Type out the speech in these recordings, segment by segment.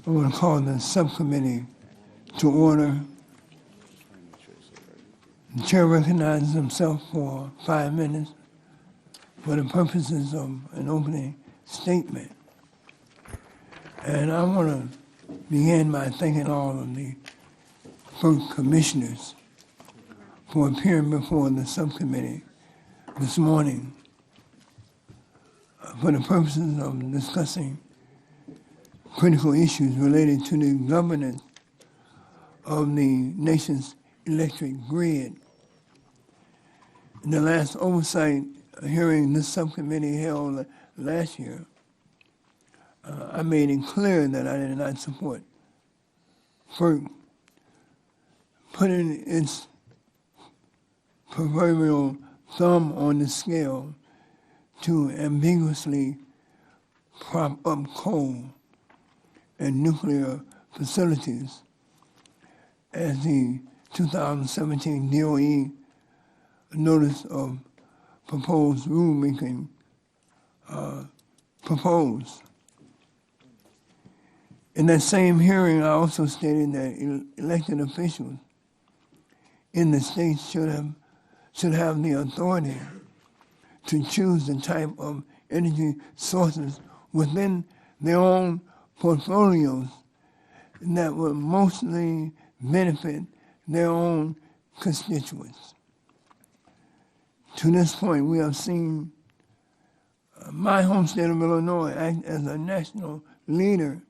I want to call the subcommittee to order. The chair recognizes himself for 5 minutes for the purposes of an opening statement. And I want to begin by thanking all of the FERC commissioners for appearing before the subcommittee this morning for the purposes of discussing critical issues related to the governance of the nation's electric grid. In the last oversight hearing this subcommittee held last year, I made it clear that I did not support FERC putting its proverbial thumb on the scale to ambiguously prop up coal and nuclear facilities, as the 2017 DOE notice of proposed rulemaking proposed. In that same hearing, I also stated that elected officials in the states should have the authority to choose the type of energy sources within their own portfolios that will mostly benefit their own constituents. To this point, we have seen my home state of Illinois act as a national leader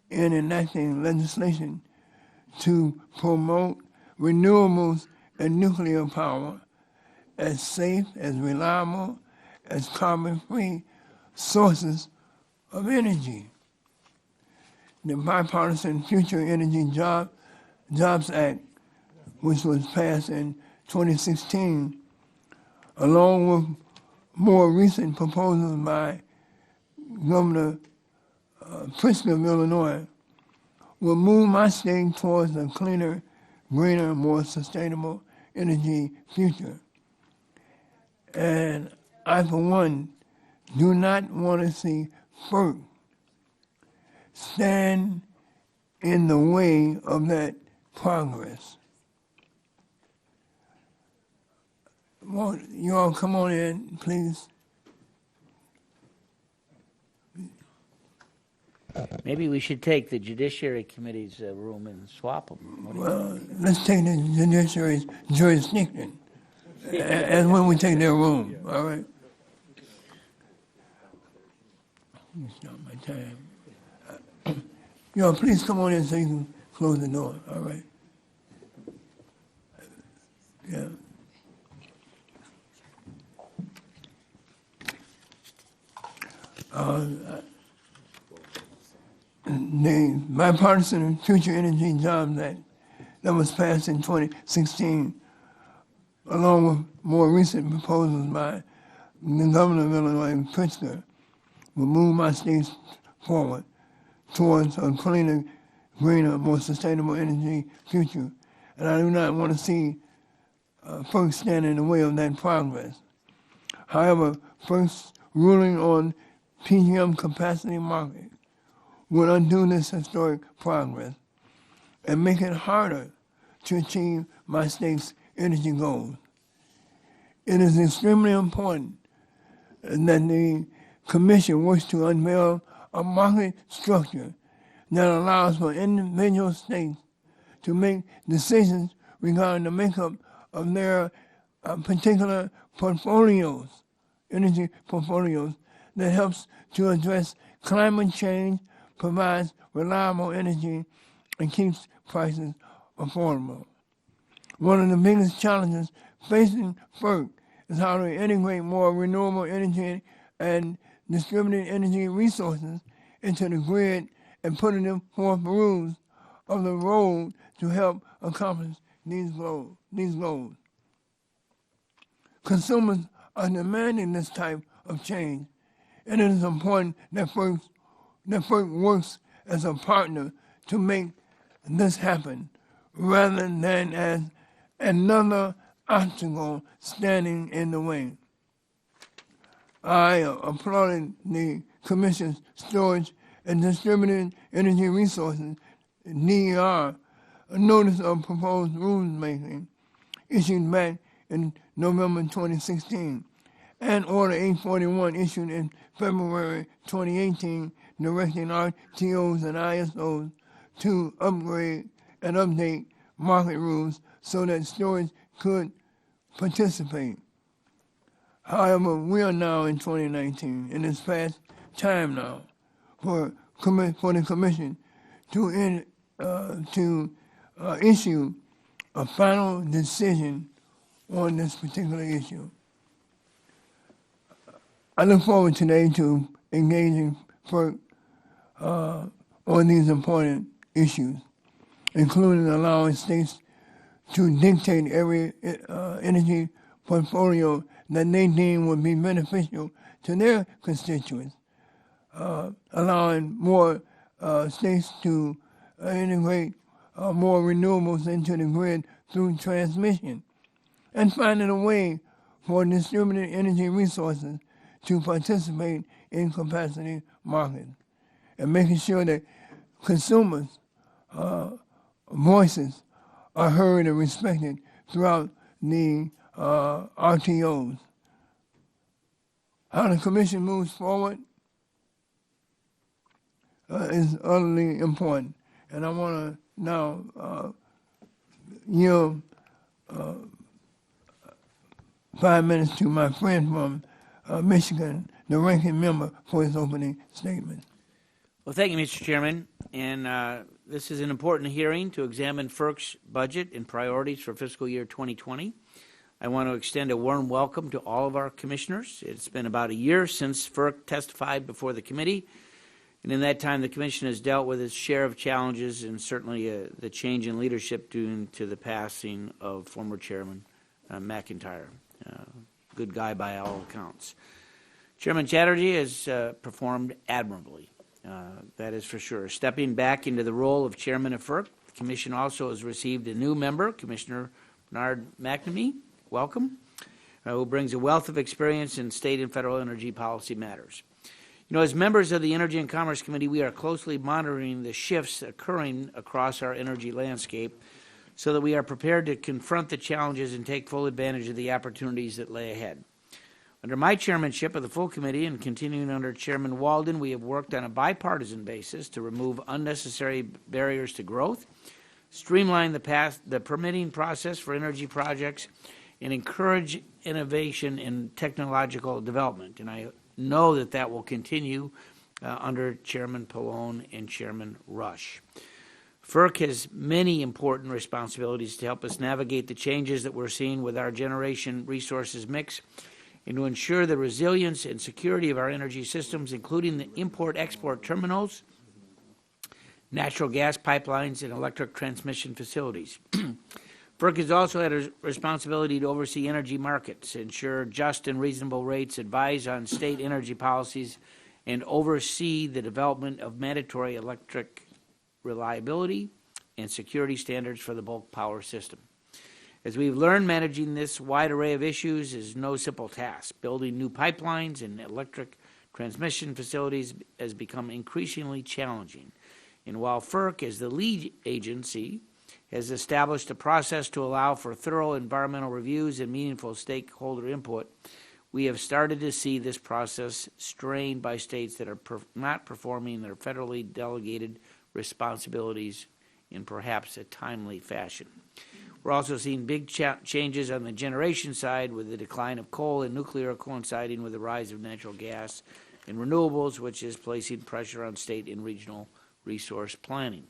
in enacting legislation to promote renewables and nuclear power as safe, as reliable, as carbon-free sources of energy. The bipartisan Future Energy Jobs Act, which was passed in 2016, along with more recent proposals by Governor Pritzker of Illinois, will move my state towards a cleaner, greener, more sustainable energy future. And I, for one, do not want to see FERC stand in the way of that progress. Well, you all come on in, please. Maybe we should take the Judiciary Committee's room and swap them. Well, let's take the Judiciary's jurisdiction as when we take their room, all right? It's not my time. You all, please come on in so you can close the door, all right? Yeah. The bipartisan Future Energy Jobs Act that was passed in 2016, along with more recent proposals by the Governor of Illinois, Pritzker, will move my state forward towards a cleaner, greener, more sustainable energy future. And I do not want to see FERC stand in the way of that progress. However, FERC's ruling on PJM capacity market would undo this historic progress and make it harder to achieve my state's energy goals. It is extremely important that the Commission works to unveil a market structure that allows for individual states to make decisions regarding the makeup of their particular portfolios, energy portfolios, that helps to address climate change, provides reliable energy, and keeps prices affordable. One of the biggest challenges facing FERC is how to integrate more renewable energy and distributed energy resources into the grid and putting them forth rules of the road to help accomplish these goals. Consumers are demanding this type of change, and it is important that FERC works as a partner to make this happen, rather than as another obstacle standing in the way. I applauded the Commission's storage and Distributed Energy Resources, DER, a notice of proposed rulemaking issued back in November 2016, and Order 841 issued in February 2018 directing RTOs and ISOs to upgrade and update market rules so that storage could participate. However, we are now in 2019, and it's past time now for the Commission to issue a final decision on this particular issue. I look forward today to engaging FERC on these important issues, including allowing states to dictate every energy portfolio that they deem would be beneficial to their constituents, allowing more states to integrate more renewables into the grid through transmission, and finding a way for distributed energy resources to participate in capacity markets, and making sure that consumers' voices are heard and respected throughout the RTOs. How the Commission moves forward is utterly important. And I want to now yield 5 minutes to my friend from Michigan, the ranking member, for his opening statement. Well, thank you, Mr. Chairman. And this is an important hearing to examine FERC's budget and priorities for fiscal year 2020. I want to extend a warm welcome to all of our commissioners. It's been about a year since FERC testified before the committee, and in that time the Commission has dealt with its share of challenges, and certainly the change in leadership due to the passing of former Chairman McIntyre. Good guy by all accounts. Chairman Chatterjee has performed admirably, that is for sure. Stepping back into the role of Chairman of FERC, the Commission also has received a new member, Commissioner Bernard McNamee. Welcome, who brings a wealth of experience in state and federal energy policy matters. You know, as members of the Energy and Commerce Committee, we are closely monitoring the shifts occurring across our energy landscape so that we are prepared to confront the challenges and take full advantage of the opportunities that lay ahead. Under my chairmanship of the full committee and continuing under Chairman Walden, we have worked on a bipartisan basis to remove unnecessary barriers to growth, streamline the permitting process for energy projects, and encourage innovation and technological development. And I know that that will continue under Chairman Pallone and Chairman Rush. FERC has many important responsibilities to help us navigate the changes that we're seeing with our generation resources mix and to ensure the resilience and security of our energy systems, including the import-export terminals, natural gas pipelines, and electric transmission facilities. FERC has also had a responsibility to oversee energy markets, ensure just and reasonable rates, advise on state energy policies, and oversee the development of mandatory electric reliability and security standards for the bulk power system. As we've learned, managing this wide array of issues is no simple task. Building new pipelines and electric transmission facilities has become increasingly challenging. And while FERC, as the lead agency, has established a process to allow for thorough environmental reviews and meaningful stakeholder input, we have started to see this process strained by states that are not performing their federally delegated responsibilities in perhaps a timely fashion. We're also seeing big changes on the generation side, with the decline of coal and nuclear coinciding with the rise of natural gas and renewables, which is placing pressure on state and regional resource planning.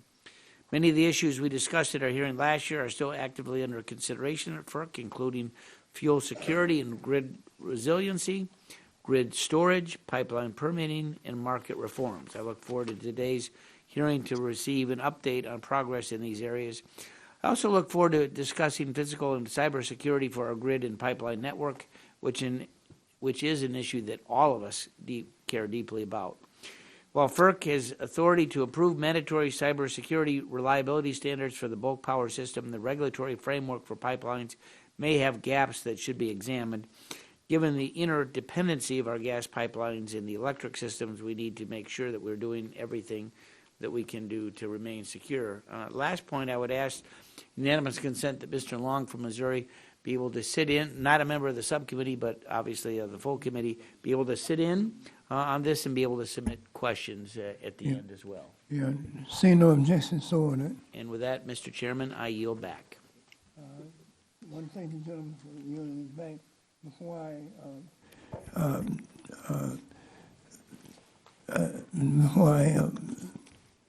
Many of the issues we discussed at our hearing last year are still actively under consideration at FERC, including fuel security and grid resiliency, grid storage, pipeline permitting, and market reforms. I look forward to today's hearing to receive an update on progress in these areas. I also look forward to discussing physical and cybersecurity for our grid and pipeline network, which is an issue that all of us care deeply about. While FERC has authority to approve mandatory cybersecurity reliability standards for the bulk power system, the regulatory framework for pipelines may have gaps that should be examined. given the interdependency of our gas pipelines and the electric systems, we need to make sure that we're doing everything that we can do to remain secure. Last point, I would ask unanimous consent that Mr. Long from Missouri be able to sit in, not a member of the subcommittee, but obviously of the full committee, be able to sit in on this and be able to submit questions at the end as well. Yeah, see no objections, so ordered. And with that, Mr. Chairman, I yield back. Want to thank the gentleman for yielding his back. Before I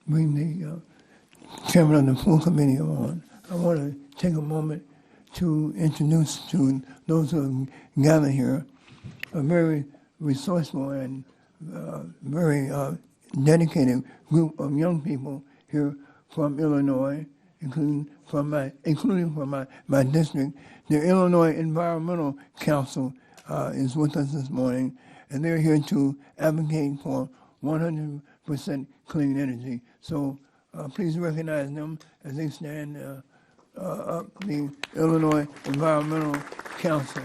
bring the chairman of the full committee on, I want to take a moment to introduce to those who have gathered here a very resourceful and very dedicated group of young people here from Illinois, including from my district. The Illinois Environmental Council is with us this morning, and they're here to advocate for 100% clean energy. So please recognize them as they stand up the Illinois Environmental Council.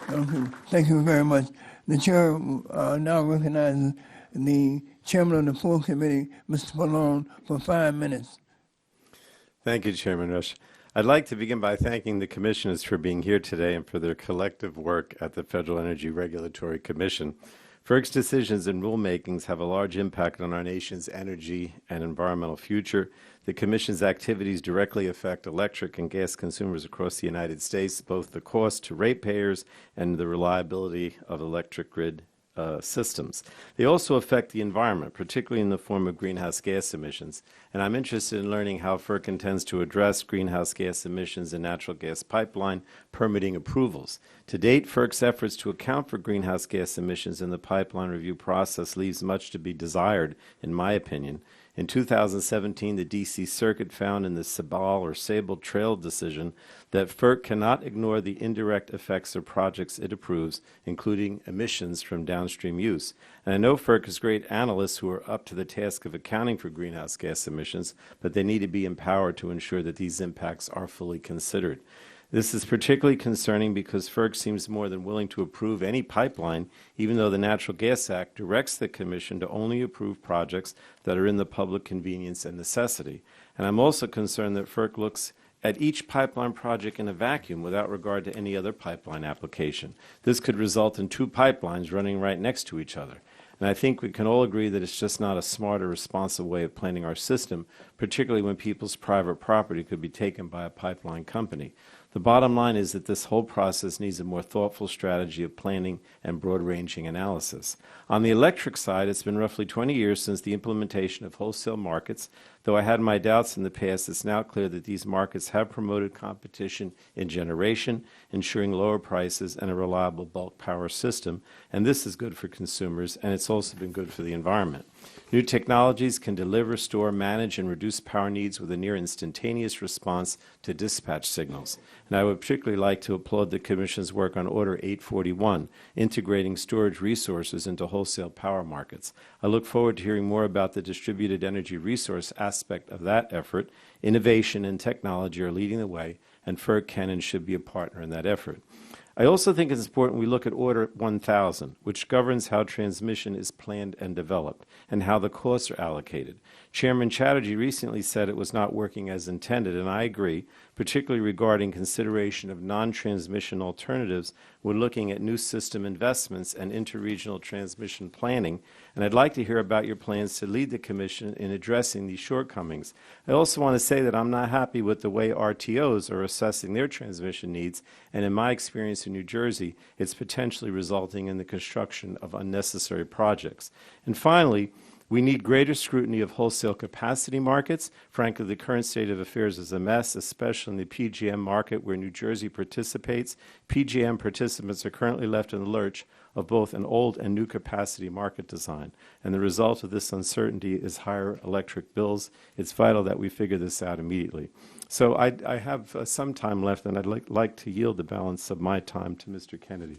Okay. Thank you very much. The chair now recognizes the chairman of the full committee, Mr. Malone, for 5 minutes. Thank you, Chairman Rush. I'd like to begin by thanking the commissioners for being here today and for their collective work at the Federal Energy Regulatory Commission. FERC's decisions and rulemakings have a large impact on our nation's energy and environmental future. The Commission's activities directly affect electric and gas consumers across the United States, both the cost to ratepayers and the reliability of electric grid systems. They also affect the environment, particularly in the form of greenhouse gas emissions. And I'm interested in learning how FERC intends to address greenhouse gas emissions in natural gas pipeline permitting approvals. To date, FERC's efforts to account for greenhouse gas emissions in the pipeline review process leaves much to be desired, in my opinion. In 2017, the D.C. Circuit found in the Sable Trail decision that FERC cannot ignore the indirect effects of projects it approves, including emissions from downstream use. And I know FERC has great analysts who are up to the task of accounting for greenhouse gas emissions, but they need to be empowered to ensure that these impacts are fully considered. This is particularly concerning because FERC seems more than willing to approve any pipeline, even though the Natural Gas Act directs the Commission to only approve projects that are in the public convenience and necessity. And I'm also concerned that FERC looks at each pipeline project in a vacuum without regard to any other pipeline application. This could result in 2 pipelines running right next to each other. And I think we can all agree that it's just not a smart or responsive way of planning our system, particularly when people's private property could be taken by a pipeline company. The bottom line is that this whole process needs a more thoughtful strategy of planning and broad-ranging analysis. On the electric side, it's been roughly 20 years since the implementation of wholesale markets. Though I had my doubts in the past, it's now clear that these markets have promoted competition in generation, ensuring lower prices and a reliable bulk power system. And this is good for consumers, and it's also been good for the environment. New technologies can deliver, store, manage, and reduce power needs with a near instantaneous response to dispatch signals. And I would particularly like to applaud the Commission's work on Order 841, integrating storage resources into wholesale power markets. I look forward to hearing more about the distributed energy resource aspect of that effort. Innovation and technology are leading the way, and FERC can and should be a partner in that effort. I also think it's important we look at Order 1000, which governs how transmission is planned and developed and how the costs are allocated. Chairman Chatterjee recently said it was not working as intended, and I agree, particularly regarding consideration of non-transmission alternatives when looking at new system investments and interregional transmission planning. And I'd like to hear about your plans to lead the Commission in addressing these shortcomings. I also want to say that I'm not happy with the way RTOs are assessing their transmission needs, and in my experience in New Jersey, it's potentially resulting in the construction of unnecessary projects. And finally, we need greater scrutiny of wholesale capacity markets. Frankly, the current state of affairs is a mess, especially in the PJM market where New Jersey participates. PJM participants are currently left in the lurch of both an old and new capacity market design. And the result of this uncertainty is higher electric bills. It's vital that we figure this out immediately. So I have some time left, and I'd like to yield the balance of my time to Mr. Kennedy.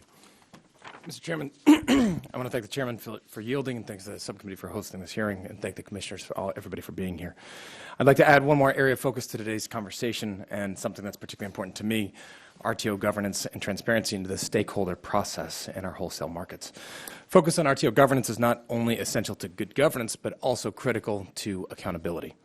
Mr. Chairman, I want to thank the chairman for yielding, and thanks to the subcommittee for hosting this hearing, and thank the commissioners, everybody for being here. I'd like to add one more area of focus to today's conversation, and something that's particularly important to me: RTO governance and transparency into the stakeholder process in our wholesale markets. Focus on RTO governance is not only essential to good governance, but also critical to accountability.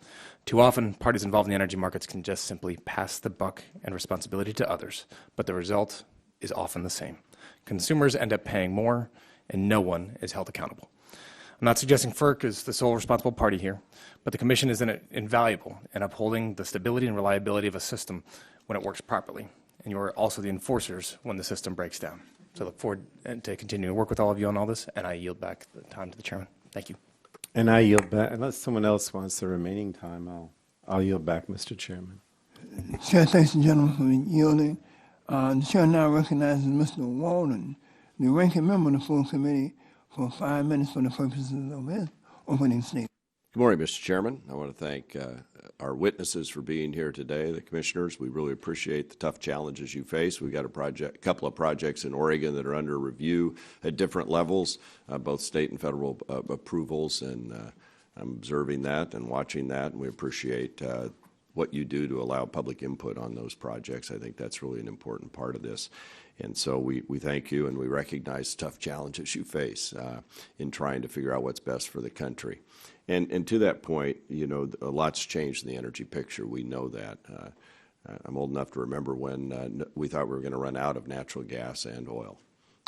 Too often, parties involved in the energy markets can just simply pass the buck and responsibility to others, but the result is often the same. Consumers end up paying more, and no one is held accountable. I'm not suggesting FERC is the sole responsible party here, but the Commission is invaluable in upholding the stability and reliability of a system when it works properly, and you are also the enforcers when the system breaks down. So I look forward to continuing to work with all of you on all this, and I yield back the time to the chairman. Thank you. And I yield back, unless someone else wants the remaining time, I'll yield back, Mr. Chairman. Chair, thanks the gentleman for yielding. The chair now recognizes Mr. Walden, the ranking member of the full committee, for 5 minutes for the purposes of his opening statement. Good morning, Mr. Chairman. I want to thank our witnesses for being here today, the commissioners. We really appreciate the tough challenges you face. We've got a couple of projects in Oregon that are under review at different levels, both state and federal approvals, and I'm observing that and watching that, and we appreciate what you do to allow public input on those projects. I think that's really an important part of this. And so we thank you, and we recognize the tough challenges you face in trying to figure out what's best for the country. And to that point, you know, a lot's changed in the energy picture. We know that. I'm old enough to remember when we thought we were going to run out of natural gas and oil.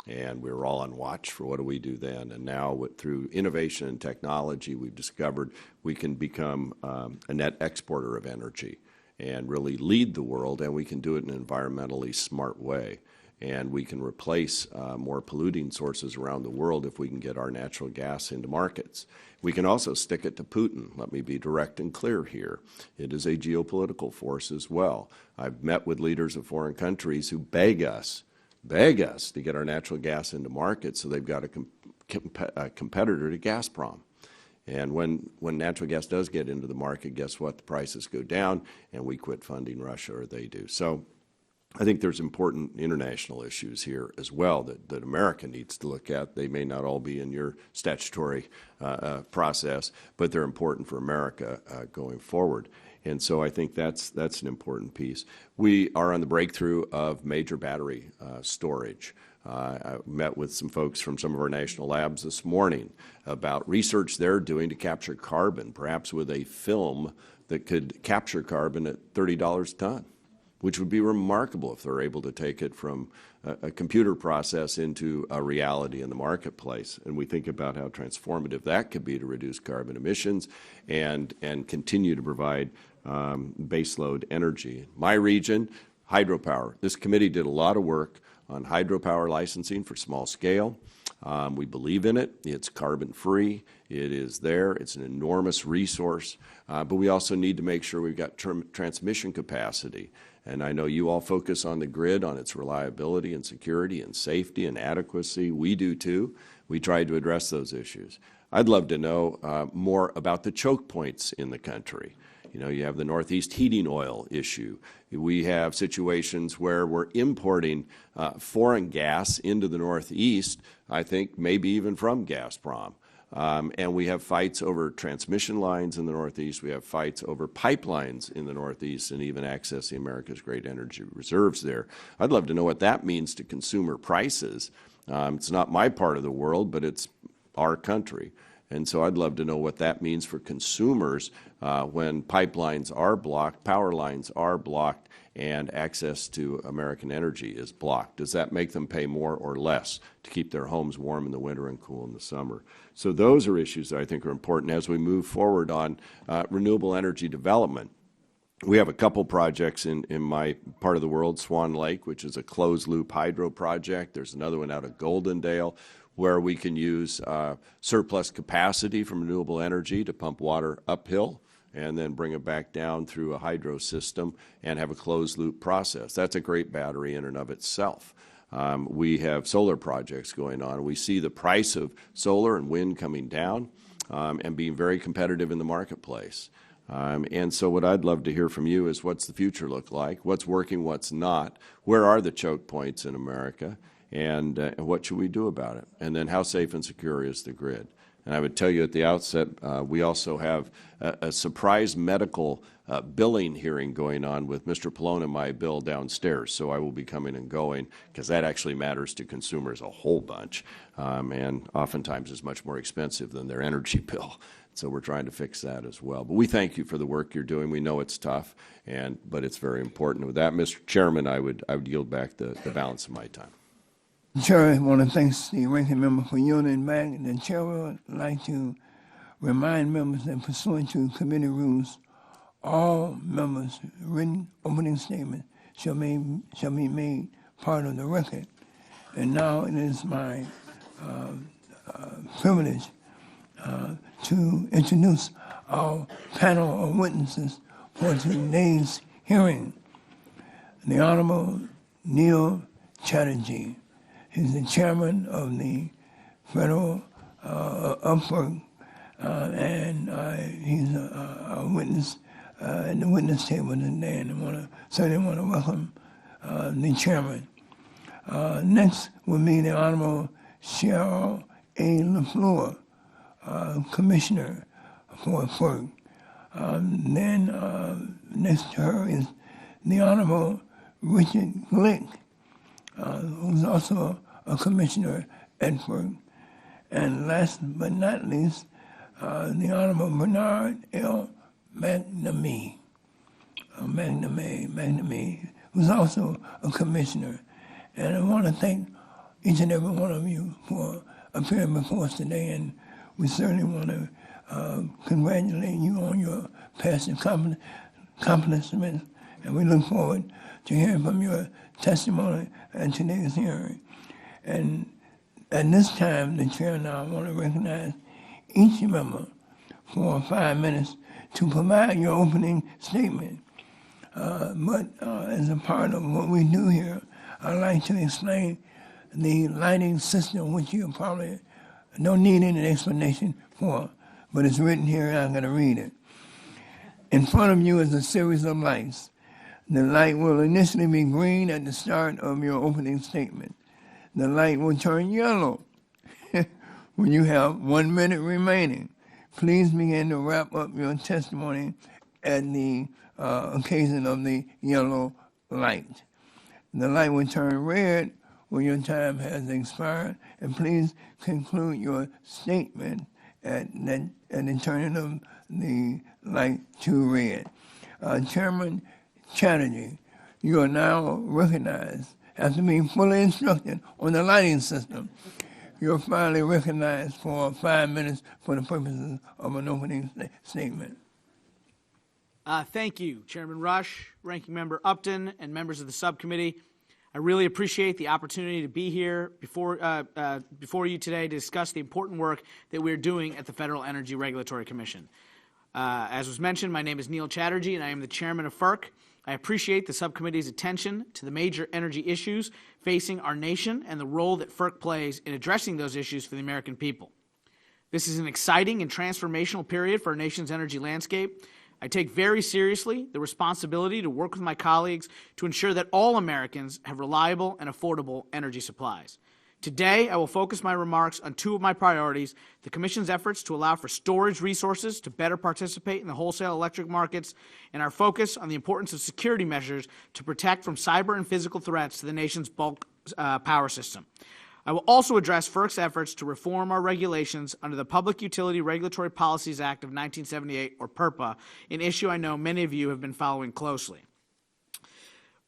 And we were all on watch for what do we do then. And now through innovation and technology, we've discovered we can become a net exporter of energy and really lead the world, and we can do it in an environmentally smart way. And we can replace more polluting sources around the world if we can get our natural gas into markets. We can also stick it to Putin. Let me be direct and clear here. It is a geopolitical force as well. I've met with leaders of foreign countries who beg us to get our natural gas into markets, so they've got a competitor to Gazprom. And when natural gas does get into the market, guess what? The prices go down, and we quit funding Russia, or they do. So I think there's important international issues here as well that America needs to look at. They may not all be in your statutory process, but they're important for America going forward. And so I think that's an important piece. We are on the breakthrough of major battery storage. I met with some folks from some of our national labs this morning about research they're doing to capture carbon, perhaps with a film that could capture carbon at $30 a ton, which would be remarkable if they're able to take it from a computer process into a reality in the marketplace. And we think about how transformative that could be to reduce carbon emissions and continue to provide baseload energy. My region, hydropower. This committee did a lot of work on hydropower licensing for small scale. We believe in it. It's carbon-free. It is there. It's an enormous resource. But we also need to make sure we've got transmission capacity. And I know you all focus on the grid, on its reliability and security and safety and adequacy. We do too. We tried to address those issues. I'd love to know more about the choke points in the country. You know, you have the Northeast heating oil issue. We have situations where we're importing foreign gas into the Northeast, I think maybe even from Gazprom. And we have fights over transmission lines in the Northeast. We have fights over pipelines in the Northeast and even accessing America's great energy reserves there. I'd love to know what that means to consumer prices. It's not my part of the world, but it's our country. And so I'd love to know what that means for consumers when pipelines are blocked, power lines are blocked, and access to American energy is blocked. Does that make them pay more or less to keep their homes warm in the winter and cool in the summer? So those are issues that I think are important as we move forward on renewable energy development. We have a couple projects in my part of the world, Swan Lake, which is a closed-loop hydro project. There's another one out of Goldendale, where we can use surplus capacity from renewable energy to pump water uphill and then bring it back down through a hydro system and have a closed-loop process. That's a great battery in and of itself. We have solar projects going on. We see the price of solar and wind coming down and being very competitive in the marketplace. And so what I'd love to hear from you is what's the future look like? What's working, what's not? Where are the choke points in America? and what should we do about it? And then how safe and secure is the grid? And I would tell you at the outset, we also have a surprise medical billing hearing going on with Mr. Pallone and my bill downstairs. So I will be coming and going because that actually matters to consumers a whole bunch, and oftentimes is much more expensive than their energy bill. So we're trying to fix that as well. But we thank you for the work you're doing. We know it's tough, but it's very important. With that, Mr. Chairman, I would yield back the balance of my time. Chair, I want to thank the ranking member for yielding back. The chair would like to remind members that pursuant to committee rules, all members' written opening statements shall be made part of the record. And now it is my privilege to introduce our panel of witnesses for today's hearing. The Honorable Neil Chatterjee. He's the chairman of the federal FERC, and he's a witness at the witness table today, and I certainly want to welcome the chairman. Next will be the Honorable Cheryl A. LaFleur, commissioner for FERC. Then next to her is the Honorable Richard Glick, who's also a commissioner at FERC. And last but not least, the Honorable Bernard L. McNamee, who's also a commissioner. And I want to thank each and every one of you for appearing before us today, and we certainly want to congratulate you on your past accomplishments, and we look forward to hearing from your testimony at today's hearing. And at this time, the chair now want to recognize each member for 5 minutes to provide your opening statement. But as a part of what we do here, I'd like to explain the lighting system, which you probably don't need any explanation for, but it's written here and I'm going to read it. In front of you is a series of lights. The light will initially be green at the start of your opening statement. The light will turn yellow when you have 1 minute remaining. Please begin to wrap up your testimony at the occasion of the yellow light. The light will turn red when your time has expired, and please conclude your statement at the turning of the light to red. Chairman Chatterjee, you are now recognized after being fully instructed on the lighting system. You're finally recognized for 5 minutes for the purposes of an opening statement. Thank you, Chairman Rush, Ranking Member Upton, and members of the subcommittee. I really appreciate the opportunity to be here before you today to discuss the important work that we're doing at the Federal Energy Regulatory Commission. As was mentioned, my name is Neil Chatterjee, and I am the chairman of FERC. I appreciate the subcommittee's attention to the major energy issues facing our nation and the role that FERC plays in addressing those issues for the American people. This is an exciting and transformational period for our nation's energy landscape. I take very seriously the responsibility to work with my colleagues to ensure that all Americans have reliable and affordable energy supplies. Today, I will focus my remarks on two of my priorities: the Commission's efforts to allow for storage resources to better participate in the wholesale electric markets, and our focus on the importance of security measures to protect from cyber and physical threats to the nation's bulk power system. I will also address FERC's efforts to reform our regulations under the Public Utility Regulatory Policies Act of 1978, or PURPA, an issue I know many of you have been following closely.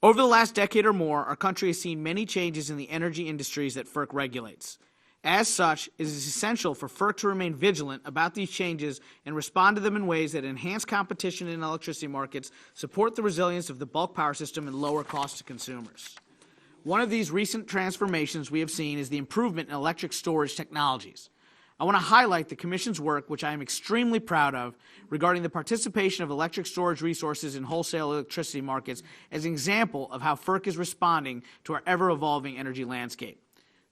Over the last decade or more, our country has seen many changes in the energy industries that FERC regulates. As such, it is essential for FERC to remain vigilant about these changes and respond to them in ways that enhance competition in electricity markets, support the resilience of the bulk power system, and lower costs to consumers. One of these recent transformations we have seen is the improvement in electric storage technologies. I want to highlight the Commission's work, which I am extremely proud of, regarding the participation of electric storage resources in wholesale electricity markets as an example of how FERC is responding to our ever-evolving energy landscape.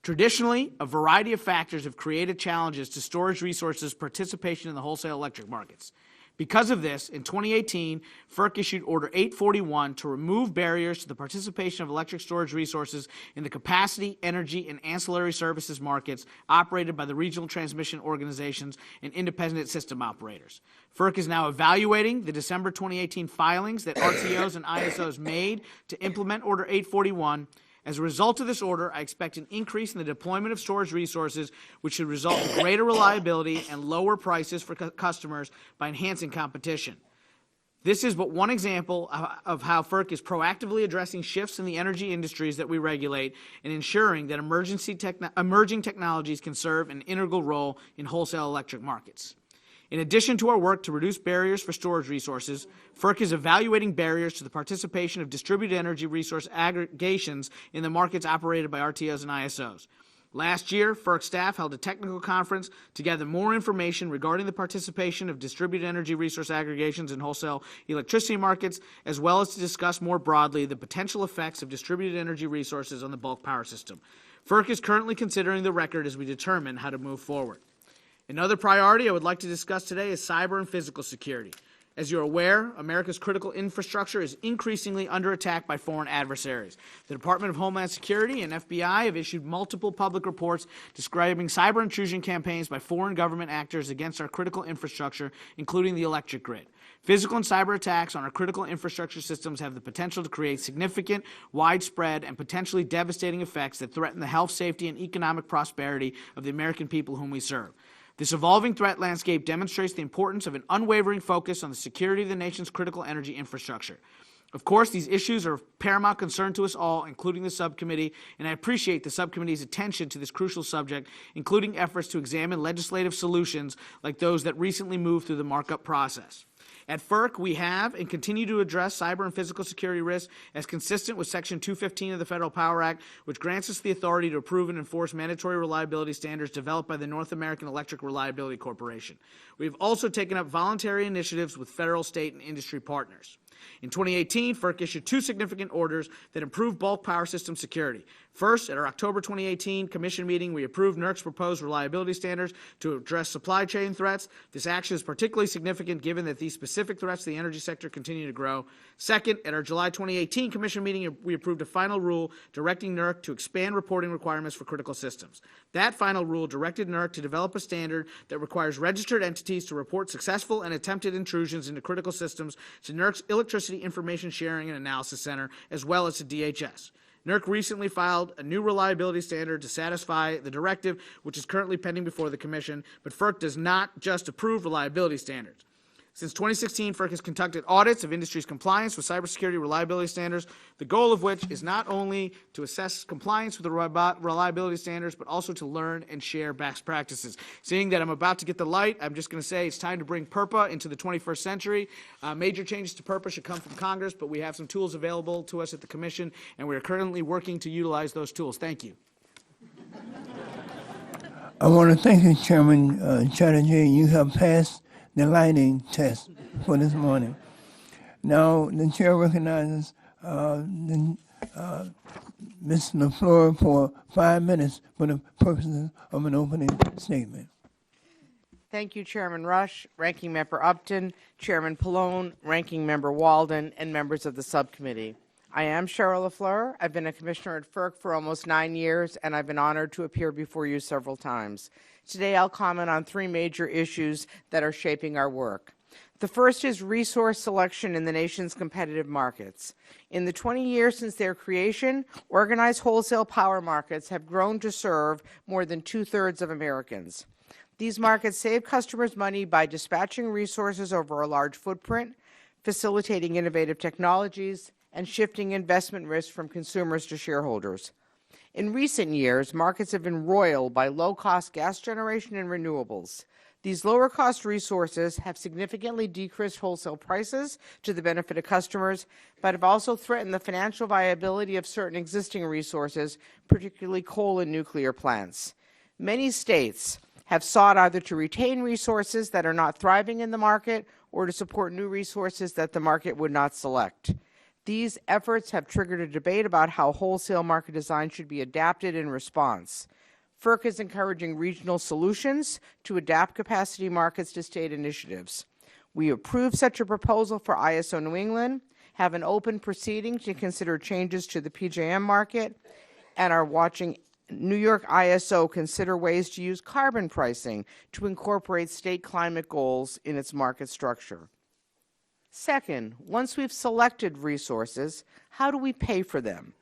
Traditionally, a variety of factors have created challenges to storage resources' participation in the wholesale electric markets. Because of this, in 2018, FERC issued Order 841 to remove barriers to the participation of electric storage resources in the capacity, energy, and ancillary services markets operated by the regional transmission organizations and independent system operators. FERC is now evaluating the December 2018 filings that RTOs and ISOs made to implement Order 841. As a result of this order, I expect an increase in the deployment of storage resources, which should result in greater reliability and lower prices for customers by enhancing competition. This is but one example of how FERC is proactively addressing shifts in the energy industries that we regulate and ensuring that emerging technologies can serve an integral role in wholesale electric markets. In addition to our work to reduce barriers for storage resources, FERC is evaluating barriers to the participation of distributed energy resource aggregations in the markets operated by RTOs and ISOs. Last year, FERC staff held a technical conference to gather more information regarding the participation of distributed energy resource aggregations in wholesale electricity markets, as well as to discuss more broadly the potential effects of distributed energy resources on the bulk power system. FERC is currently considering the record as we determine how to move forward. Another priority I would like to discuss today is cyber and physical security. As you're aware, America's critical infrastructure is increasingly under attack by foreign adversaries. The Department of Homeland Security and FBI have issued multiple public reports describing cyber intrusion campaigns by foreign government actors against our critical infrastructure, including the electric grid. Physical and cyber attacks on our critical infrastructure systems have the potential to create significant, widespread, and potentially devastating effects that threaten the health, safety, and economic prosperity of the American people whom we serve. This evolving threat landscape demonstrates the importance of an unwavering focus on the security of the nation's critical energy infrastructure. Of course, these issues are of paramount concern to us all, including the subcommittee, and I appreciate the subcommittee's attention to this crucial subject, including efforts to examine legislative solutions like those that recently moved through the markup process. At FERC, we have and continue to address cyber and physical security risks as consistent with Section 215 of the Federal Power Act, which grants us the authority to approve and enforce mandatory reliability standards developed by the North American Electric Reliability Corporation. We have also taken up voluntary initiatives with federal, state, and industry partners. In 2018, FERC issued two significant orders that improved bulk power system security. First, at our October 2018 Commission meeting, we approved NERC's proposed reliability standards to address supply chain threats. This action is particularly significant given that these specific threats to the energy sector continue to grow. Second, at our July 2018 Commission meeting, we approved a final rule directing NERC to expand reporting requirements for critical systems. That final rule directed NERC to develop a standard that requires registered entities to report successful and attempted intrusions into critical systems to NERC's Electricity Information Sharing and Analysis Center, as well as to DHS. NERC recently filed a new reliability standard to satisfy the directive, which is currently pending before the Commission, but FERC does not just approve reliability standards. Since 2016, FERC has conducted audits of industry's compliance with cybersecurity reliability standards, the goal of which is not only to assess compliance with the reliability standards, but also to learn and share best practices. Seeing that I'm about to get the light, I'm just going to say it's time to bring PURPA into the 21st century. Major changes to PURPA should come from Congress, but we have some tools available to us at the Commission, and we are currently working to utilize those tools. Thank you. I want to thank you, Chairman Chatterjee. You have passed the lighting test for this morning. Now, the chair recognizes Ms. LaFleur for 5 minutes for the purposes of an opening statement. Thank you, Chairman Rush, Ranking Member Upton, Chairman Pallone, Ranking Member Walden, and members of the subcommittee. I am Cheryl LaFleur. I've been a commissioner at FERC for almost 9 years, and I've been honored to appear before you several times. Today, I'll comment on 3 major issues that are shaping our work. The first is resource selection in the nation's competitive markets. In the 20 years since their creation, organized wholesale power markets have grown to serve more than 2/3 of Americans. These markets save customers money by dispatching resources over a large footprint, facilitating innovative technologies, and shifting investment risk from consumers to shareholders. In recent years, markets have been roiled by low-cost gas generation and renewables. These lower-cost resources have significantly decreased wholesale prices to the benefit of customers, but have also threatened the financial viability of certain existing resources, particularly coal and nuclear plants. Many states have sought either to retain resources that are not thriving in the market or to support new resources that the market would not select. These efforts have triggered a debate about how wholesale market design should be adapted in response. FERC is encouraging regional solutions to adapt capacity markets to state initiatives. We approve such a proposal for ISO New England, have an open proceeding to consider changes to the PJM market, and are watching New York ISO consider ways to use carbon pricing to incorporate state climate goals in its market structure. Second, once we've selected resources, how do we pay for them?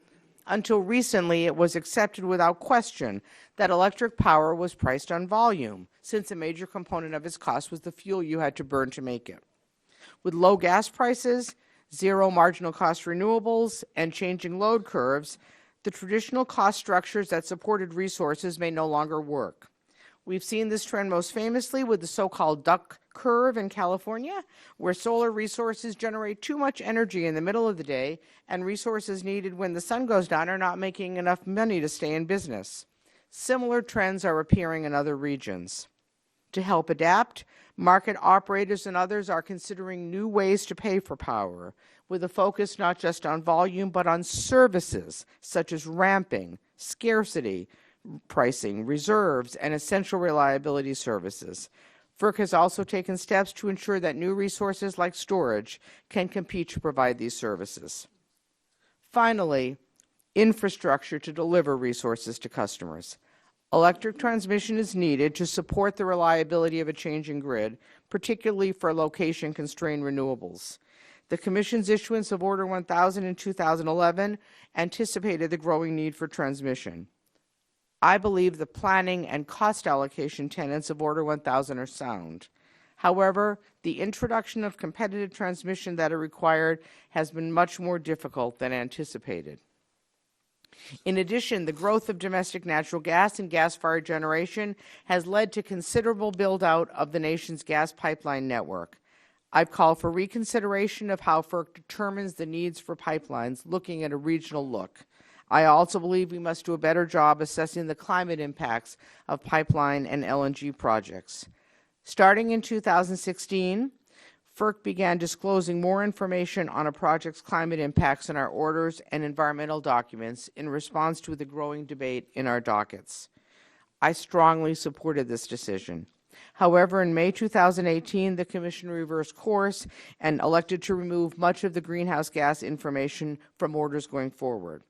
Until recently, it was accepted without question that electric power was priced on volume, since a major component of its cost was the fuel you had to burn to make it. With low gas prices, zero marginal cost renewables, and changing load curves, the traditional cost structures that supported resources may no longer work. We've seen this trend most famously with the so-called duck curve in California, where solar resources generate too much energy in the middle of the day, and resources needed when the sun goes down are not making enough money to stay in business. Similar trends are appearing in other regions. To help adapt, market operators and others are considering new ways to pay for power, with a focus not just on volume but on services such as ramping, scarcity, pricing, reserves, and essential reliability services. FERC has also taken steps to ensure that new resources like storage can compete to provide these services. Finally, infrastructure to deliver resources to customers. Electric transmission is needed to support the reliability of a changing grid, particularly for location-constrained renewables. The Commission's issuance of Order 1000 in 2011 anticipated the growing need for transmission. I believe the planning and cost allocation tenets of Order 1000 are sound. However, the introduction of competitive transmission that are required has been much more difficult than anticipated. In addition, the growth of domestic natural gas and gas-fired generation has led to considerable build-out of the nation's gas pipeline network. I've called for reconsideration of how FERC determines the needs for pipelines, looking at a regional look. I also believe we must do a better job assessing the climate impacts of pipeline and LNG projects. Starting in 2016, FERC began disclosing more information on a project's climate impacts in our orders and environmental documents in response to the growing debate in our dockets. I strongly supported this decision. However, in May 2018, the Commission reversed course and elected to remove much of the greenhouse gas information from orders going forward.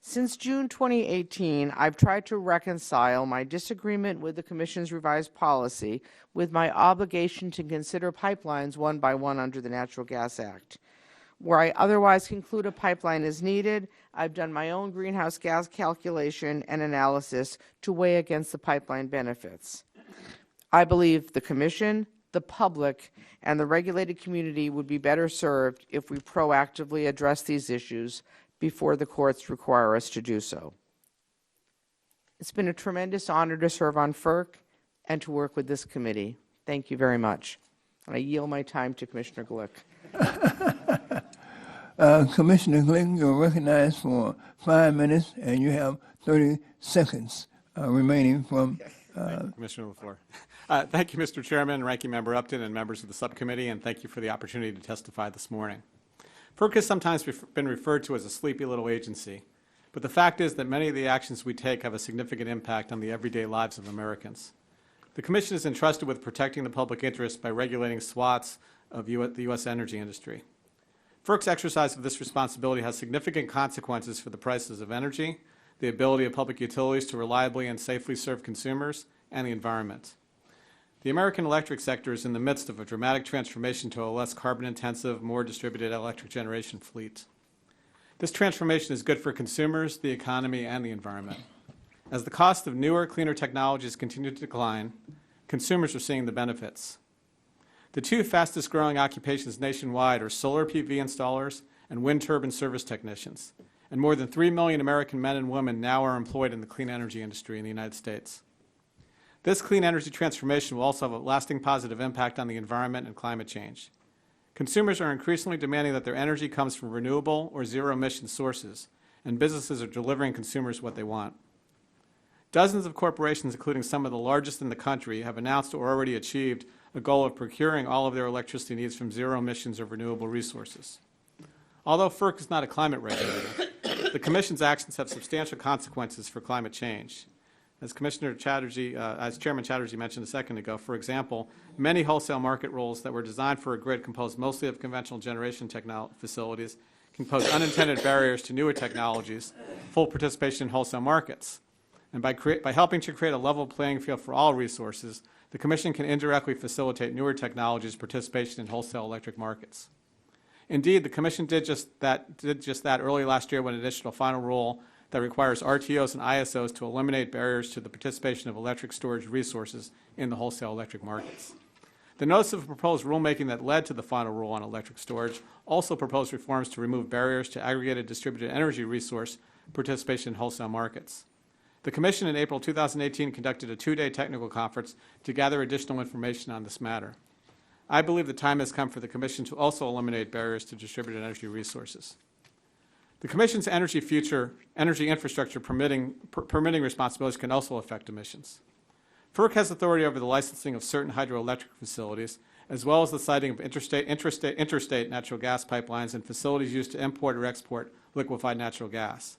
Since June 2018, I've tried to reconcile my disagreement with the Commission's revised policy with my obligation to consider pipelines one by one under the Natural Gas Act. Where I otherwise conclude a pipeline is needed, I've done my own greenhouse gas calculation and analysis to weigh against the pipeline benefits. I believe the Commission, the public, and the regulated community would be better served if we proactively address these issues before the courts require us to do so. It's been a tremendous honor to serve on FERC and to work with this committee. Thank you very much. I yield my time to Commissioner Glick. Commissioner Glick, you're recognized for 5 minutes, and you have 30 seconds remaining from Commissioner LaFleur. Thank you, Mr. Chairman, Ranking Member Upton, and members of the subcommittee, and thank you for the opportunity to testify this morning. FERC has sometimes been referred to as a sleepy little agency, but the fact is that many of the actions we take have a significant impact on the everyday lives of Americans. The Commission is entrusted with protecting the public interest by regulating swaths of the U.S. energy industry. FERC's exercise of this responsibility has significant consequences for the prices of energy, the ability of public utilities to reliably and safely serve consumers, and the environment. The American electric sector is in the midst of a dramatic transformation to a less carbon-intensive, more distributed electric generation fleet. This transformation is good for consumers, the economy, and the environment. As the cost of newer, cleaner technologies continue to decline, consumers are seeing the benefits. The two fastest-growing occupations nationwide are solar PV installers and wind turbine service technicians, and more than 3 million American men and women now are employed in the clean energy industry in the United States. This clean energy transformation will also have a lasting positive impact on the environment and climate change. Consumers are increasingly demanding that their energy comes from renewable or zero-emission sources, and businesses are delivering consumers what they want. Dozens of corporations, including some of the largest in the country, have announced or already achieved a goal of procuring all of their electricity needs from zero emissions or renewable resources. Although FERC is not a climate regulator, the Commission's actions have substantial consequences for climate change. As as Chairman Chatterjee mentioned a second ago, for example, many wholesale market rules that were designed for a grid composed mostly of conventional generation facilities can pose unintended barriers to newer technologies, full participation in wholesale markets. And by helping to create a level playing field for all resources, the Commission can indirectly facilitate newer technologies' participation in wholesale electric markets. Indeed, the Commission did just that early last year when it issued a final rule that requires RTOs and ISOs to eliminate barriers to the participation of electric storage resources in the wholesale electric markets. The notice of proposed rulemaking that led to the final rule on electric storage also proposed reforms to remove barriers to aggregated distributed energy resource participation in wholesale markets. The Commission in April 2018 conducted a 2-day technical conference to gather additional information on this matter. I believe the time has come for the Commission to also eliminate barriers to distributed energy resources. The Commission's energy infrastructure permitting responsibilities can also affect emissions. FERC has authority over the licensing of certain hydroelectric facilities, as well as the siting of interstate natural gas pipelines and facilities used to import or export liquefied natural gas.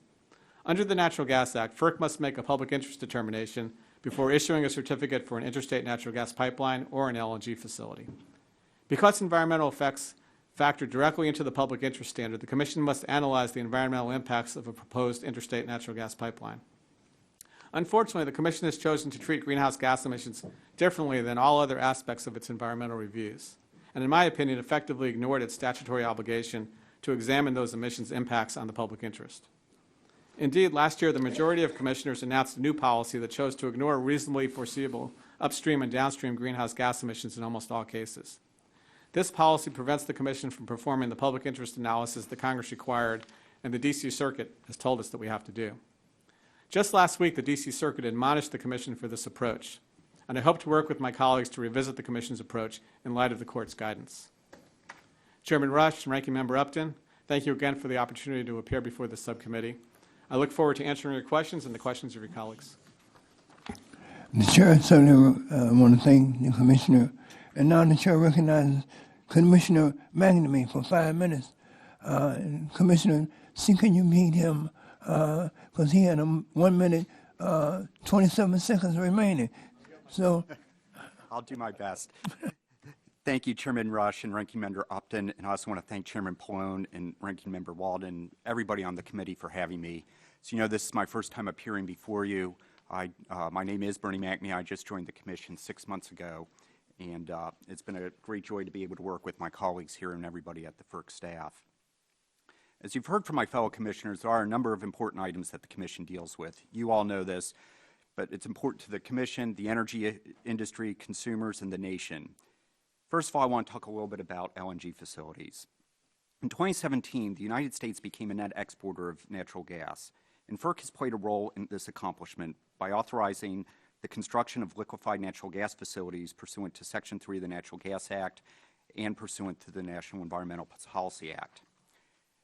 Under the Natural Gas Act, FERC must make a public interest determination before issuing a certificate for an interstate natural gas pipeline or an LNG facility. Because environmental effects factor directly into the public interest standard, the Commission must analyze the environmental impacts of a proposed interstate natural gas pipeline. Unfortunately, the Commission has chosen to treat greenhouse gas emissions differently than all other aspects of its environmental reviews, and in my opinion, effectively ignored its statutory obligation to examine those emissions' impacts on the public interest. Indeed, last year, the majority of commissioners announced a new policy that chose to ignore reasonably foreseeable upstream and downstream greenhouse gas emissions in almost all cases. This policy prevents the Commission from performing the public interest analysis that Congress required and the D.C. Circuit has told us that we have to do. Just last week, the D.C. Circuit admonished the Commission for this approach, and I hope to work with my colleagues to revisit the Commission's approach in light of the Court's guidance. Chairman Rush and Ranking Member Upton, thank you again for the opportunity to appear before the subcommittee. I look forward to answering your questions and the questions of your colleagues. The Chair certainly want to thank the Commissioner, and now the Chair recognizes Commissioner McNamee for 5 minutes. Commissioner, can you meet him? Because he had 1 minute, 27 seconds remaining. So I'll do my best. Thank you, Chairman Rush and Ranking Member Upton, and I also want to thank Chairman Pallone and Ranking Member Walden, everybody on the committee for having me. So you know this is my first time appearing before you. My name is Bernie McNamee. I just joined the Commission 6 months ago, and it's been a great joy to be able to work with my colleagues here and everybody at the FERC staff. As you've heard from my fellow commissioners, there are a number of important items that the Commission deals with. You all know this, but it's important to the Commission, the energy industry, consumers, and the nation. First of all, I want to talk a little bit about LNG facilities. In 2017, the United States became a net exporter of natural gas, and FERC has played a role in this accomplishment by authorizing the construction of liquefied natural gas facilities pursuant to Section 3 of the Natural Gas Act and pursuant to the National Environmental Policy Act.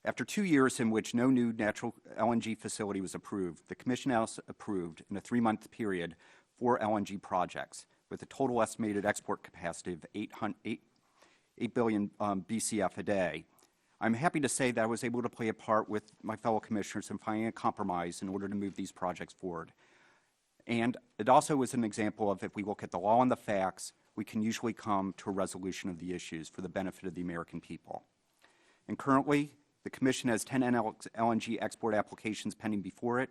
After 2 years in which no new natural LNG facility was approved, the Commission has approved in a 3-month period 4 LNG projects with a total estimated export capacity of 8 billion BCF a day. I'm happy to say that I was able to play a part with my fellow commissioners in finding a compromise in order to move these projects forward. And it also was an example of, if we look at the law and the facts, we can usually come to a resolution of the issues for the benefit of the American people. And currently, the Commission has 10 LNG export applications pending before it,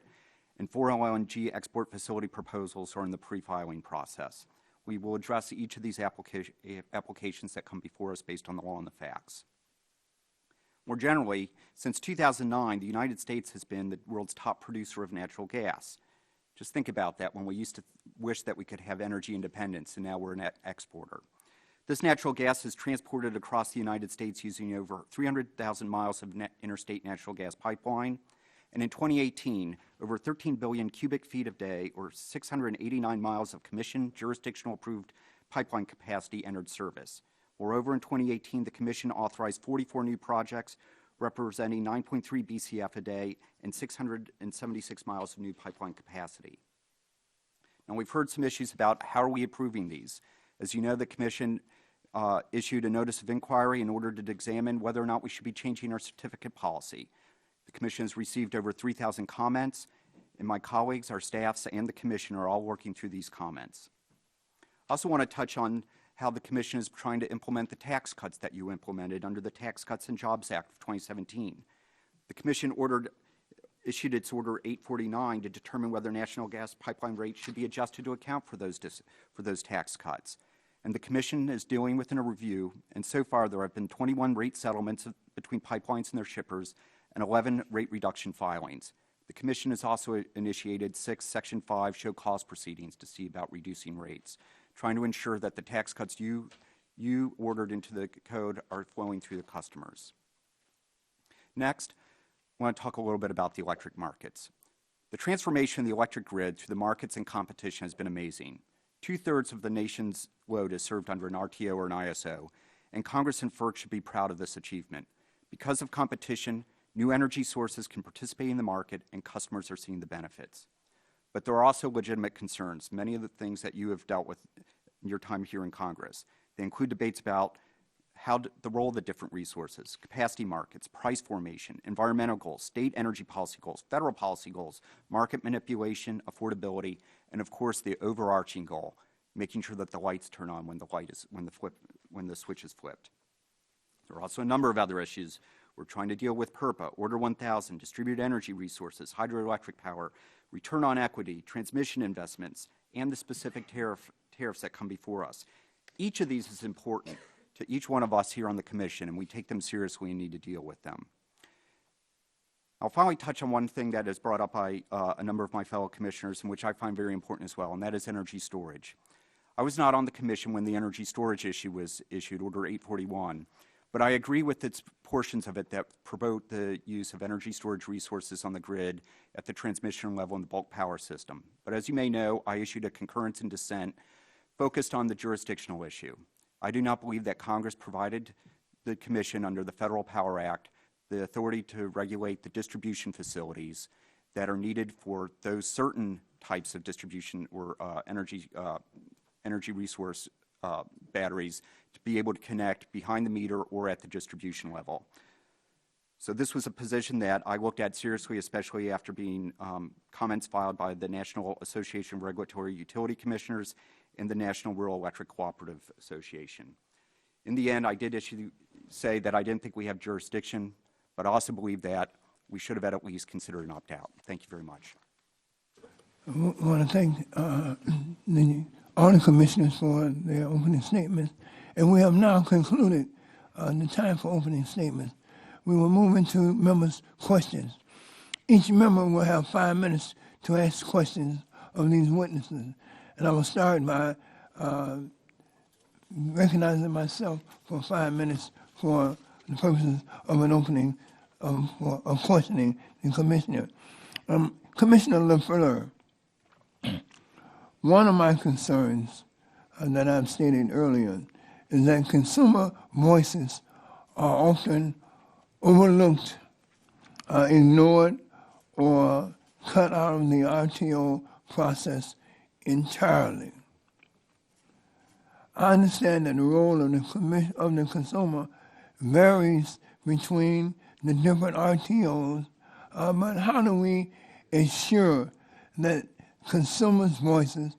and 4 LNG export facility proposals are in the pre-filing process. We will address each of these applications that come before us based on the law and the facts. More generally, since 2009, the United States has been the world's top producer of natural gas. Just think about that, when we used to wish that we could have energy independence, and now we're a net exporter. This natural gas is transported across the United States using over 300,000 miles of interstate natural gas pipeline. And in 2018, over 13 billion cubic feet a day, or 689 miles of Commission jurisdictional approved pipeline capacity entered service. Moreover, in 2018, the Commission authorized 44 new projects representing 9.3 BCF a day and 676 miles of new pipeline capacity. Now, we've heard some issues about how are we approving these. As you know, the Commission issued a notice of inquiry in order to examine whether or not we should be changing our certificate policy. The Commission has received over 3,000 comments, and my colleagues, our staffs, and the Commission are all working through these comments. I also want to touch on how the Commission is trying to implement the tax cuts that you implemented under the Tax Cuts and Jobs Act of 2017. The Commission issued its Order 849 to determine whether national gas pipeline rates should be adjusted to account for those tax cuts. And the Commission is dealing with a review, and so far there have been 21 rate settlements between pipelines and their shippers and 11 rate reduction filings. The Commission has also initiated 6 Section 5 show cause proceedings to see about reducing rates, trying to ensure that the tax cuts you ordered into the code are flowing through the customers. Next, I want to talk a little bit about the electric markets. The transformation of the electric grid through the markets and competition has been amazing. 2/3 of the nation's load is served under an RTO or an ISO, and Congress and FERC should be proud of this achievement. Because of competition, new energy sources can participate in the market, and customers are seeing the benefits. But there are also legitimate concerns, many of the things that you have dealt with in your time here in Congress. They include debates about the role of the different resources, capacity markets, price formation, environmental goals, state energy policy goals, federal policy goals, market manipulation, affordability, and of course the overarching goal, making sure that the lights turn on when the switch is flipped. There are also a number of other issues we're trying to deal with: PURPA, Order 1000, distributed energy resources, hydroelectric power, return on equity, transmission investments, and the specific tariffs that come before us. Each of these is important to each one of us here on the Commission, and we take them seriously and need to deal with them. I'll finally touch on one thing that is brought up by a number of my fellow commissioners and which I find very important as well, and that is energy storage. I was not on the Commission when the energy storage issue was issued, Order 841, but I agree with its portions of it that promote the use of energy storage resources on the grid at the transmission level in the bulk power system. But as you may know, I issued a concurrence and dissent focused on the jurisdictional issue. I do not believe that Congress provided the Commission under the Federal Power Act the authority to regulate the distribution facilities that are needed for those certain types of distribution or energy resource batteries to be able to connect behind the meter or at the distribution level. So this was a position that I looked at seriously, especially after being comments filed by the National Association of Regulatory Utility Commissioners and the National Rural Electric Cooperative Association. In the end, I did say that I didn't think we have jurisdiction, but I also believe that we should have at least considered an opt-out. Thank you very much. I want to thank all the commissioners for their opening statements, and we have now concluded the time for opening statements. We will move into members' questions. Each member will have 5 minutes to ask questions of these witnesses, and I will start by recognizing myself for 5 minutes for the purposes of an opening of questioning the commissioner. Commissioner LaFleur, one of my concerns that I've stated earlier is that consumer voices are often overlooked, ignored, or cut out of the RTO process entirely. I understand that the role of the consumer varies between the different RTOs, but how do we ensure that consumers' voices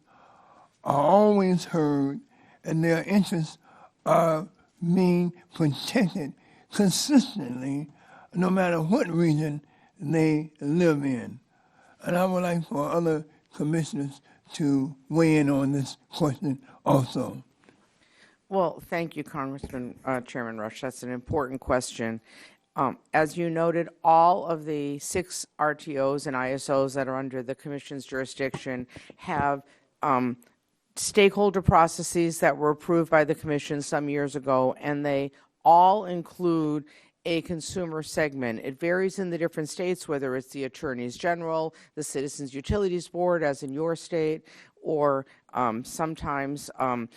are always heard and their interests are being protected consistently, no matter what region they live in? And I would like for other commissioners to weigh in on this question also. Well, thank you, Congressman Chairman Rush. That's an important question. As you noted, all of the 6 RTOs and ISOs that are under the Commission's jurisdiction have stakeholder processes that were approved by the Commission some years ago, and they all include a consumer segment. It varies in the different states, whether it's the Attorneys General, the Citizens Utilities Board, as in your state, or sometimes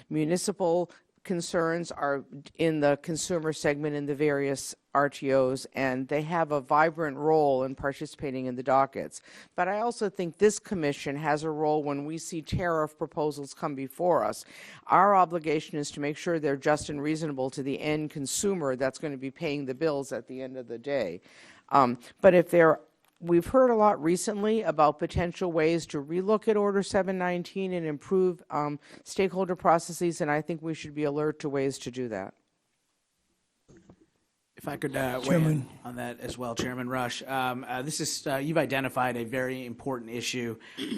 municipal concerns are in the consumer segment in the various RTOs, and they have a vibrant role in participating in the dockets. But I also think this Commission has a role when we see tariff proposals come before us. Our obligation is to make sure they're just and reasonable to the end consumer that's going to be paying the bills at the end of the day. But if they're We've heard a lot recently about potential ways to relook at Order 719 and improve stakeholder processes, and I think we should be alert to ways to do that. If I could weigh in on that as well, Chairman Rush. This is you've identified a very important issue,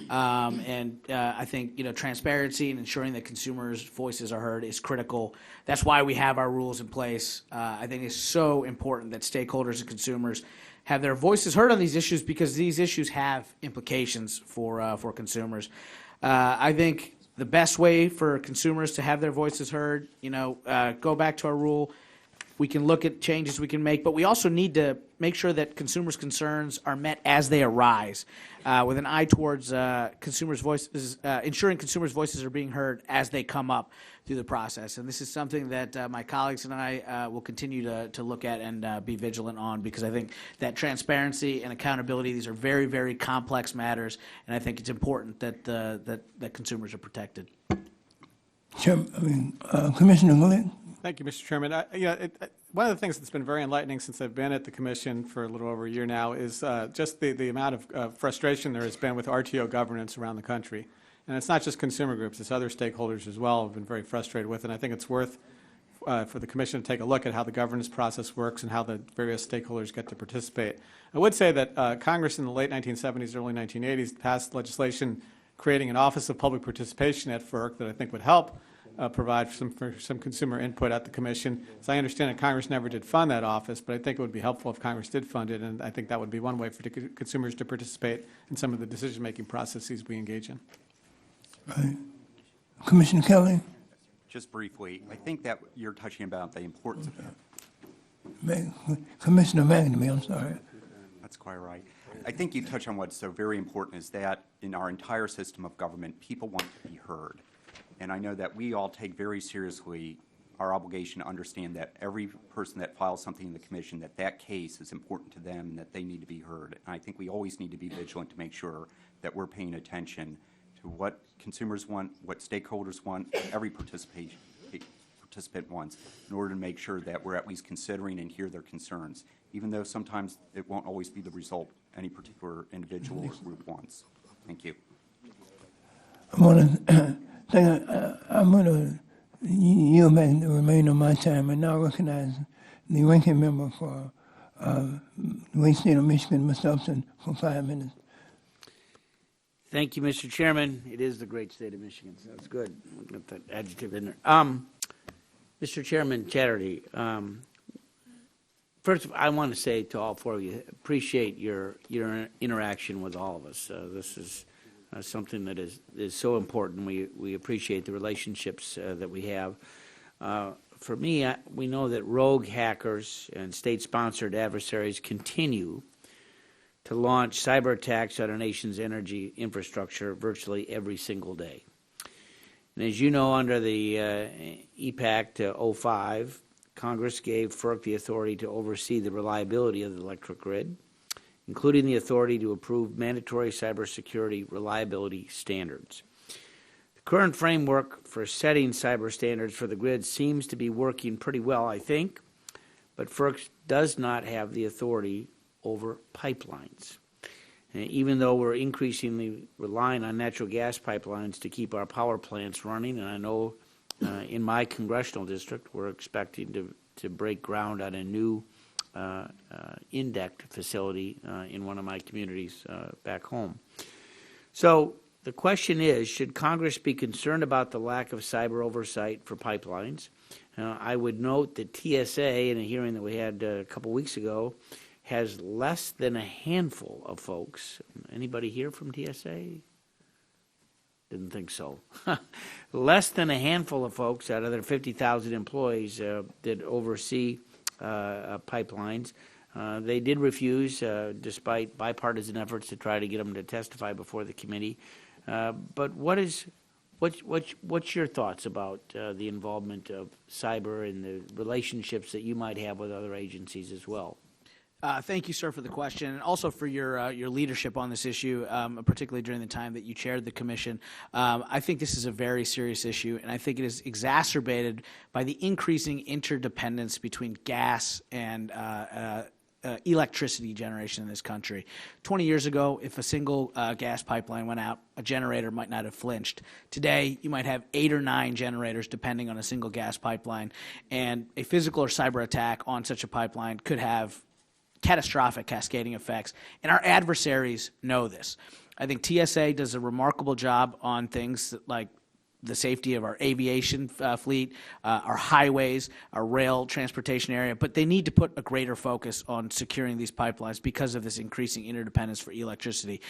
and I think transparency and ensuring that consumers' voices are heard is critical. That's why we have our rules in place. I think it's so important that stakeholders and consumers have their voices heard on these issues because these issues have implications for consumers. I think the best way for consumers to have their voices heard, go back to our rule. We can look at changes we can make, but we also need to make sure that consumers' concerns are met as they arise, with an eye towards consumers' voices, ensuring consumers' voices are being heard as they come up through the process. And this is something that my colleagues and I will continue to look at and be vigilant on, because I think that transparency and accountability, these are very, very complex matters, and I think it's important that that consumers are protected. Commissioner Gillett. Thank you, Mr. Chairman. One of the things that's been very enlightening since I've been at the Commission for a little over a year now is just the amount of frustration there has been with RTO governance around the country. And it's not just consumer groups, it's other stakeholders as well have been very frustrated with, and I think it's worth for the Commission to take a look at how the governance process works and how the various stakeholders get to participate. I would say that Congress in the late 1970s, early 1980s passed legislation creating an Office of Public Participation at FERC that I think would help provide some consumer input at the Commission. As I understand it, Congress never did fund that office, but I think it would be helpful if Congress did fund it, and I think that would be one way for consumers to participate in some of the decision-making processes we engage in. Right. Commissioner Kelly. Just briefly, I think that you're touching about the importance of that. Commissioner McNamee, I'm sorry. That's quite right. I think you touch on what's so very important is that in our entire system of government, people want to be heard. And I know that we all take very seriously our obligation to understand that every person that files something in the Commission, that case is important to them and that they need to be heard. And I think we always need to be vigilant to make sure that we're paying attention to what consumers want, what stakeholders want, every participant wants, in order to make sure that we're at least considering and hear their concerns, even though sometimes it won't always be the result any particular individual or group wants. Thank you. I'm going to yield back the remainder of my time and now recognize the ranking member for the great state of Michigan, Mr. Upton, for 5 minutes. Thank you, Mr. Chairman. It is the great state of Michigan, so that's good. We'll get that adjective in there. Mr. Chairman Chatterjee, first, I want to say to all four of you, appreciate your interaction with all of us. This is something that is so important. We appreciate the relationships that we have. For me, we know that rogue hackers and state-sponsored adversaries continue to launch cyber attacks on our nation's energy infrastructure virtually every single day. And as you know, under the EPAC 05, Congress gave FERC the authority to oversee the reliability of the electric grid, including the authority to approve mandatory cybersecurity reliability standards. The current framework for setting cyber standards for the grid seems to be working pretty well, I think, but FERC does not have the authority over pipelines. And even though we're increasingly relying on natural gas pipelines to keep our power plants running, and I know in my congressional district we're expecting to break ground on a new INDECT facility in one of my communities back home. So the question is, should Congress be concerned about the lack of cyber oversight for pipelines? I would note that TSA, in a hearing that we had a couple weeks ago, has less than a handful of folks. Anybody here from TSA? Didn't think so. Less than a handful of folks out of their 50,000 employees that oversee pipelines. They did refuse, despite bipartisan efforts to try to get them to testify before the committee. But what's your thoughts about the involvement of cyber and the relationships that you might have with other agencies as well? Thank you, sir, for the question, and also for your leadership on this issue, particularly during the time that you chaired the commission. I think this is a very serious issue, and I think it is exacerbated by the increasing interdependence between gas and electricity generation in this country. 20 years ago, if a single gas pipeline went out, a generator might not have flinched. Today, you might have 8 or 9 generators depending on a single gas pipeline, and a physical or cyber attack on such a pipeline could have catastrophic cascading effects, and our adversaries know this. I think TSA does a remarkable job on things like the safety of our aviation fleet, our highways, our rail transportation area, but they need to put a greater focus on securing these pipelines because of this increasing interdependence for electricity.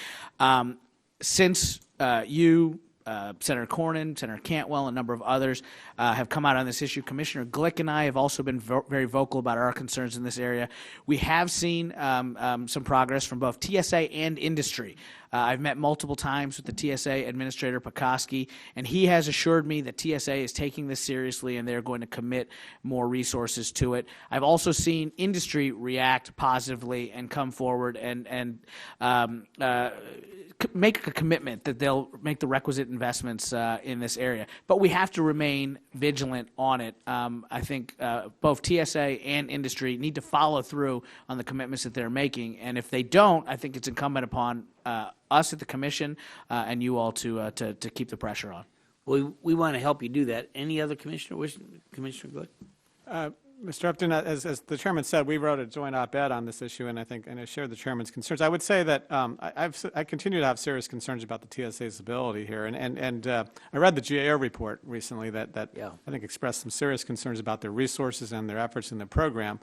Since you, Senator Cornyn, Senator Cantwell, and a number of others have come out on this issue, Commissioner Glick and I have also been very vocal about our concerns in this area. We have seen some progress from both TSA and industry. I've met multiple times with the TSA Administrator Pekoski, and he has assured me that TSA is taking this seriously and they're going to commit more resources to it. I've also seen industry react positively and come forward and make a commitment that they'll make the requisite investments in this area. But we have to remain vigilant on it. I think both TSA and industry need to follow through on the commitments that they're making, and if they don't, I think it's incumbent upon us at the Commission and you all to keep the pressure on. Well, we want to help you do that. Any other commissioner wish? Commissioner Good? Mr. Upton, as the chairman said, we wrote a joint op-ed on this issue, and I shared the chairman's concerns. I would say that I continue to have serious concerns about the TSA's ability here, and I read the GAO report recently that I think expressed some serious concerns about their resources and their efforts in the program.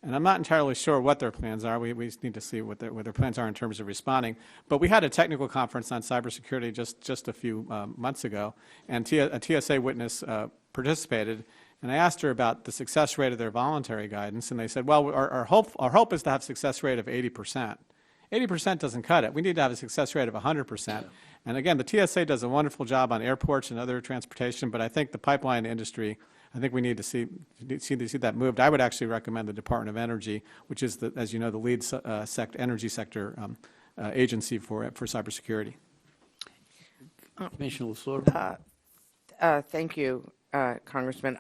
And I'm not entirely sure what their plans are. We need to see what their plans are in terms of responding. But we had a technical conference on cybersecurity just a few months ago, and a TSA witness participated. And I asked her about the success rate of their voluntary guidance, and they said, well, our hope is to have a success rate of 80%. 80% doesn't cut it. We need to have a success rate of 100%. And again, the TSA does a wonderful job on airports and other transportation, but I think the pipeline industry, I think we need to see that moved. I would actually recommend the Department of Energy, which is, as you know, the lead energy sector agency for cybersecurity. Commissioner LaFleur. Thank you, Congressman.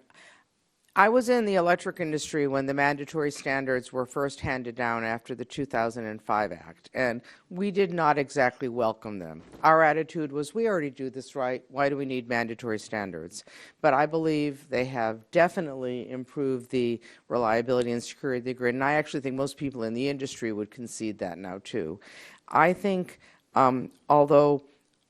I was in the electric industry when the mandatory standards were first handed down after the 2005 Act, and we did not exactly welcome them. Our attitude was, we already do this right, why do we need mandatory standards? But I believe they have definitely improved the reliability and security of the grid, and I actually think most people in the industry would concede that now too. I think, although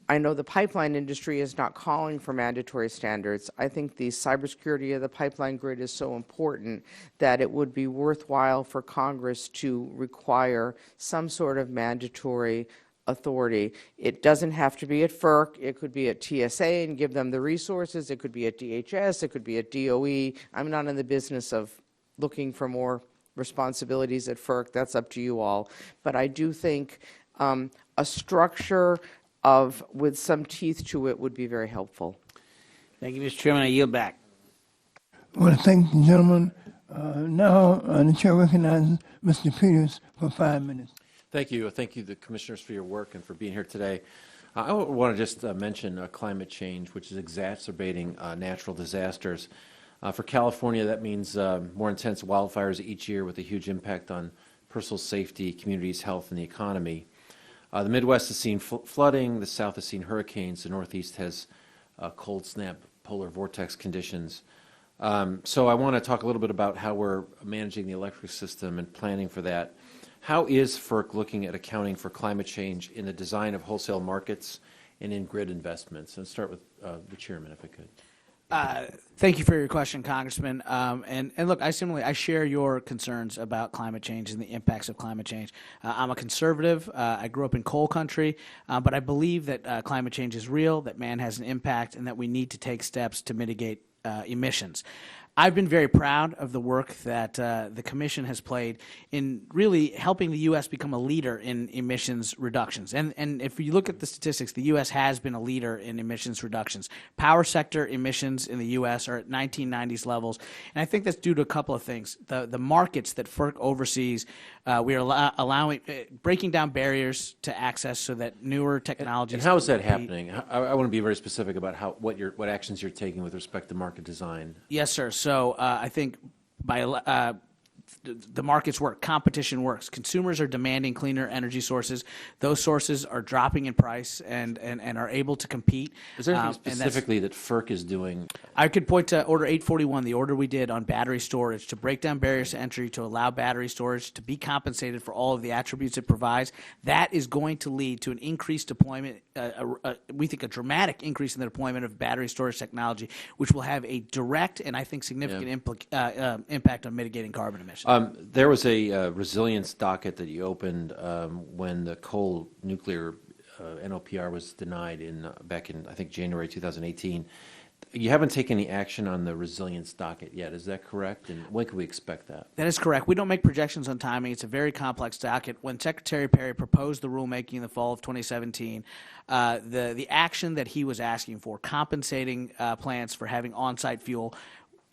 I know the pipeline industry is not calling for mandatory standards, I think the cybersecurity of the pipeline grid is so important that it would be worthwhile for Congress to require some sort of mandatory authority. It doesn't have to be at FERC. It could be at TSA and give them the resources. It could be at DHS. It could be at DOE. I'm not in the business of looking for more responsibilities at FERC. That's up to you all. But I do think a structure with some teeth to it would be very helpful. Thank you, Mr. Chairman. I yield back. I want to thank the gentleman. Now, the chair recognizes Mr. Peters for 5 minutes. Thank you. Thank you, the commissioners, for your work and for being here today. I want to just mention climate change, which is exacerbating natural disasters. For California, that means more intense wildfires each year with a huge impact on personal safety, communities' health, and the economy. The Midwest has seen flooding, the South has seen hurricanes, the Northeast has cold snap polar vortex conditions. So I want to talk a little bit about how we're managing the electric system and planning for that. How is FERC looking at accounting for climate change in the design of wholesale markets and in grid investments? And start with the chairman, if I could. Thank you for your question, Congressman. And look, I share your concerns about climate change and the impacts of climate change. I'm a conservative. I grew up in coal country, but I believe that climate change is real, that man has an impact, and that we need to take steps to mitigate emissions. I've been very proud of the work that the Commission has played in really helping the U.S. become a leader in emissions reductions. And if you look at the statistics, the U.S. has been a leader in emissions reductions. Power sector emissions in the U.S. are at 1990s levels, and I think that's due to a couple of things. The markets that FERC oversees, we are breaking down barriers to access so that newer technologies. And how is that happening? I want to be very specific about what actions you're taking with respect to market design. Yes, sir. So I think by the markets work, competition works. Consumers are demanding cleaner energy sources. Those sources are dropping in price and are able to compete. Is there anything And that's- specifically that FERC is doing? I could point to Order 841, the order we did on battery storage to break down barriers to entry, to allow battery storage to be compensated for all of the attributes it provides. That is going to lead to an increased deployment, we think a dramatic increase in the deployment of battery storage technology, which will have a direct and I think significant impact on mitigating carbon emissions. There was a resilience docket that you opened when the coal nuclear NOPR was denied back in, I think, January 2018. You haven't taken any action on the resilience docket yet, is that correct? And when can we expect that? That is correct. We don't make projections on timing. It's a very complex docket. When Secretary Perry proposed the rulemaking in the fall of 2017, the action that he was asking for, compensating plants for having on-site fuel,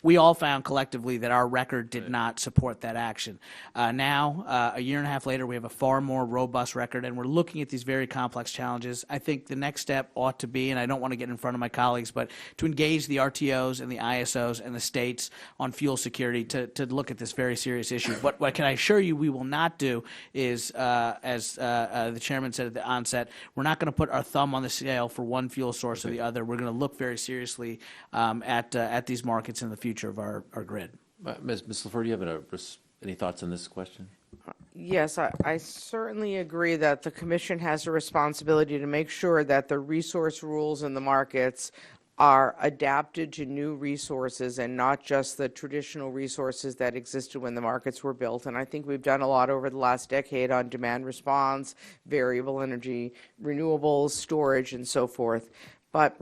we all found collectively that our record did not support that action. Now, a year and a half later, we have a far more robust record, and we're looking at these very complex challenges. I think the next step ought to be, and I don't want to get in front of my colleagues, but to engage the RTOs and the ISOs and the states on fuel security to look at this very serious issue. What can I assure you we will not do is, as the chairman said at the onset, we're not going to put our thumb on the scale for one fuel source or the other. We're going to look very seriously at these markets in the future of our grid. Ms. LaFleur, do you have any thoughts on this question? Yes, I certainly agree that the Commission has a responsibility to make sure that the resource rules in the markets are adapted to new resources and not just the traditional resources that existed when the markets were built. And I think we've done a lot over the last decade on demand response, variable energy, renewables, storage, and so forth. But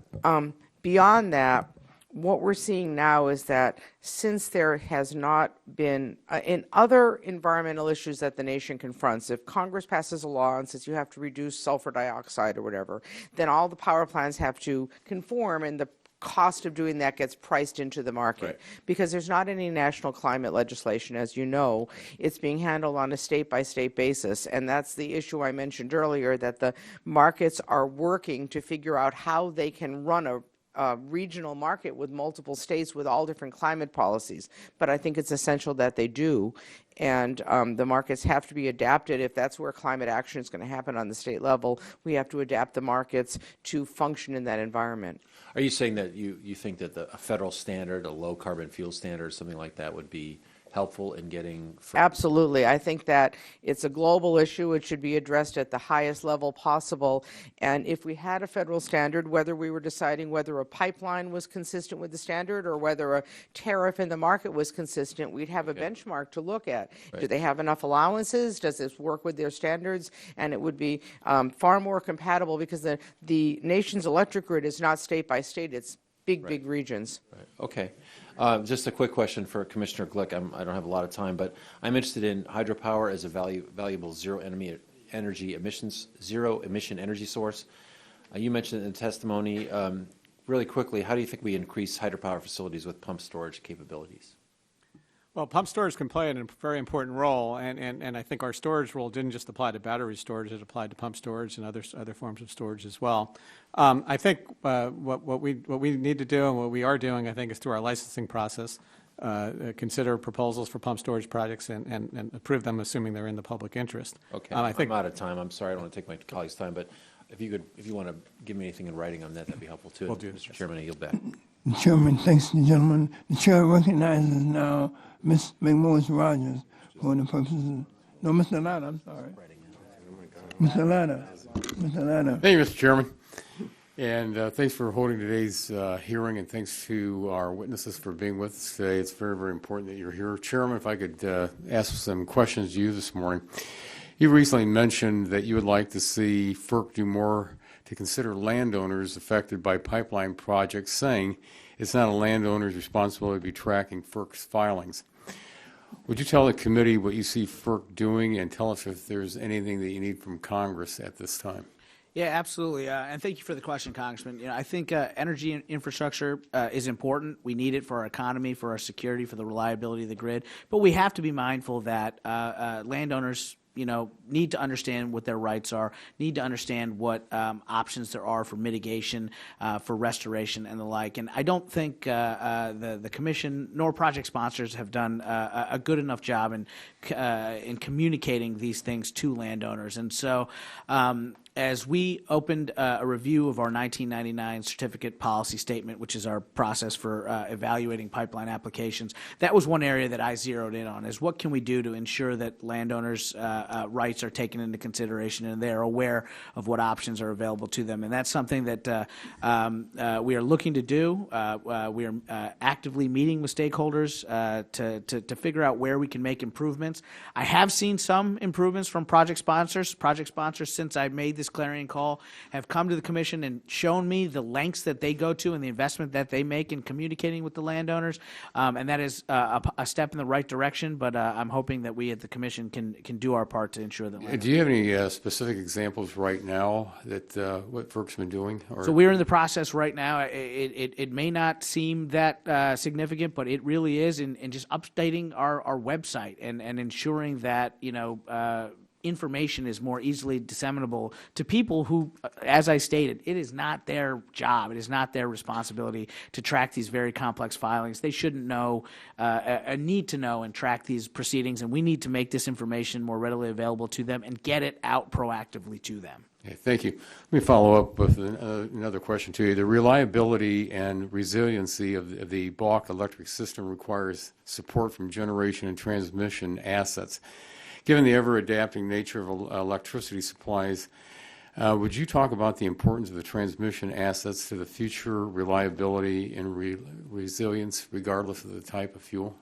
beyond that, what we're seeing now is that since there has not been, in other environmental issues that the nation confronts, if Congress passes a law and says you have to reduce sulfur dioxide or whatever, then all the power plants have to conform, and the cost of doing that gets priced into the market. Right. Because there's not any national climate legislation, as you know. It's being handled on a state-by-state basis, and that's the issue I mentioned earlier, that the markets are working to figure out how they can run a regional market with multiple states with all different climate policies. But I think it's essential that they do, and the markets have to be adapted. If that's where climate action is going to happen on the state level, we have to adapt the markets to function in that environment. Are you saying that you think that a federal standard, a low carbon fuel standard, something like that would be helpful in getting? Absolutely. I think that it's a global issue. It should be addressed at the highest level possible. And if we had a federal standard, whether we were deciding whether a pipeline was consistent with the standard or whether a tariff in the market was consistent, we'd have a benchmark to look at. Right. Do they have enough allowances? Does this work with their standards? And it would be far more compatible, because the nation's electric grid is not state by state. It's big regions. Right. Okay. Just a quick question for Commissioner Glick. I don't have a lot of time, but I'm interested in hydropower as a valuable zero emission energy source. You mentioned in the testimony. Really quickly, how do you think we increase hydropower facilities with pump storage capabilities? Well, pump storage can play a very important role, and I think our storage rule didn't just apply to battery storage; it applied to pump storage and other forms of storage as well. I think what we need to do and what we are doing, I think, is through our licensing process, consider proposals for pump storage projects and approve them, assuming they're in the public interest. Okay, I'm out of time. I'm sorry, I don't want to take my colleagues' time, but if you want to give me anything in writing on that, that'd be helpful too. We'll do, Mr. Chairman, I yield back. The chairman thanks the gentleman. The chair recognizes now Ms. McMorris Rogers for the purposes. No, Mr. Latta, I'm sorry. Mr. Latta. Mr. Latta. Thank you, Mr. Chairman. And thanks for holding today's hearing, and thanks to our witnesses for being with us today. It's very, very important that you're here. Chairman, if I could ask some questions to you this morning. You recently mentioned that you would like to see FERC do more to consider landowners affected by pipeline projects, saying it's not a landowner's responsibility to be tracking FERC's filings. Would you tell the committee what you see FERC doing, and tell us if there's anything that you need from Congress at this time? Yeah, absolutely. And thank you for the question, Congressman. I think energy infrastructure is important. We need it for our economy, for our security, for the reliability of the grid. But we have to be mindful that landowners need to understand what their rights are, need to understand what options there are for mitigation, for restoration, and the like. And I don't think the Commission nor project sponsors have done a good enough job in communicating these things to landowners. And so as we opened a review of our 1999 certificate policy statement, which is our process for evaluating pipeline applications, that was one area that I zeroed in on, is what can we do to ensure that landowners' rights are taken into consideration and they're aware of what options are available to them. And that's something that we are looking to do. We are actively meeting with stakeholders to figure out where we can make improvements. I have seen some improvements from project sponsors. Project sponsors, since I made this clarion call, have come to the Commission and shown me the lengths that they go to and the investment that they make in communicating with the landowners, and that is a step in the right direction, but I'm hoping that we at the Commission can do our part to ensure that. Do you have any specific examples right now that what FERC's been doing? Or? So we're in the process right now. It may not seem that significant, but it really is in just updating our website and ensuring that, information is more easily disseminable to people who, as I stated, it is not their job, it is not their responsibility to track these very complex filings. They shouldn't know, need to know and track these proceedings, and we need to make this information more readily available to them and get it out proactively to them. Okay, thank you. Let me follow up with another question to you. The reliability and resiliency of the Balk electric system requires support from generation and transmission assets. Given the ever-adapting nature of electricity supplies, would you talk about the importance of the transmission assets to the future reliability and resilience, regardless of the type of fuel?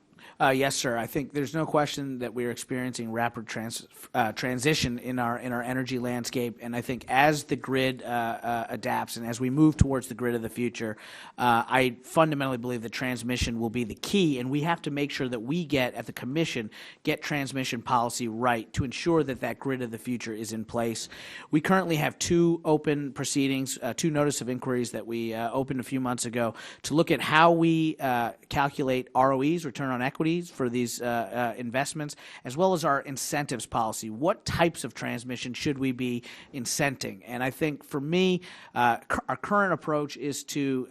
Yes, sir. I think there's no question that we're experiencing rapid transition in our energy landscape, and I think as the grid adapts and as we move towards the grid of the future, I fundamentally believe that transmission will be the key, and we have to make sure that we at the Commission, get transmission policy right to ensure that that grid of the future is in place. We currently have 2 open proceedings, 2 notice of inquiries that we opened a few months ago to look at how we calculate ROEs, return on equity, for these investments, as well as our incentives policy. What types of transmission should we be incenting? And I think for me, our current approach is to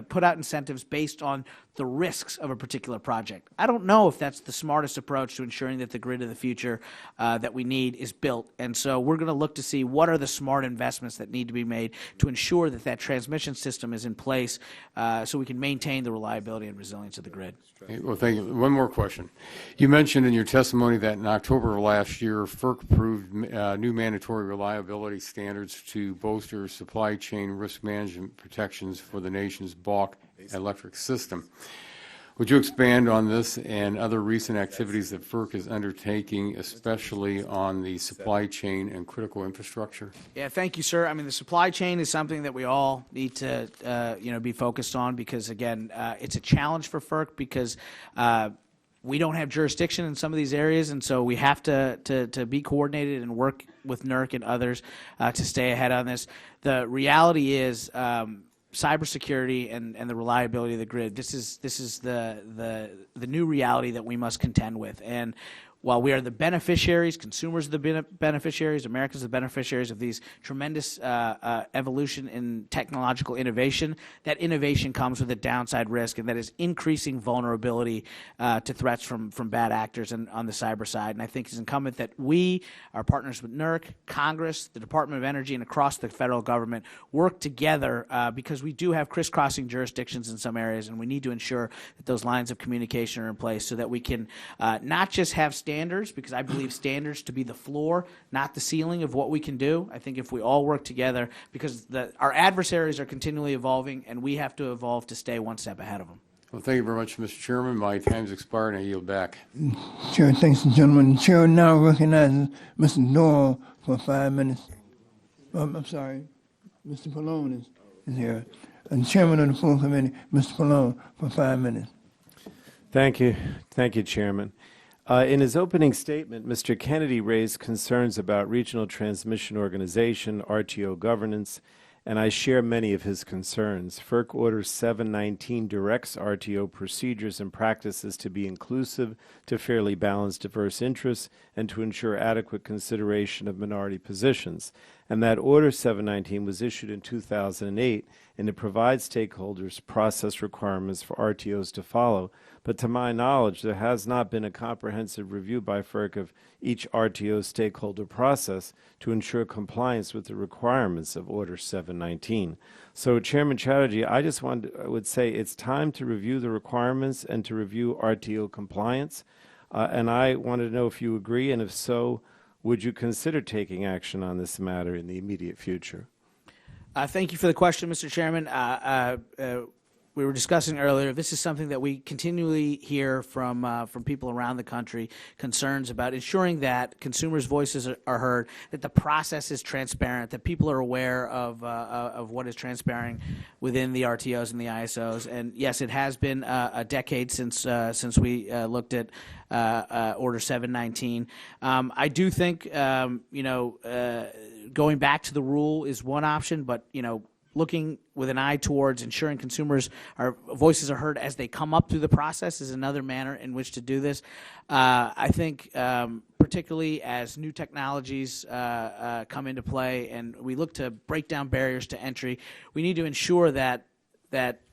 put out incentives based on the risks of a particular project. I don't know if that's the smartest approach to ensuring that the grid of the future that we need is built. And so we're going to look to see what are the smart investments that need to be made to ensure that that transmission system is in place so we can maintain the reliability and resilience of the grid. Well, thank you. One more question. You mentioned in your testimony that in October of last year, FERC approved new mandatory reliability standards to bolster supply chain risk management protections for the nation's bulk electric system. Would you expand on this and other recent activities that FERC is undertaking, especially on the supply chain and critical infrastructure? Yeah, thank you, sir. I mean, the supply chain is something that we all need to, be focused on because, again, it's a challenge for FERC because we don't have jurisdiction in some of these areas, and so we have to be coordinated and work with NERC and others to stay ahead on this. The reality is cybersecurity and the reliability of the grid. This is the new reality that we must contend with. And while we are the beneficiaries, consumers are the beneficiaries, Americans are the beneficiaries of these tremendous evolution in technological innovation, that innovation comes with a downside risk, and that is increasing vulnerability to threats from bad actors on the cyber side. And I think it's incumbent that we, our partners with NERC, Congress, the Department of Energy, and across the federal government work together because we do have crisscrossing jurisdictions in some areas, and we need to ensure that those lines of communication are in place so that we can not just have standards, because I believe standards to be the floor, not the ceiling of what we can do. I think if we all work together, because our adversaries are continually evolving, and we have to evolve to stay one step ahead of them. Well, thank you very much, Mr. Chairman. My time's expired, and I yield back. Chair, thanks, gentlemen. The chair now recognizes Mr. Doyle for 5 minutes. I'm sorry, Mr. Pallone is here. And Chairman of the full committee, Mr. Pallone, for 5 minutes. Thank you. Thank you, Chairman. In his opening statement, Mr. Kennedy raised concerns about regional transmission organization, RTO governance, and I share many of his concerns. FERC Order 719 directs RTO procedures and practices to be inclusive, to fairly balance diverse interests, and to ensure adequate consideration of minority positions. And that Order 719 was issued in 2008, and it provides stakeholders process requirements for RTOs to follow. But to my knowledge, there has not been a comprehensive review by FERC of each RTO stakeholder process to ensure compliance with the requirements of Order 719. So, Chairman Chatterjee, I just would say it's time to review the requirements and to review RTO compliance. And I wanted to know if you agree, and if so, would you consider taking action on this matter in the immediate future? Thank you for the question, Mr. Chairman. We were discussing earlier, this is something that we continually hear from people around the country, concerns about ensuring that consumers' voices are heard, that the process is transparent, that people are aware of what is transpiring within the RTOs and the ISOs. And yes, it has been a decade since we looked at Order 719. I do think, going back to the rule is one option, but, looking with an eye towards ensuring consumers' voices are heard as they come up through the process is another manner in which to do this. I think particularly as new technologies come into play and we look to break down barriers to entry, we need to ensure that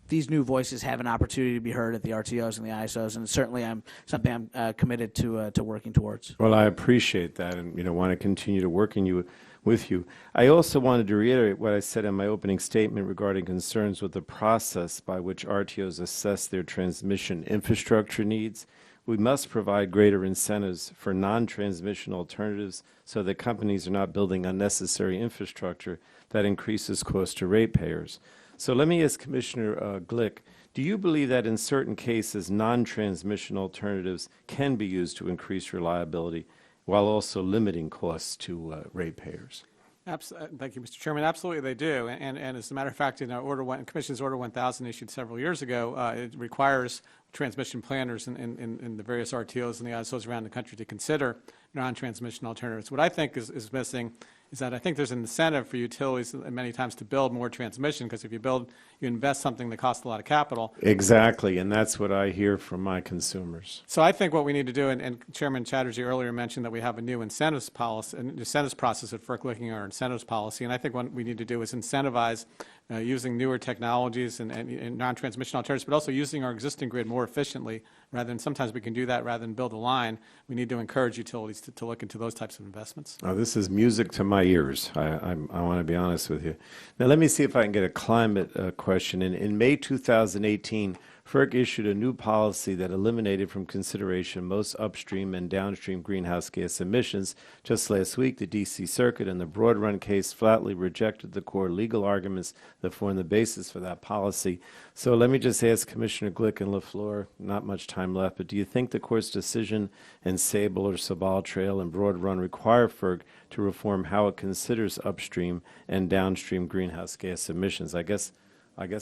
these new voices have an opportunity to be heard at the RTOs and the ISOs, and certainly something I'm committed to working towards. Well, I appreciate that, and want to continue to working with you. I also wanted to reiterate what I said in my opening statement regarding concerns with the process by which RTOs assess their transmission infrastructure needs. We must provide greater incentives for non-transmission alternatives so that companies are not building unnecessary infrastructure that increases cost to ratepayers. So let me ask Commissioner Glick, do you believe that in certain cases non-transmission alternatives can be used to increase reliability while also limiting costs to ratepayers? Thank you, Mr. Chairman. Absolutely, they do. And as a matter of fact, in our Commission's Order 1000 issued several years ago, it requires transmission planners in the various RTOs and the ISOs around the country to consider non-transmission alternatives. What I think is missing is that I think there's an incentive for utilities many times to build more transmission, because if you invest something that costs a lot of capital. Exactly, and that's what I hear from my consumers. So I think what we need to do, and Chairman Chatterjee earlier mentioned that we have a new incentives process at FERC looking at our incentives policy, and I think what we need to do is incentivize using newer technologies and non-transmission alternatives, but also using our existing grid more efficiently. Rather than sometimes we can do that rather than build a line, we need to encourage utilities to look into those types of investments. Oh, this is music to my ears. I want to be honest with you. Now, let me see if I can get a climate question. In May 2018, FERC issued a new policy that eliminated from consideration most upstream and downstream greenhouse gas emissions. Just last week, the D.C. Circuit in the Broad Run case flatly rejected the core legal arguments that form the basis for that policy. So let me just ask Commissioner Glick and LaFleur, not much time left, but do you think the Court's decision in Sable or Sabal Trail and Broad Run require FERC to reform how it considers upstream and downstream greenhouse gas emissions? I guess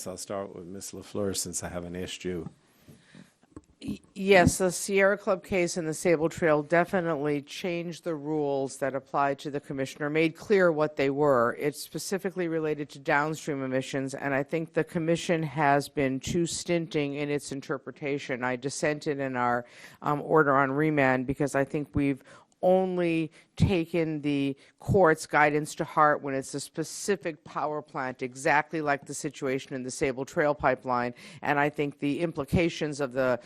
I'll start with Ms. LaFleur since I haven't asked you. Yes, the Sierra Club case and the Sable Trail definitely changed the rules that applied to the commissioner, made clear what they were. It's specifically related to downstream emissions, and I think the commission has been too stinting in its interpretation. I dissented in our order on remand because I think we've only taken the court's guidance to heart when it's a specific power plant, exactly like the situation in the Sable Trail pipeline. And I think the implications of the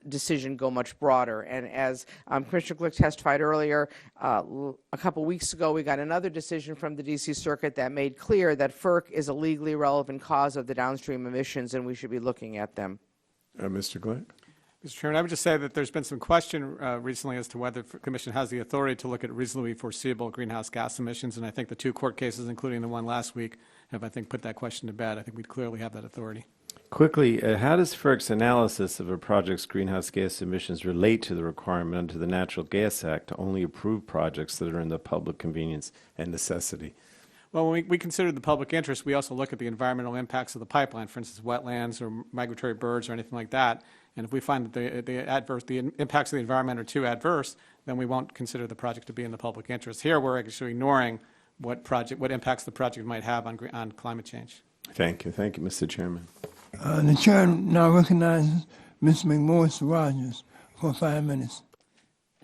decision go much broader. And as Commissioner Glick testified earlier, a couple weeks ago we got another decision from the D.C. Circuit that made clear that FERC is a legally relevant cause of the downstream emissions and we should be looking at them. Mr. Glick? Mr. Chairman, I would just say that there's been some question recently as to whether the Commission has the authority to look at reasonably foreseeable greenhouse gas emissions, and I think the two court cases, including the one last week, have, I think, put that question to bed. I think we clearly have that authority. Quickly, how does FERC's analysis of a project's greenhouse gas emissions relate to the requirement under the Natural Gas Act to only approve projects that are in the public convenience and necessity? Well, when we consider the public interest, we also look at the environmental impacts of the pipeline, for instance, wetlands or migratory birds or anything like that. And if we find that the impacts of the environment are too adverse, then we won't consider the project to be in the public interest. Here, we're actually ignoring what impacts the project might have on climate change. Thank you, Mr. Chairman. The chair now recognizes Ms. McMorris Rogers for 5 minutes.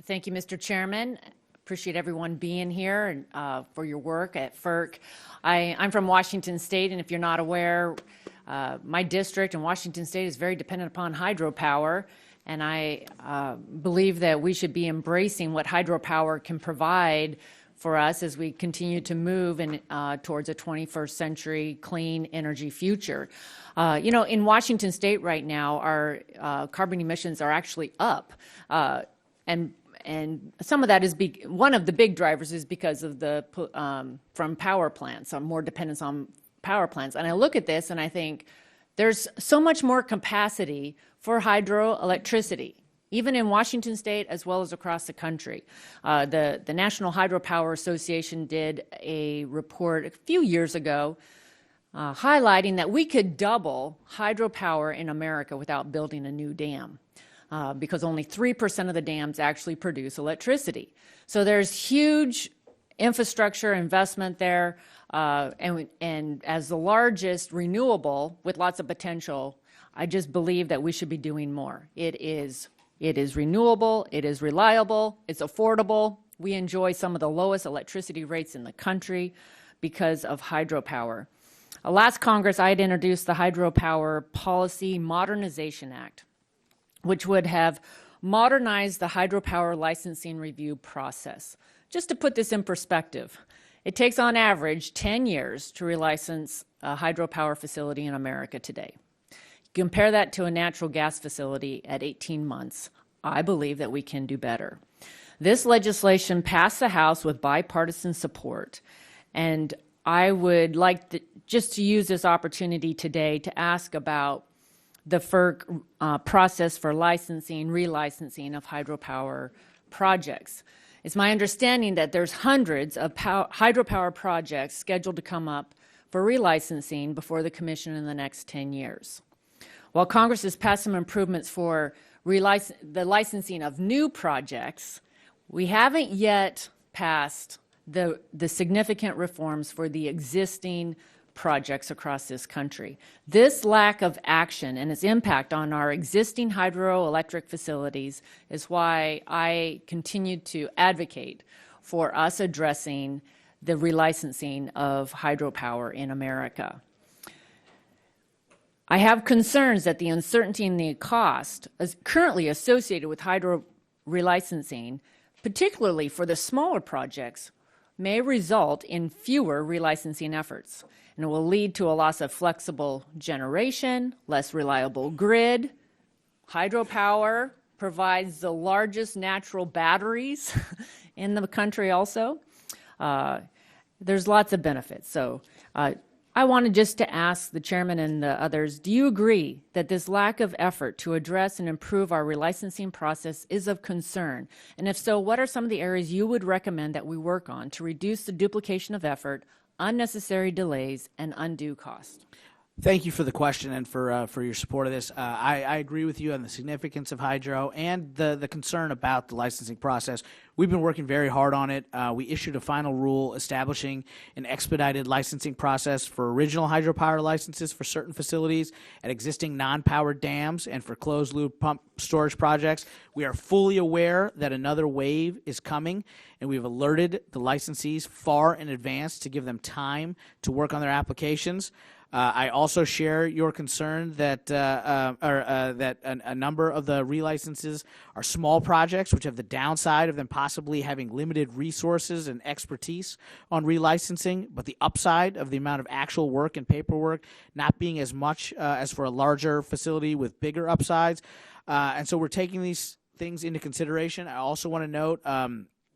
Thank you, Mr. Chairman. Appreciate everyone being here and for your work at FERC. I'm from Washington State, and if you're not aware, my district in Washington State is very dependent upon hydropower, and I believe that we should be embracing what hydropower can provide for us as we continue to move towards a 21st century clean energy future. In Washington State right now, our carbon emissions are actually up, and some of that is one of the big drivers is because of from power plants, more dependence on power plants. And I look at this and I think there's so much more capacity for hydroelectricity, even in Washington State as well as across the country. The National Hydropower Association did a report a few years ago highlighting that we could double hydropower in America without building a new dam. Because only 3% of the dams actually produce electricity. So there's huge infrastructure investment there, and as the largest renewable with lots of potential, I just believe that we should be doing more. It is renewable, it is reliable, it's affordable. We enjoy some of the lowest electricity rates in the country because of hydropower. Last Congress, I had introduced the Hydropower Policy Modernization Act, which would have modernized the hydropower licensing review process. Just to put this in perspective, it takes on average 10 years to relicense a hydropower facility in America today. Compare that to a natural gas facility at 18 months. I believe that we can do better. This legislation passed the House with bipartisan support, and I would like just to use this opportunity today to ask about the FERC process for licensing, relicensing of hydropower projects. It's my understanding that there's hundreds of hydropower projects scheduled to come up for relicensing before the Commission in the next 10 years. While Congress has passed some improvements for the licensing of new projects, we haven't yet passed the significant reforms for the existing projects across this country. This lack of action and its impact on our existing hydroelectric facilities is why I continue to advocate for us addressing the relicensing of hydropower in America. I have concerns that the uncertainty in the cost is currently associated with hydro relicensing, particularly for the smaller projects, may result in fewer relicensing efforts, and it will lead to a loss of flexible generation, less reliable grid. Hydropower provides the largest natural batteries in the country also. There's lots of benefits. So I wanted just to ask the chairman and the others, do you agree that this lack of effort to address and improve our relicensing process is of concern? And if so, what are some of the areas you would recommend that we work on to reduce the duplication of effort, unnecessary delays, and undue cost? Thank you for the question and for your support of this. I agree with you on the significance of hydro and the concern about the licensing process. We've been working very hard on it. We issued a final rule establishing an expedited licensing process for original hydropower licenses for certain facilities at existing non-powered dams and for closed-loop pump storage projects. We are fully aware that another wave is coming, and we've alerted the licensees far in advance to give them time to work on their applications. I also share your concern that that a number of the relicenses are small projects, which have the downside of them possibly having limited resources and expertise on relicensing, but the upside of the amount of actual work and paperwork not being as much as for a larger facility with bigger upsides. And so we're taking these things into consideration. I also want to note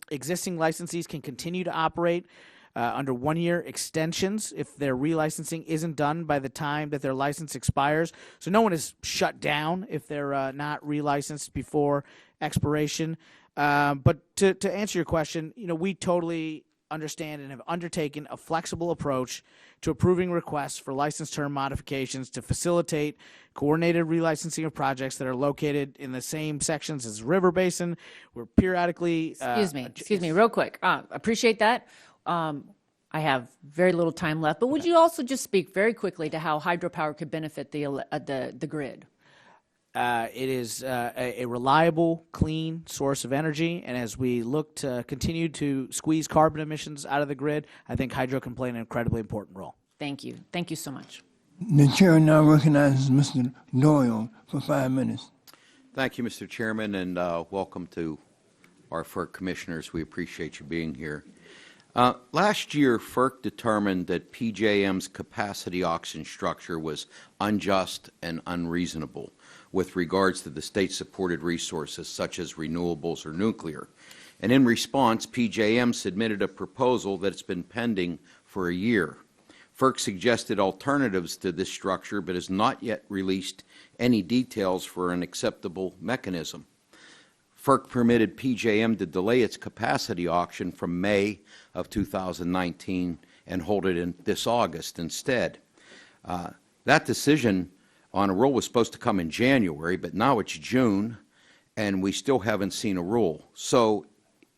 existing licensees can continue to operate under one-year extensions if their relicensing isn't done by the time that their license expires. So no one is shut down if they're not relicensed before expiration. But to answer your question, we totally understand and have undertaken a flexible approach to approving requests for license term modifications to facilitate coordinated relicensing of projects that are located in the same sections as the river basin. We're periodically... Excuse me, real quick. Appreciate that. I I have very little time left, but would you also just speak very quickly to how hydropower could benefit the grid? It is a reliable, clean source of energy, and as we look to continue to squeeze carbon emissions out of the grid, I think hydro can play an incredibly important role. Thank you. Thank you so much. The chair now recognizes Mr. Doyle for 5 minutes. Thank you, Mr. Chairman, and welcome to our FERC commissioners. We appreciate you being here. Last year, FERC determined that PJM's capacity auction structure was unjust and unreasonable with regards to the state-supported resources such as renewables or nuclear. And in response, PJM submitted a proposal that's been pending for a year. FERC suggested alternatives to this structure but has not yet released any details for an acceptable mechanism. FERC permitted PJM to delay its capacity auction from May of 2019 and hold it in this August instead. That decision on a rule was supposed to come in January, but now it's June, and we still haven't seen a rule. So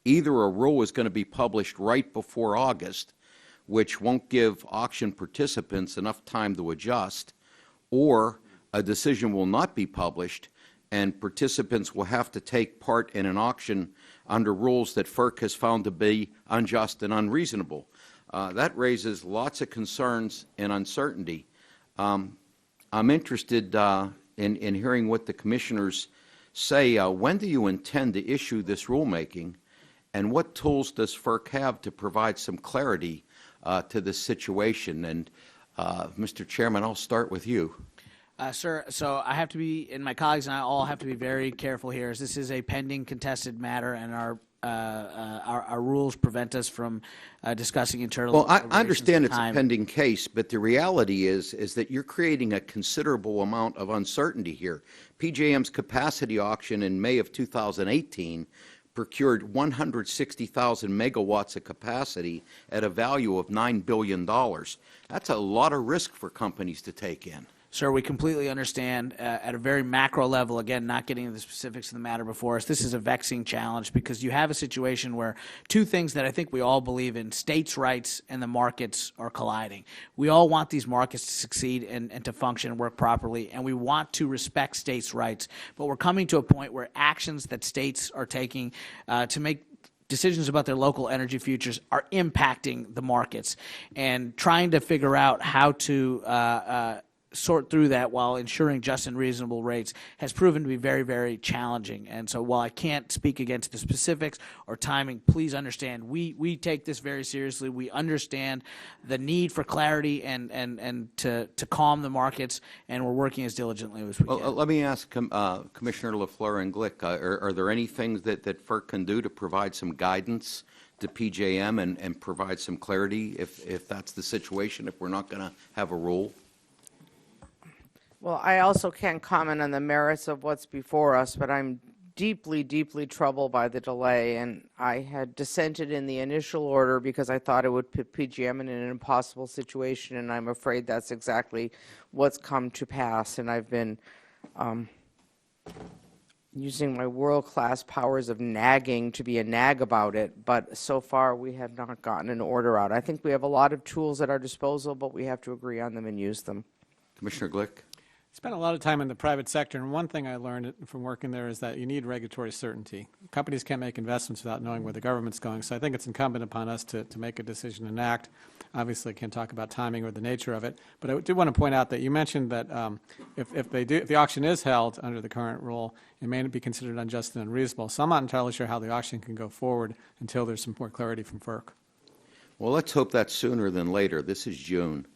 either a rule is going to be published right before August, which won't give auction participants enough time to adjust, or a decision will not be published and participants will have to take part in an auction under rules that FERC has found to be unjust and unreasonable. That raises lots of concerns and uncertainty. I'm interested in hearing what the commissioners say. When do you intend to issue this rulemaking, and what tools does FERC have to provide some clarity to this situation? And Mr. Chairman, I'll start with you. Sir, so I have to be, and my colleagues and I all have to be very careful here, as this is a pending contested matter, and our rules prevent us from discussing internally. Well, I understand it's a pending case, but the reality is that you're creating a considerable amount of uncertainty here. PJM's capacity auction in May of 2018 procured 160,000 megawatts of capacity at a value of $9 billion. That's a lot of risk for companies to take in. Sir, we completely understand at a very macro level, again, not getting into the specifics of the matter before us, this is a vexing challenge because you have a situation where two things that I think we all believe in, states' rights and the markets, are colliding. We all want these markets to succeed and to function and work properly, and we want to respect states' rights. But we're coming to a point where actions that states are taking to make decisions about their local energy futures are impacting the markets, and trying to figure out how to sort through that while ensuring just and reasonable rates has proven to be very, very challenging. And so while I can't speak against the specifics or timing, please understand we take this very seriously. We understand the need for clarity and to calm the markets, and we're working as diligently as we can. Let me ask Commissioner LaFleur and Glick, are there any things that FERC can do to provide some guidance to PJM and provide some clarity if that's the situation, if we're not going to have a rule? Well, I also can't comment on the merits of what's before us, but I'm deeply, deeply troubled by the delay, and I had dissented in the initial order because I thought it would put PJM in an impossible situation, and I'm afraid that's exactly what's come to pass. And I've been using my world-class powers of nagging to be a nag about it, but so far we have not gotten an order out. I think we have a lot of tools at our disposal, but we have to agree on them and use them. Commissioner Glick? Spent a lot of time in the private sector, and one thing I learned from working there is that you need regulatory certainty. Companies can't make investments without knowing where the government's going, so I think it's incumbent upon us to make a decision and act. Obviously, I can't talk about timing or the nature of it, but I did want to point out that you mentioned that if the auction is held under the current rule, it may be considered unjust and unreasonable. So I'm not entirely sure how the auction can go forward until there's some more clarity from FERC. Well, let's hope that's sooner than later. This is June.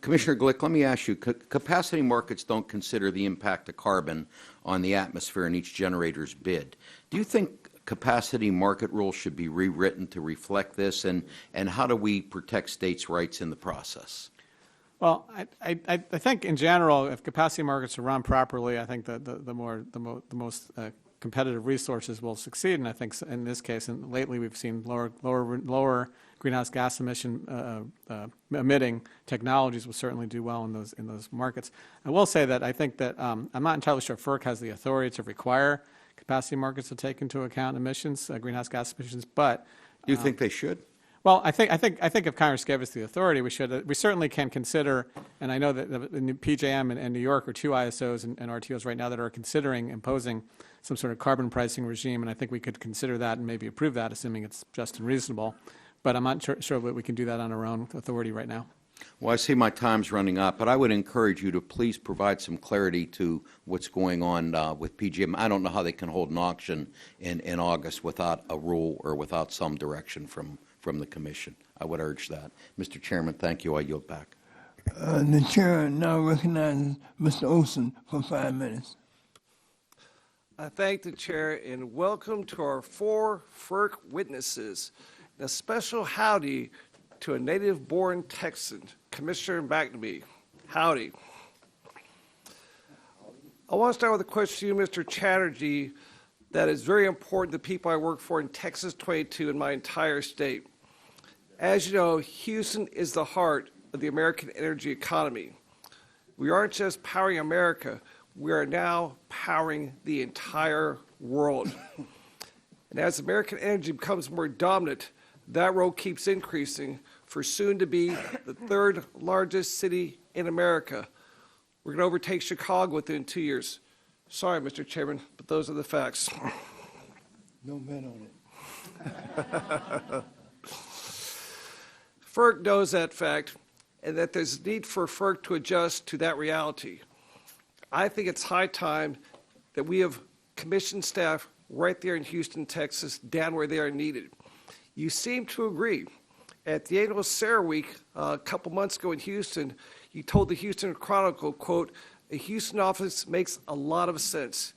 Commissioner Glick, let me ask you, capacity markets don't consider the impact of carbon on the atmosphere in each generator's bid. Do you think capacity market rules should be rewritten to reflect this, and how do we protect states' rights in the process? Well, I think in general, if capacity markets are run properly, I think the most competitive resources will succeed. And I think in this case, and lately we've seen lower greenhouse gas emitting technologies will certainly do well in those markets. I will say that I think that I'm not entirely sure FERC has the authority to require capacity markets to take into account emissions, greenhouse gas emissions, but do you think they should? Well, I think if Congress gave us the authority, we certainly can consider, and I know that the PJM and New York are two ISOs and RTOs right now that are considering imposing some sort of carbon pricing regime, and I think we could consider that and maybe approve that, assuming it's just and reasonable. But I'm not sure that we can do that on our own authority right now. Well, I see my time's running up, but I would encourage you to please provide some clarity to what's going on with PJM. I don't know how they can hold an auction in August without a rule or without some direction from the Commission. I would urge that. Mr. Chairman, thank you. I yield back. The chair now recognizes Mr. Olson for 5 minutes. I thank the chair and welcome to our 4 FERC witnesses. And a special howdy to a native-born Texan, Commissioner McNamee. Howdy. I want to start with a question to you, Mr. Chatterjee, that is very important to the people I work for in Texas 22 and my entire state. As you know, Houston is the heart of the American energy economy. We aren't just powering America, we are now powering the entire world. And as American energy becomes more dominant, that role keeps increasing for soon to be the 3rd largest city in America. We're going to overtake Chicago within 2 years. Sorry, Mr. Chairman, but those are the facts. Don't bet on it. FERC knows that fact and that there's a need for FERC to adjust to that reality. I think it's high time that we have commission staff right there in Houston, Texas, down where they are needed. You seem to agree. At the annual SARE Week a couple months ago in Houston, you told the Houston Chronicle, quote, "A Houston office makes a lot of sense."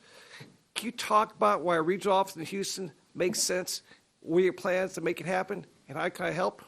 Can you talk about why a regional office in Houston makes sense? What are your plans to make it happen? And how can I help?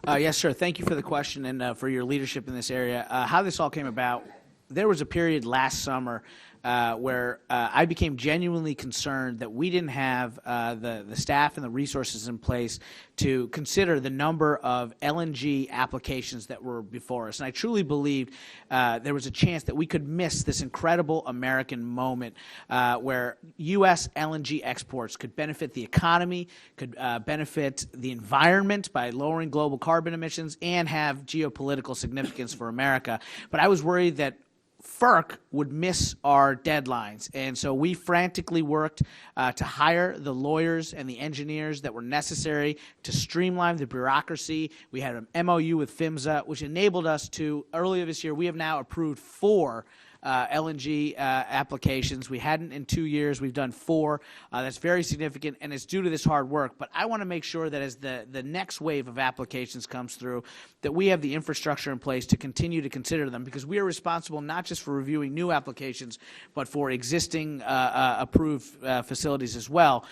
Yes, sir. Thank you for the question and for your leadership in this area. How this all came about, there was a period last summer where I became genuinely concerned that we didn't have the staff and the resources in place to consider the number of LNG applications that were before us. And I truly believed there was a chance that we could miss this incredible American moment where U.S. LNG exports could benefit the economy, could benefit the environment by lowering global carbon emissions, and have geopolitical significance for America. But I was worried that FERC would miss our deadlines, and so we frantically worked to hire the lawyers and the engineers that were necessary to streamline the bureaucracy. We had an MOU with PHMSA, which enabled us to, earlier this year, we have now approved 4 LNG applications. We hadn't in 2 years. We've done 4. That's very significant, and it's due to this hard work. But I want to make sure that as the next wave of applications comes through, that we have the infrastructure in place to continue to consider them, because we are responsible not just for reviewing new applications, but for existing approved facilities as well.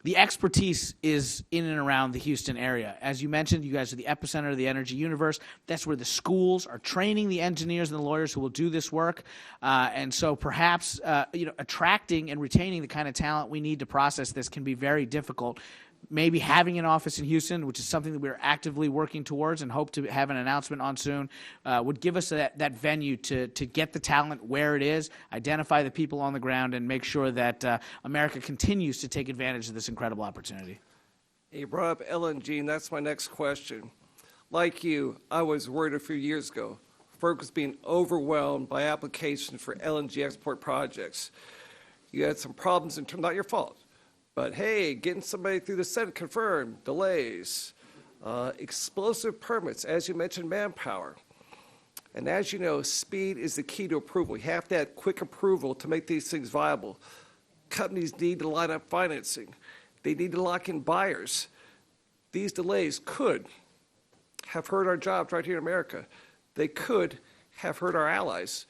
The expertise is in and around the Houston area. As you mentioned, you guys are the epicenter of the energy universe. That's where the schools are training the engineers and the lawyers who will do this work. And so perhaps attracting and retaining the kind of talent we need to process this can be very difficult. Maybe having an office in Houston, which is something that we're actively working towards and hope to have an announcement on soon, would give us that venue to get the talent where it is, identify the people on the ground, and make sure that America continues to take advantage of this incredible opportunity. You brought up LNG, and that's my next question. Like you, I was worried a few years ago. FERC was being overwhelmed by applications for LNG export projects. You had some problems in terms, not your fault. But hey, getting somebody through the Senate confirmed, delays, explosive permits, as you mentioned, manpower. And as you know, speed is the key to approval. You have to have quick approval to make these things viable. Companies need to line up financing. They need to lock in buyers. These delays could have hurt our jobs right here in America. They could have hurt our allies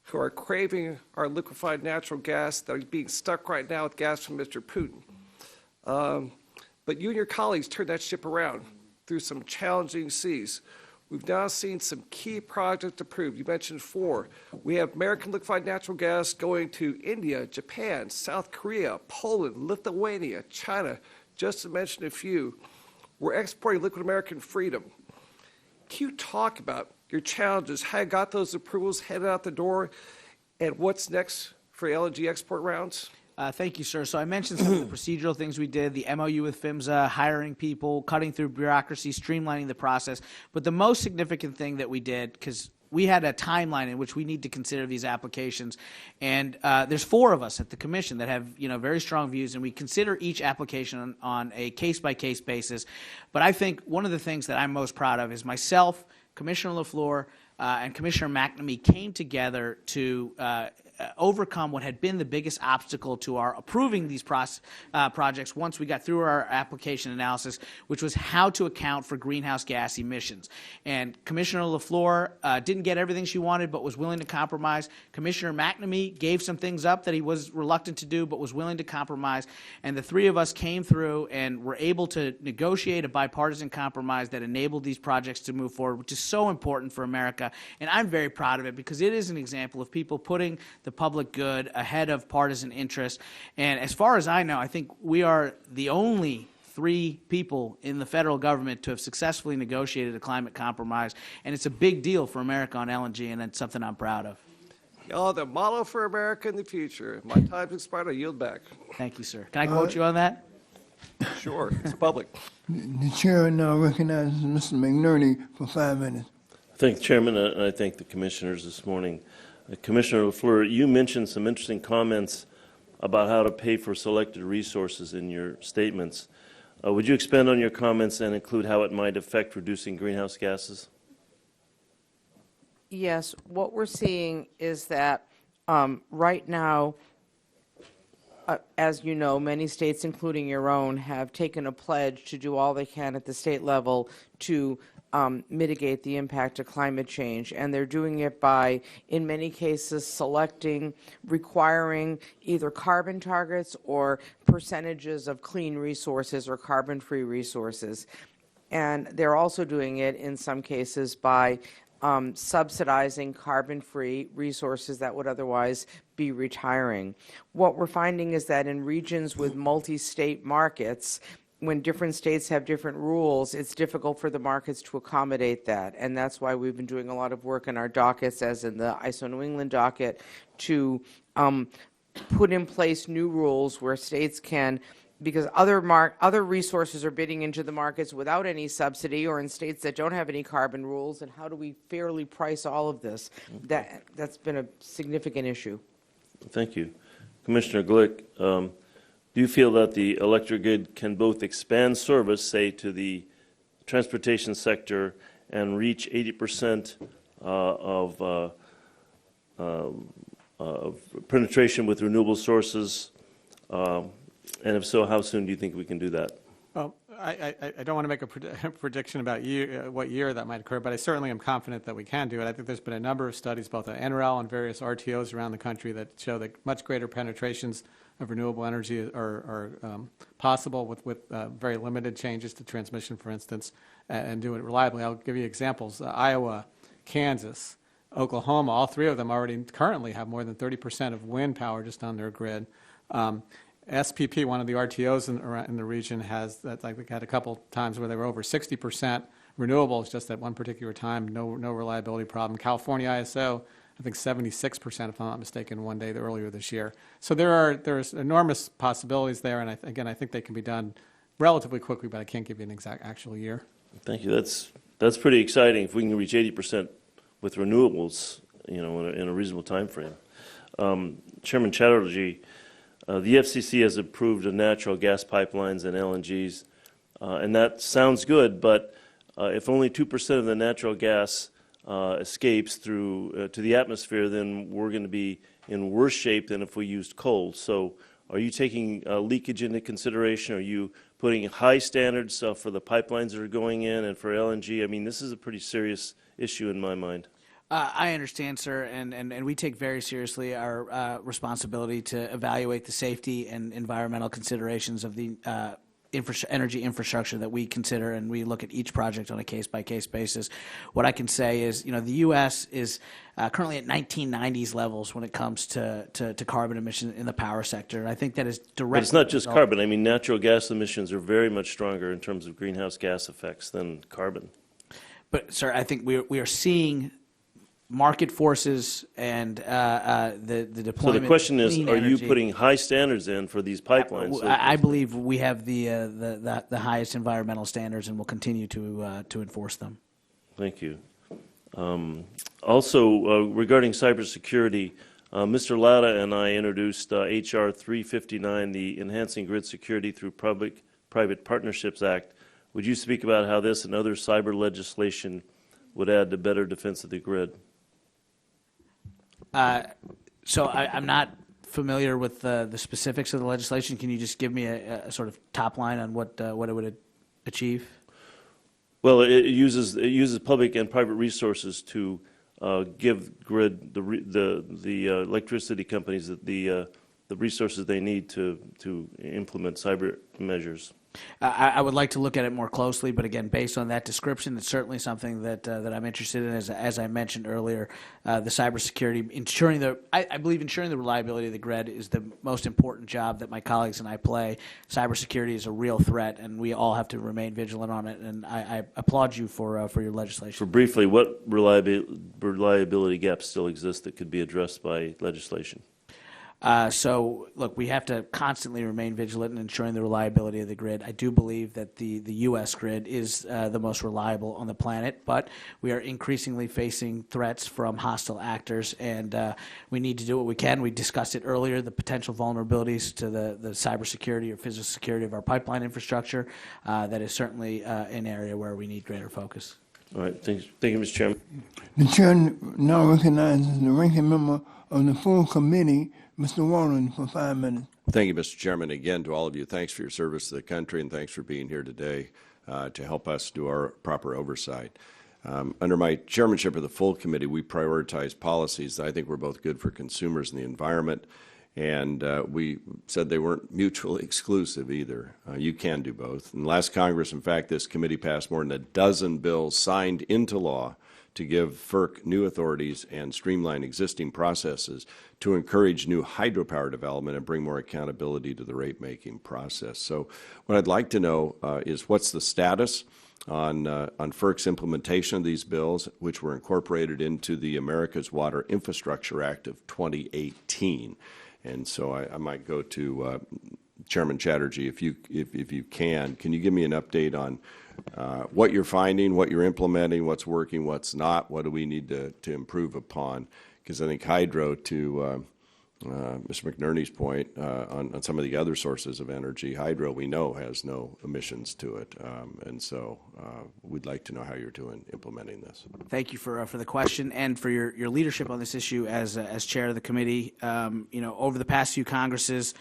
who are craving our liquefied natural gas that are being stuck right now with gas from Mr. Putin. But you and your colleagues turned that ship around through some challenging seas. We've now seen some key projects approved. You mentioned 4. We have American liquefied natural gas going to India, Japan, South Korea, Poland, Lithuania, China, just to mention a few. We're exporting liquid American freedom. Can you talk about your challenges, how you got those approvals headed out the door, and what's next for LNG export rounds? Thank you, sir. So I mentioned some of the procedural things we did, the MOU with PHMSA, hiring people, cutting through bureaucracy, streamlining the process. But the most significant thing that we did, because we had a timeline in which we need to consider these applications, and there's 4 of us at the commission that have very strong views, and we consider each application on a case-by-case basis. But I think one of the things that I'm most proud of is myself, Commissioner LaFleur, and Commissioner McNamee came together to overcome what had been the biggest obstacle to our approving these projects once we got through our application analysis, which was how to account for greenhouse gas emissions. And Commissioner LaFleur didn't get everything she wanted, but was willing to compromise. Commissioner McNamee gave some things up that he was reluctant to do, but was willing to compromise. And the 3 of us came through and were able to negotiate a bipartisan compromise that enabled these projects to move forward, which is so important for America. And I'm very proud of it because it is an example of people putting the public good ahead of partisan interest. And as far as I know, I think we are the only 3 people in the federal government to have successfully negotiated a climate compromise. And it's a big deal for America on LNG, and it's something I'm proud of. Y'all, the model for America in the future. My time's expired. I yield back. Thank you, sir. Can I quote you on that? Sure. It's public. The chair now recognizes Mr. McNerney for 5 minutes. Thank the Chairman, and I thank the commissioners this morning. Commissioner LaFleur, you mentioned some interesting comments about how to pay for selected resources in your statements. Would you expand on your comments and include how it might affect reducing greenhouse gases? Yes, what we're seeing is that right now, as you know, many states, including your own, have taken a pledge to do all they can at the state level to mitigate the impact of climate change. And they're doing it by, in many cases, requiring either carbon targets or percentages of clean resources or carbon-free resources. And they're also doing it, in some cases, by subsidizing carbon-free resources that would otherwise be retiring. What we're finding is that in regions with multi-state markets, when different states have different rules, it's difficult for the markets to accommodate that. And that's why we've been doing a lot of work in our dockets, as in the ISO New England docket, to put in place new rules where states can, because other resources are bidding into the markets without any subsidy, or in states that don't have any carbon rules, and how do we fairly price all of this? That's been a significant issue. Thank you. Commissioner Glick, do you feel that the electric grid can both expand service, say, to the transportation sector and reach 80% of penetration with renewable sources? And if so, how soon do you think we can do that? Well, I don't want to make a prediction about what year that might occur, but I certainly am confident that we can do it. I think there's been a number of studies, both at NREL and various RTOs around the country, that show that much greater penetrations of renewable energy are possible with very limited changes to transmission, for instance, and do it reliably. I'll give you examples. Iowa, Kansas, Oklahoma, all 3 of them already currently have more than 30% of wind power just on their grid. SPP, one of the RTOs in the region, has that. I think had a couple times where they were over 60% renewables just at one particular time. No reliability problem. California ISO, I think 76%, if I'm not mistaken, one day earlier this year. So there's enormous possibilities there, and I think they can be done relatively quickly, but I can't give you an exact actual year. Thank you. That's pretty exciting if we can reach 80% with renewables, in a reasonable time frame. Chairman Chatterjee, the FCC has approved of natural gas pipelines and LNGs, and that sounds good, but if only 2% of the natural gas escapes through to the atmosphere, then we're going to be in worse shape than if we used coal. So are you taking leakage into consideration? Are you putting high standards for the pipelines that are going in and for LNG? I mean, this is a pretty serious issue in my mind. I understand, sir, and we take very seriously our responsibility to evaluate the safety and environmental considerations of the energy infrastructure that we consider, and we look at each project on a case-by-case basis. What I can say is, the U.S. is currently at 1990s levels when it comes to carbon emissions in the power sector. And I think that is direct. But it's not just carbon. I mean, natural gas emissions are very much stronger in terms of greenhouse gas effects than carbon. But, sir, I think we are seeing market forces and the So deployment. the question is, clean are you energy. putting high standards in for these pipelines? I believe we have the highest environmental standards, and will continue to enforce them. Thank you. Also, regarding cybersecurity, Mr. Lauda and I introduced H.R. 359, the Enhancing Grid Security Through Public-Private Partnerships Act. Would you speak about how this and other cyber legislation would add to better defense of the grid? So I'm not familiar with the specifics of the legislation. Can you just give me a sort of top line on what it would achieve? Well, it uses public and private resources to give grid the electricity companies the resources they need to implement cyber measures. I would like to look at it more closely, but again, based on that description, it's certainly something that I'm interested in. As I mentioned earlier, the cybersecurity, I believe ensuring the reliability of the grid is the most important job that my colleagues and I play. Cybersecurity is a real threat, and we all have to remain vigilant on it. And I applaud you for your legislation. For briefly, what reliability gaps still exist that could be addressed by legislation? So, look, we have to constantly remain vigilant in ensuring the reliability of the grid. I do believe that the U.S. grid is the most reliable on the planet, but we are increasingly facing threats from hostile actors, and we need to do what we can. We discussed it earlier, the potential vulnerabilities to the cybersecurity or physical security of our pipeline infrastructure. That is certainly an area where we need greater focus. All right. Thank you, Mr. Chairman. The chair now recognizes the ranking member of the full committee, Mr. Walden, for 5 minutes. Thank you, Mr. Chairman. Again, to all of you, thanks for your service to the country, and thanks for being here today to help us do our proper oversight. Under my chairmanship of the full committee, we prioritize policies that I think were both good for consumers and the environment, and we said they weren't mutually exclusive either. You can do both. In last Congress, in fact, this committee passed more than a dozen bills signed into law to give FERC new authorities and streamline existing processes to encourage new hydropower development and bring more accountability to the rate-making process. So what I'd like to know is what's the status on FERC's implementation of these bills, which were incorporated into the America's Water Infrastructure Act of 2018. And so I might go to Chairman Chatterjee, if you can you give me an update on what you're finding, what you're implementing, what's working, what's not, what do we need to improve upon? Because I think hydro, to Mr. McNerney's point, on some of the other sources of energy, hydro we know has no emissions to it, and so we'd like to know how you're doing implementing this. Thank you for the question and for your leadership on this issue as chair of the committee. Over the past few Congresses,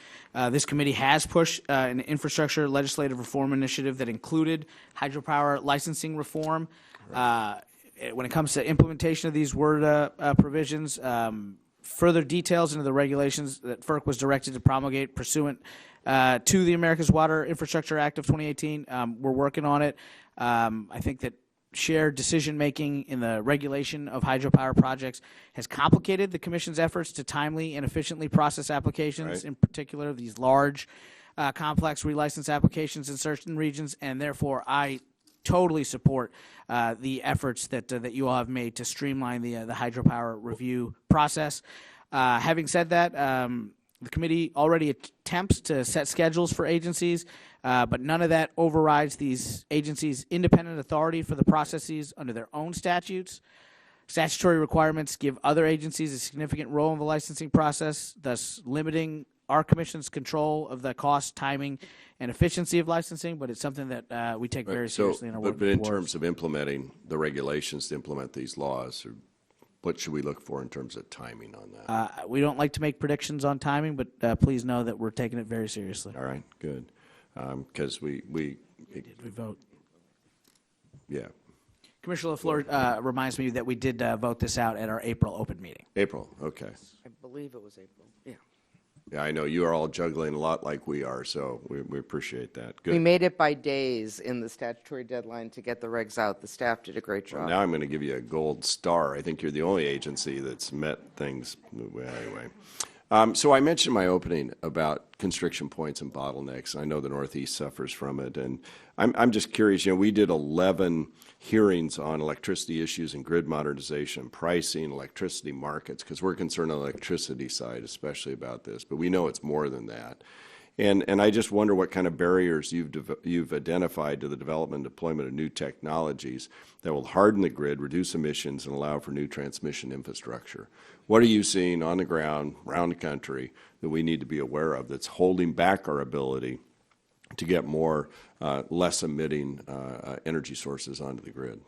this committee has pushed an infrastructure legislative reform initiative that included hydropower licensing reform. When it comes to implementation of these WRDA provisions, further details into the regulations that FERC was directed to promulgate pursuant to the America's Water Infrastructure Act of 2018. We're working on it. I think that shared decision-making in the regulation of hydropower projects has complicated the Commission's efforts to timely and efficiently process applications, right, in particular these large, complex relicense applications in certain regions, and therefore I totally support the efforts that you all have made to streamline the hydropower review process. Having said that, the committee already attempts to set schedules for agencies, but none of that overrides these agencies' independent authority for the processes under their own statutes. Statutory requirements give other agencies a significant role in the licensing process, thus limiting our Commission's control of the cost, timing, and efficiency of licensing, but it's something that we take very seriously in our work. But in terms of implementing the regulations to implement these laws, what should we look for in terms of timing on that? We don't like to make predictions on timing, but please know that we're taking it very seriously. All right, good. Because we vote. Yeah. Commissioner LaFleur reminds me that we did vote this out at our April open meeting. April, okay. I believe it was April. Yeah. Yeah, I know you are all juggling a lot like we are, so we appreciate that. Good. We made it by days in the statutory deadline to get the regs out. The staff did a great job. Well, now I'm going to give you a gold star. I think you're the only agency that's met things. Anyway, So I mentioned in my opening about constriction points and bottlenecks. I know the Northeast suffers from it, and I'm just curious. We did 11 hearings on electricity issues and grid modernization, pricing, electricity markets, because we're concerned on the electricity side, especially about this. But we know it's more than that. And I just wonder what kind of barriers you've identified to the development and deployment of new technologies that will harden the grid, reduce emissions, and allow for new transmission infrastructure. What are you seeing on the ground, around the country, that we need to be aware of that's holding back our ability to get more less emitting energy sources onto the grid?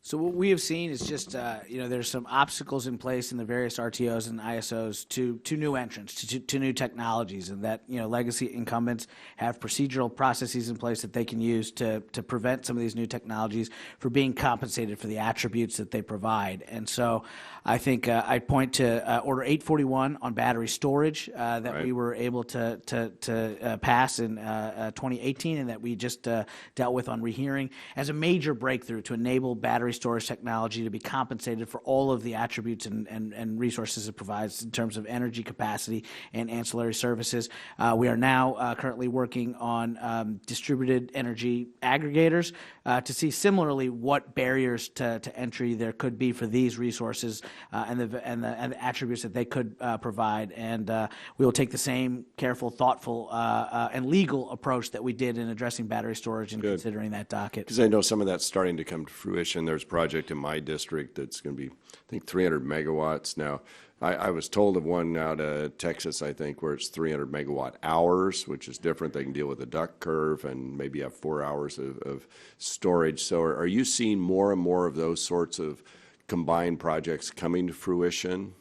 So what we have seen is just, there's some obstacles in place in the various RTOs and ISOs to new entrants, to new technologies, and that, legacy incumbents have procedural processes in place that they can use to prevent some of these new technologies from being compensated for the attributes that they provide. And so I think I'd point to Order 841 on battery storage that we were able to pass in 2018 and that we just dealt with on rehearing as a major breakthrough to enable battery storage technology to be compensated for all of the attributes and resources it provides in terms of energy capacity and ancillary services. We are now currently working on distributed energy aggregators to see similarly what barriers to entry there could be for these resources and the attributes that they could provide. And we will take the same careful, thoughtful, and legal approach that we did in addressing battery storage and considering that docket. Because I know some of that's starting to come to fruition. There's a project in my district that's going to be, I think, 300 megawatts. Now, I was told of one out of Texas, I think, where it's 300 megawatt hours, which is different. They can deal with the duck curve and maybe have 4 hours of storage. So are you seeing more and more of those sorts of combined projects coming to fruition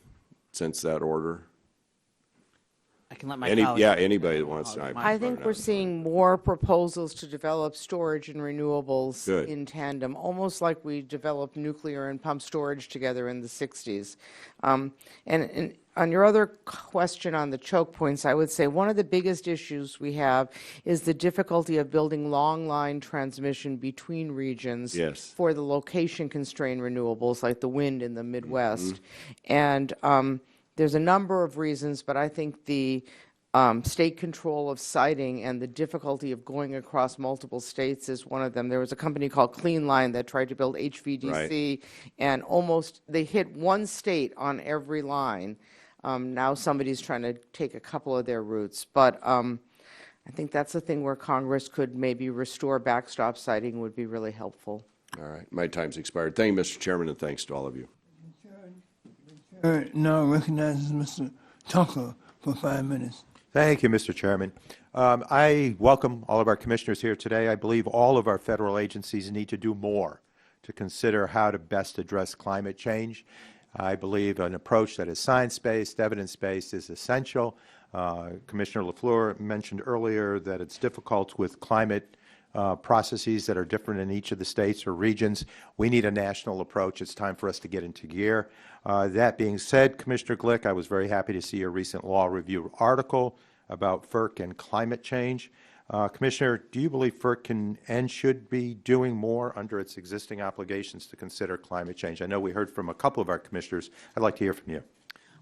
since that order? I can let my colleagues. Yeah, anybody that wants to. I think we're seeing more proposals to develop storage and renewables in tandem, almost like we developed nuclear and pump storage together in the 60s. And on your other question on the choke points, I would say one of the biggest issues we have is the difficulty of building long line transmission between regions for the location-constrained renewables like the wind in the Midwest. And there's a number of reasons, but I think the state control of siting and the difficulty of going across multiple states is one of them. There was a company called Clean Line that tried to build HVDC, and they hit one state on every line. Now somebody's trying to take a couple of their routes. But I think that's the thing where Congress could maybe restore backstop siting would be really helpful. All right. My time's expired. Thank you, Mr. Chairman, and thanks to all of you. Now recognizes Mr. Tucker for 5 minutes. Thank you, Mr. Chairman. I welcome all of our commissioners here today. I believe all of our federal agencies need to do more to consider how to best address climate change. I believe an approach that is science-based, evidence-based is essential. Commissioner LaFleur mentioned earlier that it's difficult with climate processes that are different in each of the states or regions. We need a national approach. It's time for us to get into gear. That being said, Commissioner Glick, I was very happy to see your recent law review article about FERC and climate change. Commissioner, do you believe FERC can and should be doing more under its existing obligations to consider climate change? I know we heard from a couple of our commissioners. I'd like to hear from you.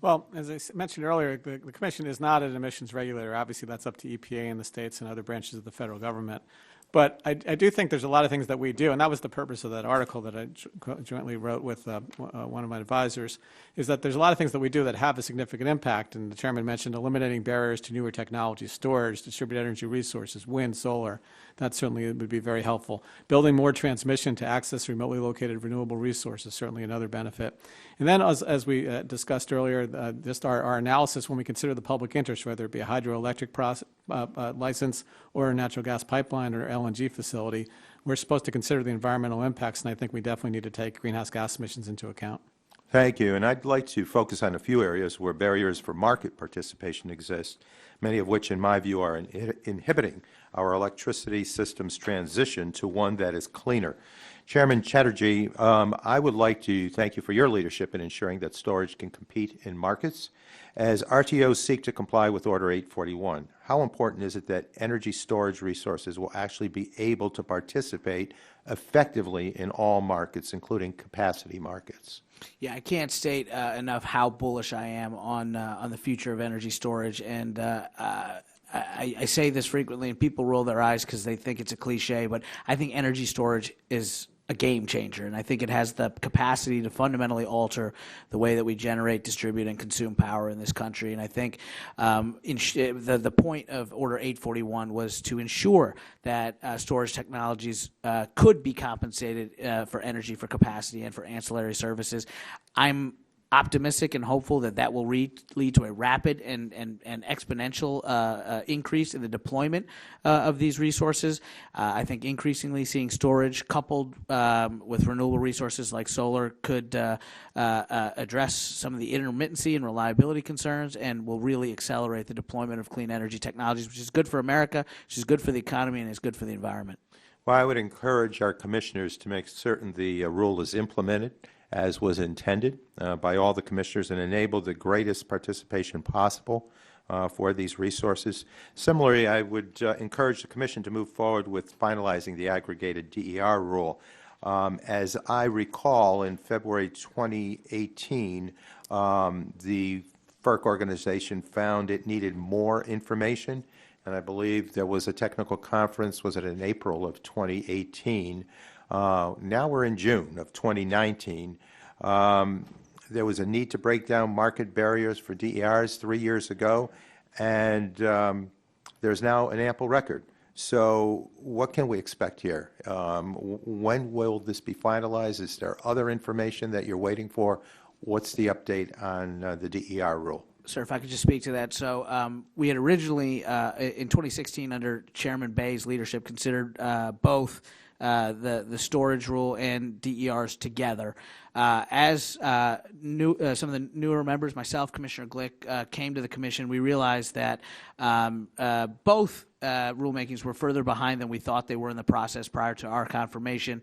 Well, as I mentioned earlier, the Commission is not an emissions regulator. Obviously, that's up to EPA and the states and other branches of the federal government. But I do think there's a lot of things that we do, and that was the purpose of that article that I jointly wrote with one of my advisors, is that there's a lot of things that we do that have a significant impact. And the chairman mentioned eliminating barriers to newer technologies, storage, distributed energy resources, wind, solar. That certainly would be very helpful. Building more transmission to access remotely located renewable resources, certainly another benefit. And then as we discussed earlier, just our analysis when we consider the public interest, whether it be a hydroelectric license or a natural gas pipeline or LNG facility, we're supposed to consider the environmental impacts, and I think we definitely need to take greenhouse gas emissions into account. Thank you. And I'd like to focus on a few areas where barriers for market participation exist, many of which, in my view, are inhibiting our electricity system's transition to one that is cleaner. Chairman Chatterjee, I would like to thank you for your leadership in ensuring that storage can compete in markets. As RTOs seek to comply with Order 841, how important is it that energy storage resources will actually be able to participate effectively in all markets, including capacity markets? Yeah, I can't state enough how bullish I am on the future of energy storage, and I say this frequently, and people roll their eyes because they think it's a cliche, but I think energy storage is a game changer, and I think it has the capacity to fundamentally alter the way that we generate, distribute, and consume power in this country. And I think the point of Order 841 was to ensure that storage technologies could be compensated for energy, for capacity, and for ancillary services. I'm optimistic and hopeful that that will lead to a rapid and exponential increase in the deployment of these resources. I think increasingly seeing storage coupled with renewable resources like solar could address some of the intermittency and reliability concerns and will really accelerate the deployment of clean energy technologies, which is good for America, which is good for the economy, and is good for the environment. Well, I would encourage our commissioners to make certain the rule is implemented as was intended by all the commissioners and enable the greatest participation possible for these resources. Similarly, I would encourage the Commission to move forward with finalizing the aggregated DER rule. As I recall, in February 2018, the FERC organization found it needed more information, and I believe there was a technical conference, was it in April of 2018? Now we're in June of 2019. There was a need to break down market barriers for DERs 3 years ago, and there's now an ample record. So what can we expect here? When will this be finalized? Is there other information that you're waiting for? What's the update on the DER rule? Sir, if I could just speak to that. So we had originally, in 2016, under Chairman Bay's leadership, considered both the storage rule and DERs together. As some of the newer members, myself, Commissioner Glick, came to the Commission, we realized that both rulemakings were further behind than we thought they were in the process prior to our confirmation.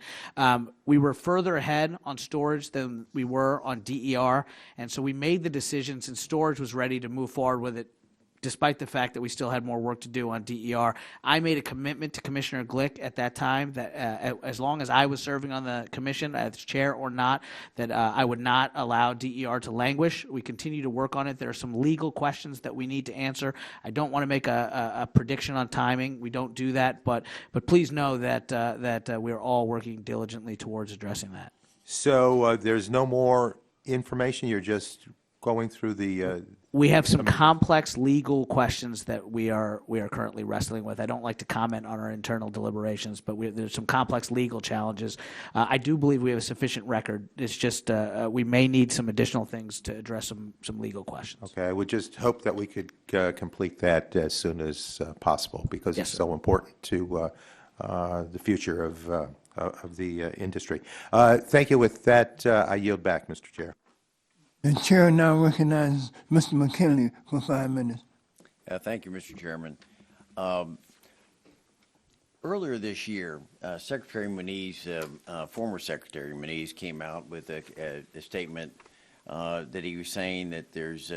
We were further ahead on storage than we were on DER, and so we made the decision, since storage was ready, to move forward with it, despite the fact that we still had more work to do on DER. I made a commitment to Commissioner Glick at that time that as long as I was serving on the Commission, as chair or not, that I would not allow DER to languish. We continue to work on it. There are some legal questions that we need to answer. I don't want to make a prediction on timing. We don't do that, but please know that we're all working diligently towards addressing that. So there's no more information? You're just going through the... We have some complex legal questions that we are currently wrestling with. I don't like to comment on our internal deliberations, but there's some complex legal challenges. I do believe we have a sufficient record. It's just we may need some additional things to address some legal questions. Okay, I would just hope that we could complete that as soon as possible, because Yes, it's sir. so important to the future of the industry. Thank you. With that, I yield back, Mr. Chair. The chair now recognizes Mr. McKinley for 5 minutes. Thank you, Mr. Chairman. Earlier this year, Secretary Moniz, former Secretary Moniz, came out with a statement that he was saying that there's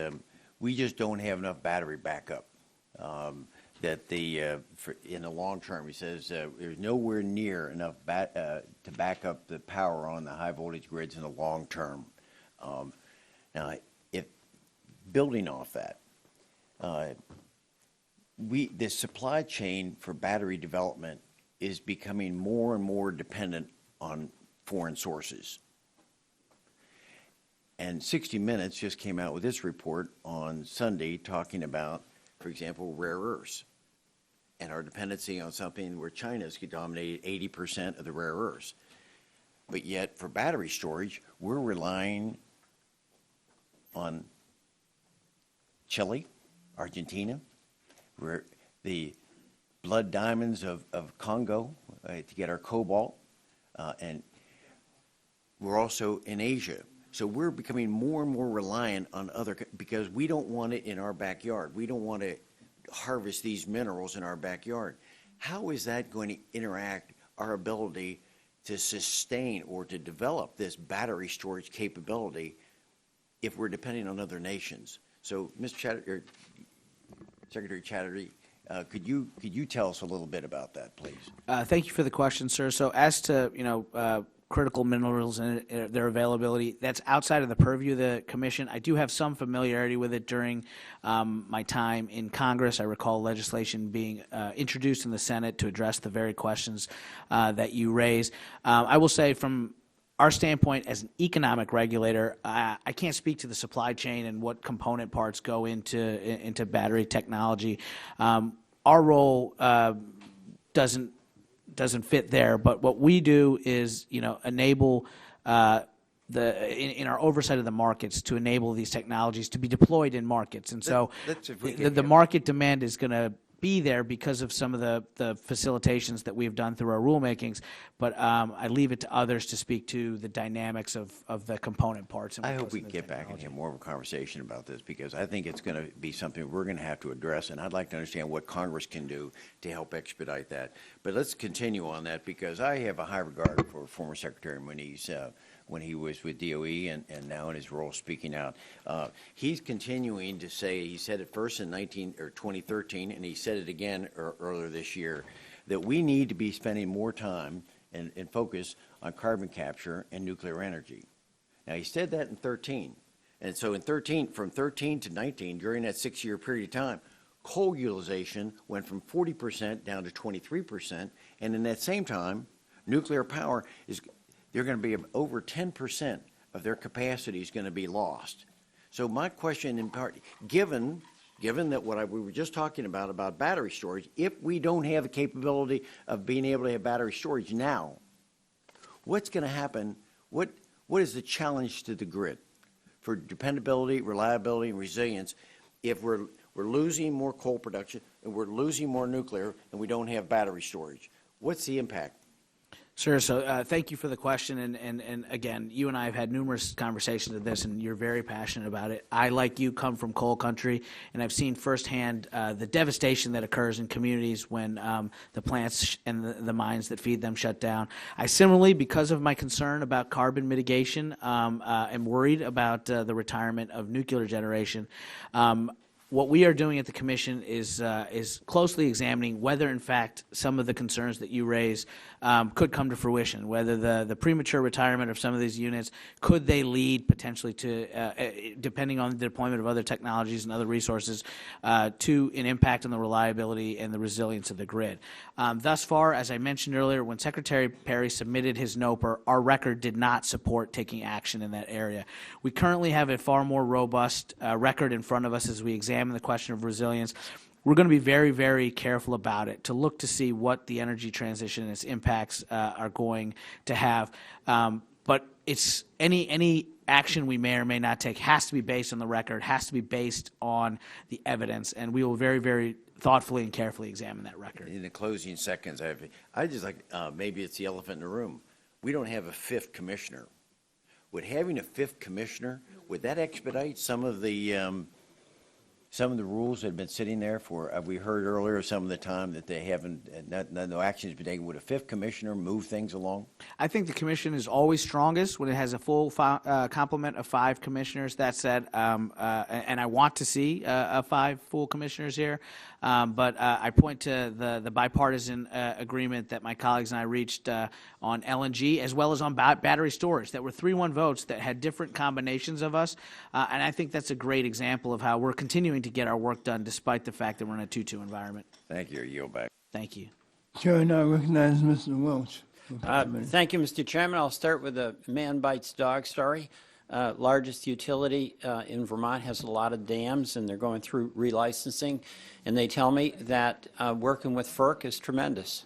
we just don't have enough battery backup. That in the long term, he says there's nowhere near enough to back up the power on the high voltage grids in the long term. Now, if building off that, the supply chain for battery development is becoming more and more dependent on foreign sources. And 60 Minutes just came out with this report on Sunday talking about, for example, rare earths and our dependency on something where China's dominated 80% of the rare earths. But yet, for battery storage, we're relying on Chile, Argentina, where the blood diamonds of Congo to get our cobalt, and we're also in Asia. So we're becoming more and more reliant on because we don't want it in our backyard. We don't want to harvest these minerals in our backyard. How is that going to interact our ability to sustain or to develop this battery storage capability if we're depending on other nations. So, Secretary Chatterjee, could you tell us a little bit about that, please? Thank you for the question, sir. So as to critical minerals and their availability, that's outside of the purview of the Commission. I do have some familiarity with it during my time in Congress. I recall legislation being introduced in the Senate to address the very questions that you raise. I will say from our standpoint as an economic regulator, I can't speak to the supply chain and what component parts go into battery technology. Our role doesn't fit there, but what we do is enable in our oversight of the markets to enable these technologies to be deployed in markets, and so the market demand is going to be there because of some of the facilitations that we've done through our rulemakings, but I leave it to others to speak to the dynamics of the component parts. I hope we can get back and have more of a conversation about this, because I think it's going to be something we're going to have to address, and I'd like to understand what Congress can do to help expedite that. But let's continue on that, because I have a high regard for former Secretary Moniz when he was with DOE and now in his role speaking out. He's continuing to say, he said it first in 2013, and he said it again earlier this year, that we need to be spending more time and focus on carbon capture and nuclear energy. Now, he said that in 13. And so from 13 to 19, during that 6-year period of time, coal utilization went from 40% down to 23%. And in that same time, nuclear power they're going to be over 10% of their capacity is going to be lost. So my question in part, given that we were just talking about battery storage, if we don't have the capability of being able to have battery storage now, what's going to happen? What is the challenge to the grid for dependability, reliability, and resilience if we're losing more coal production and we're losing more nuclear and we don't have battery storage? What's the impact? Sure. So thank you for the question. And again, you and I have had numerous conversations of this, and you're very passionate about it. I, like you, come from coal country, and I've seen firsthand the devastation that occurs in communities when the plants and the mines that feed them shut down. I similarly, because of my concern about carbon mitigation, am worried about the retirement of nuclear generation. What we are doing at the Commission is closely examining whether, in fact, some of the concerns that you raise could come to fruition, whether the premature retirement of some of these units, could they lead potentially to, depending on the deployment of other technologies and other resources, to an impact on the reliability and the resilience of the grid. Thus far, as I mentioned earlier, when Secretary Perry submitted his NOPR, our record did not support taking action in that area. We currently have a far more robust record in front of us as we examine the question of resilience. We're going to be very, very careful about it to look to see what the energy transition and its impacts are going to have. But it's any action we may or may not take has to be based on the record, has to be based on the evidence, and we will very, very thoughtfully and carefully examine that record. In the closing seconds, I just like, maybe it's the elephant in the room. We don't have a fifth commissioner. Would having a fifth commissioner, would that expedite some of the rules that have been sitting there for, we heard earlier, some of the time that they haven't, no action has been taken. Would a fifth commissioner move things along? I think the Commission is always strongest when it has a full complement of 5 commissioners. That said, and I want to see 5 full commissioners here, but I point to the bipartisan agreement that my colleagues and I reached on LNG, as well as on battery storage, that were 3-1 votes that had different combinations of us, and I think that's a great example of how we're continuing to get our work done despite the fact that we're in a 2-2 environment. Thank you. I yield back. Thank you. Chair, now recognize Mr. Welch. Thank you, Mr. Chairman. I'll start with a man bites dog story. Largest utility in Vermont has a lot of dams, and they're going through relicensing, and they tell me that working with FERC is tremendous.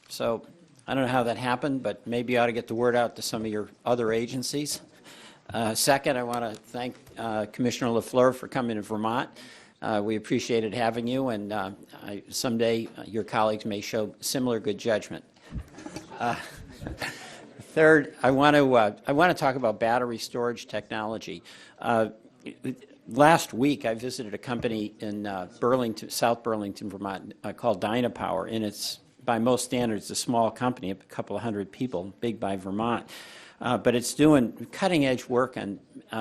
So I don't know how that happened, but maybe you ought to get the word out to some of your other agencies. Second, I want to thank Commissioner LaFleur for coming to Vermont. We appreciated having you, and someday your colleagues may show similar good judgment. Third, I want to talk about battery storage technology. Last week, I visited a company in South Burlington, Vermont, called Dynapower, and it's by most standards, a small company, a couple of hundred people, big by Vermont. But it's doing cutting-edge work on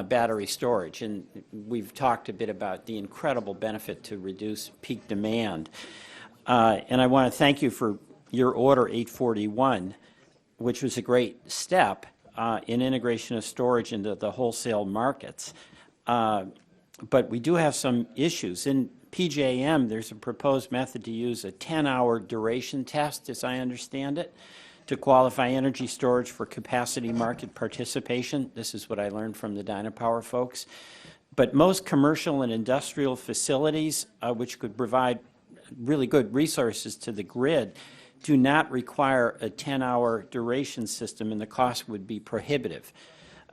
battery storage, and we've talked a bit about the incredible benefit to reduce peak demand. And I want to thank you for your Order 841, which was a great step in integration of storage into the wholesale markets. But we do have some issues. In PJM, there's a proposed method to use a 10-hour duration test, as I understand it, to qualify energy storage for capacity market participation. This is what I learned from the Dynapower folks. But most commercial and industrial facilities, which could provide really good resources to the grid, do not require a 10-hour duration system, and the cost would be prohibitive.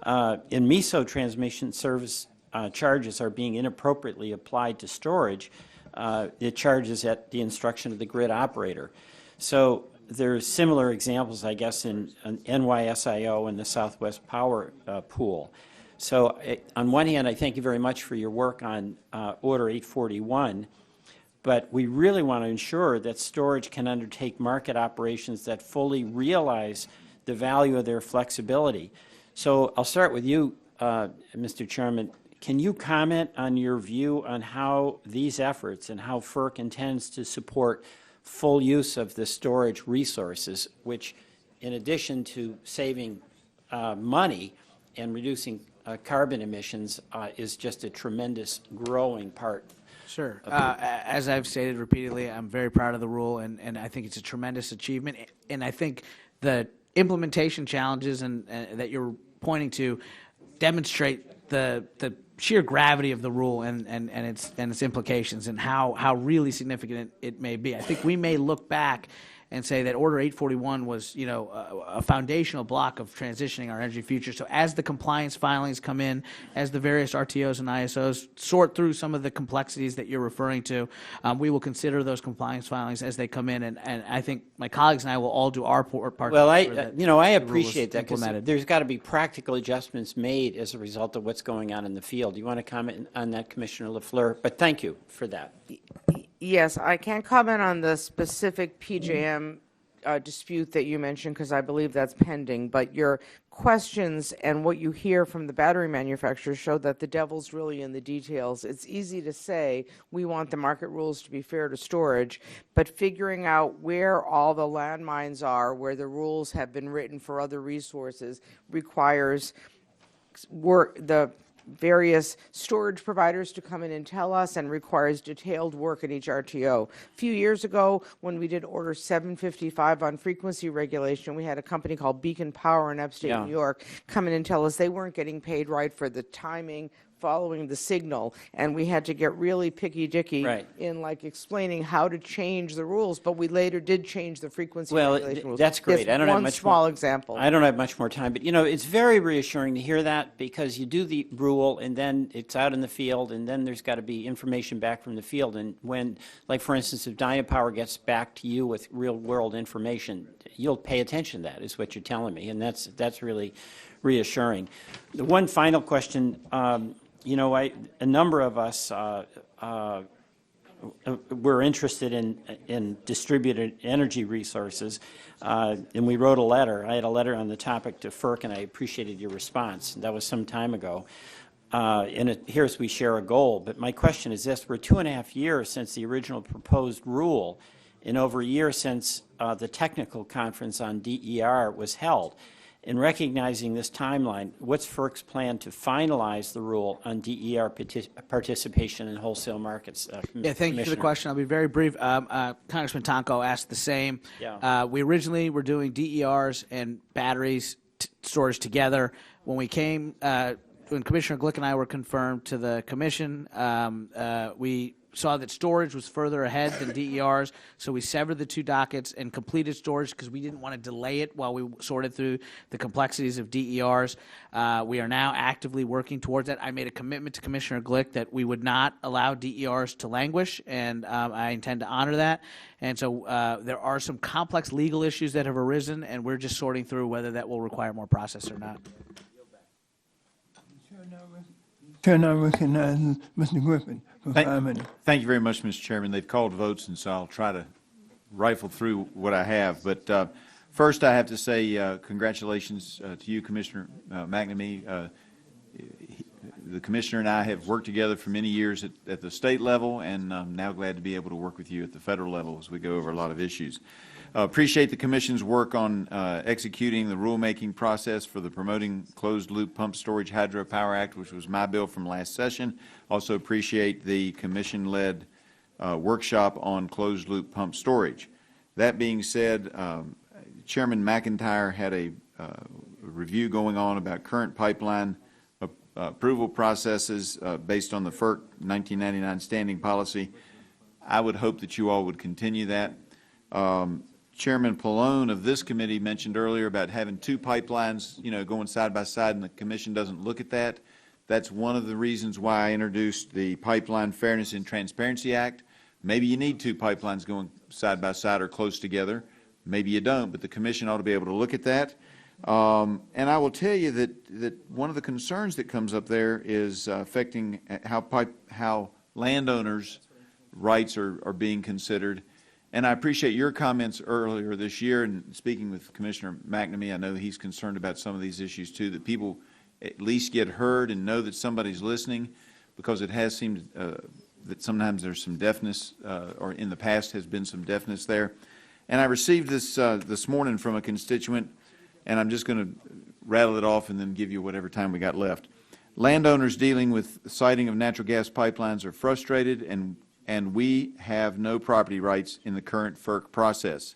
In MISO transmission service charges are being inappropriately applied to storage. It charges at the instruction of the grid operator. So there's similar examples, I guess, in NYSIO and the Southwest Power Pool. So on one hand, I thank you very much for your work on Order 841, but we really want to ensure that storage can undertake market operations that fully realize the value of their flexibility. So I'll start with you, Mr. Chairman. Can you comment on your view on how these efforts and how FERC intends to support full use of the storage resources, which, in addition to saving money and reducing carbon emissions, is just a tremendous growing part? Sure. As I've stated repeatedly, I'm very proud of the rule, and I think it's a tremendous achievement. And I think the implementation challenges that you're pointing to demonstrate the sheer gravity of the rule and its implications and how really significant it may be. I think we may look back and say that Order 841 was, a foundational block of transitioning our energy future. So as the compliance filings come in, as the various RTOs and ISOs sort through some of the complexities that you're referring to, we will consider those compliance filings as they come in, and I think my colleagues and I will all do our part. Well, I appreciate that, because there's got to be practical adjustments made as a result of what's going on in the field. You want to comment on that, Commissioner LaFleur? But thank you for that. Yes, I can't comment on the specific PJM dispute that you mentioned, because I believe that's pending, but your questions and what you hear from the battery manufacturers show that the devil's really in the details. It's easy to say we want the market rules to be fair to storage, but figuring out where all the landmines are, where the rules have been written for other resources, requires the various storage providers to come in and tell us, and requires detailed work in each RTO. A few years ago, when we did Order 755 on frequency regulation, we had a company called Beacon Power in upstate New York come in and tell us they weren't getting paid right for the timing following the signal, and we had to get really picky-dicky in explaining how to change the rules, but we later did change the frequency regulation rules. That's great. I don't have much small example. I don't have much more time, but it's very reassuring to hear that, because you do the rule and then it's out in the field, and then there's got to be information back from the field, and when, for instance, if Dynapower gets back to you with real-world information, you'll pay attention to that, is what you're telling me, and that's really reassuring. The one final question. A number of us were interested in distributed energy resources, and we wrote a letter. I had a letter on the topic to FERC, and I appreciated your response. That was some time ago. And here's we share a goal. But my question is this. We're 2.5 years since the original proposed rule, and over a year since the technical conference on DER was held. In recognizing this timeline, what's FERC's plan to finalize the rule on DER participation in wholesale markets? Thank you for the question. I'll be very brief. Congressman Tonko asked the same. We originally were doing DERs and batteries storage together. When we came, when Commissioner Glick and I were confirmed to the Commission, we saw that storage was further ahead than DERs, so we severed the two dockets and completed storage because we didn't want to delay it while we sorted through the complexities of DERs. We are now actively working towards that. I made a commitment to Commissioner Glick that we would not allow DERs to languish, and I intend to honor that. And so there are some complex legal issues that have arisen, and we're just sorting through whether that will require more process or not. Chair now recognizes Mr. Griffin for 5 minutes. Thank you very much, Mr. Chairman. They've called votes, and so I'll try to rifle through what I have. But first, I have to say congratulations to you, Commissioner McNamee. The Commissioner and I have worked together for many years at the state level, and I'm now glad to be able to work with you at the federal level as we go over a lot of issues. Appreciate the Commission's work on executing the rulemaking process for the Promoting Closed-Loop Pump Storage Hydropower Act, which was my bill from last session. Also appreciate the Commission-led workshop on closed-loop pump storage. That being said, Chairman McIntyre had a review going on about current pipeline approval processes based on the FERC 1999 standing policy. I would hope that you all would continue that. Chairman Pallone of this committee mentioned earlier about having two pipelines, going side by side, and the Commission doesn't look at that. That's one of the reasons why I introduced the Pipeline Fairness and Transparency Act. Maybe you need two pipelines going side by side or close together. Maybe you don't, but the Commission ought to be able to look at that. And I will tell you that one of the concerns that comes up there is affecting how landowners' rights are being considered. And I appreciate your comments earlier this year, and speaking with Commissioner McNamee, I know he's concerned about some of these issues too, that people at least get heard and know that somebody's listening, because it has seemed that sometimes there's some deafness, or in the past has been some deafness there. And I received this this morning from a constituent, and I'm just going to rattle it off and then give you whatever time we got left. Landowners dealing with siting of natural gas pipelines are frustrated, and we have no property rights in the current FERC process.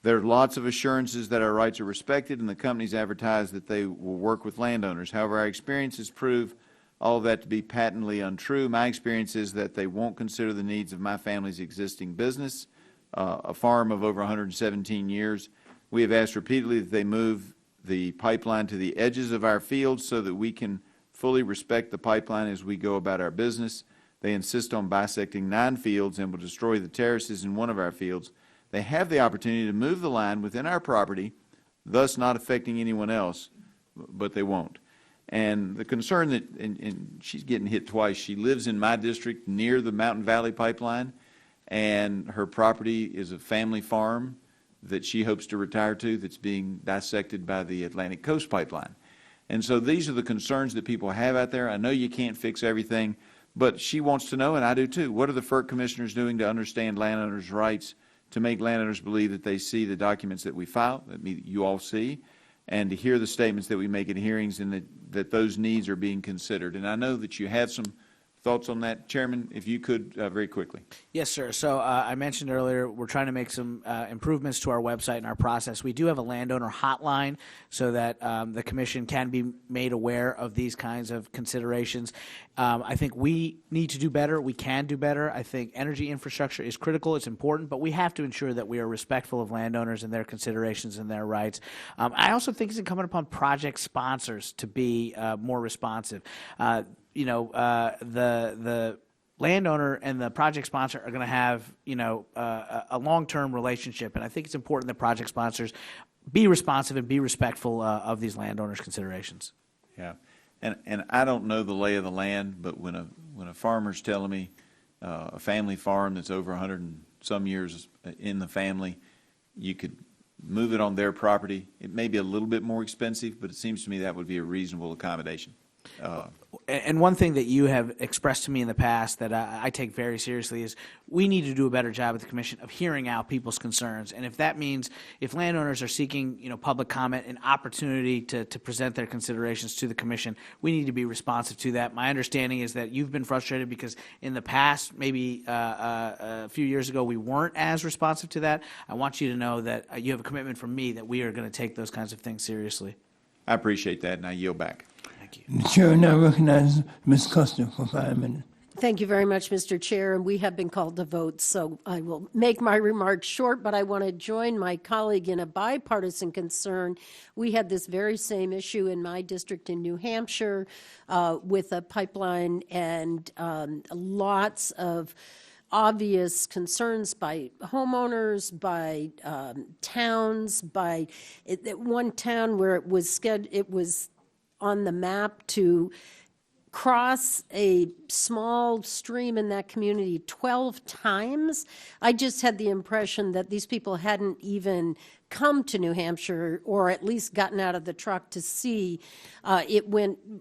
There are lots of assurances that our rights are respected, and the companies advertise that they will work with landowners. However, our experiences prove all of that to be patently untrue. My experience is that they won't consider the needs of my family's existing business, a farm of over 117 years. We have asked repeatedly that they move the pipeline to the edges of our fields so that we can fully respect the pipeline as we go about our business. They insist on bisecting 9 fields and will destroy the terraces in one of our fields. They have the opportunity to move the line within our property, thus not affecting anyone else, but they won't. And the concern that, and she's getting hit twice, she lives in my district near the Mountain Valley Pipeline, and her property is a family farm that she hopes to retire to that's being dissected by the Atlantic Coast Pipeline. And so these are the concerns that people have out there. I know you can't fix everything, but she wants to know, and I do too, what are the FERC commissioners doing to understand landowners' rights, to make landowners believe that they see the documents that we file, that you all see, and to hear the statements that we make in hearings, and that those needs are being considered. And I know that you have some thoughts on that, Chairman, if you could very quickly. Yes, sir. So I mentioned earlier we're trying to make some improvements to our website and our process. We do have a landowner hotline so that the Commission can be made aware of these kinds of considerations. I think we need to do better. We can do better. I think energy infrastructure is critical. It's important, but we have to ensure that we are respectful of landowners and their considerations and their rights. I also think it's incumbent upon project sponsors to be more responsive. The landowner and the project sponsor are going to have, a long-term relationship, and I think it's important that project sponsors be responsive and be respectful of these landowners' considerations. Yeah, and I don't know the lay of the land, but when a farmer's telling me a family farm that's over 100 and some years in the family, you could move it on their property. It may be a little bit more expensive, but it seems to me that would be a reasonable accommodation. And one thing that you have expressed to me in the past that I take very seriously is we need to do a better job at the Commission of hearing out people's concerns. And if that means if landowners are seeking, public comment and opportunity to present their considerations to the Commission, we need to be responsive to that. My understanding is that you've been frustrated because in the past, maybe a few years ago, we weren't as responsive to that. I want you to know that you have a commitment from me that we are going to take those kinds of things seriously. I appreciate that, and I yield back. The chair now recognizes Ms. Custer for 5 minutes. Thank you very much, Mr. Chair, and we have been called to vote, so I will make my remarks short, but I want to join my colleague in a bipartisan concern. We had this very same issue in my district in New Hampshire with a pipeline and lots of obvious concerns by homeowners, by towns, by one town where it was on the map to cross a small stream in that community 12 times. I just had the impression that these people hadn't even come to New Hampshire, or at least gotten out of the truck to see.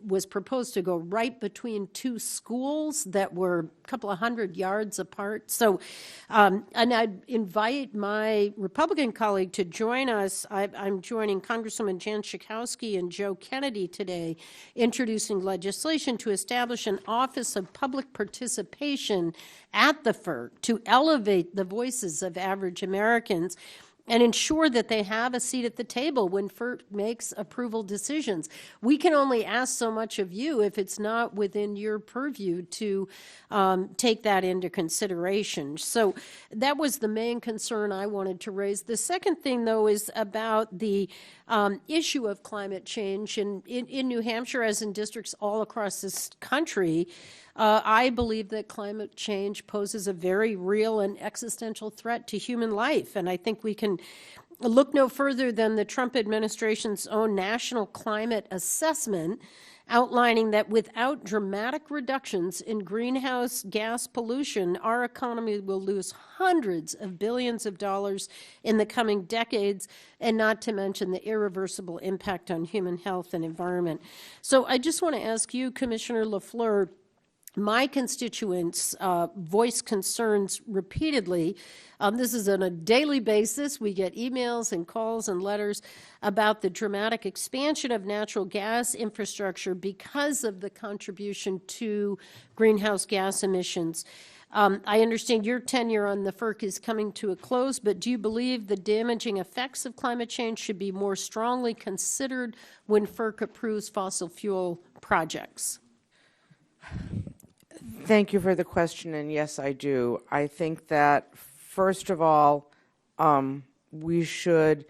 Was proposed to go right between two schools that were a couple of 100 yards apart. So, and I'd invite my Republican colleague to join us. I'm joining Congresswoman Jan Schakowsky and Joe Kennedy today, introducing legislation to establish an Office of Public Participation at the FERC to elevate the voices of average Americans and ensure that they have a seat at the table when FERC makes approval decisions. We can only ask so much of you if it's not within your purview to take that into consideration. So that was the main concern I wanted to raise. The second thing, though, is about the issue of climate change. And in New Hampshire, as in districts all across this country, I believe that climate change poses a very real and existential threat to human life. And I think we can look no further than the Trump administration's own national climate assessment, outlining that without dramatic reductions in greenhouse gas pollution, our economy will lose hundreds of billions of dollars in the coming decades, and not to mention the irreversible impact on human health and environment. So I just want to ask you, Commissioner LaFleur, my constituents voice concerns repeatedly. This is on a daily basis. We get emails and calls and letters about the dramatic expansion of natural gas infrastructure because of the contribution to greenhouse gas emissions. I understand your tenure on the FERC is coming to a close, but do you believe the damaging effects of climate change should be more strongly considered when FERC approves fossil fuel projects? Thank you for the question, and yes, I do. I think that, first of all, we should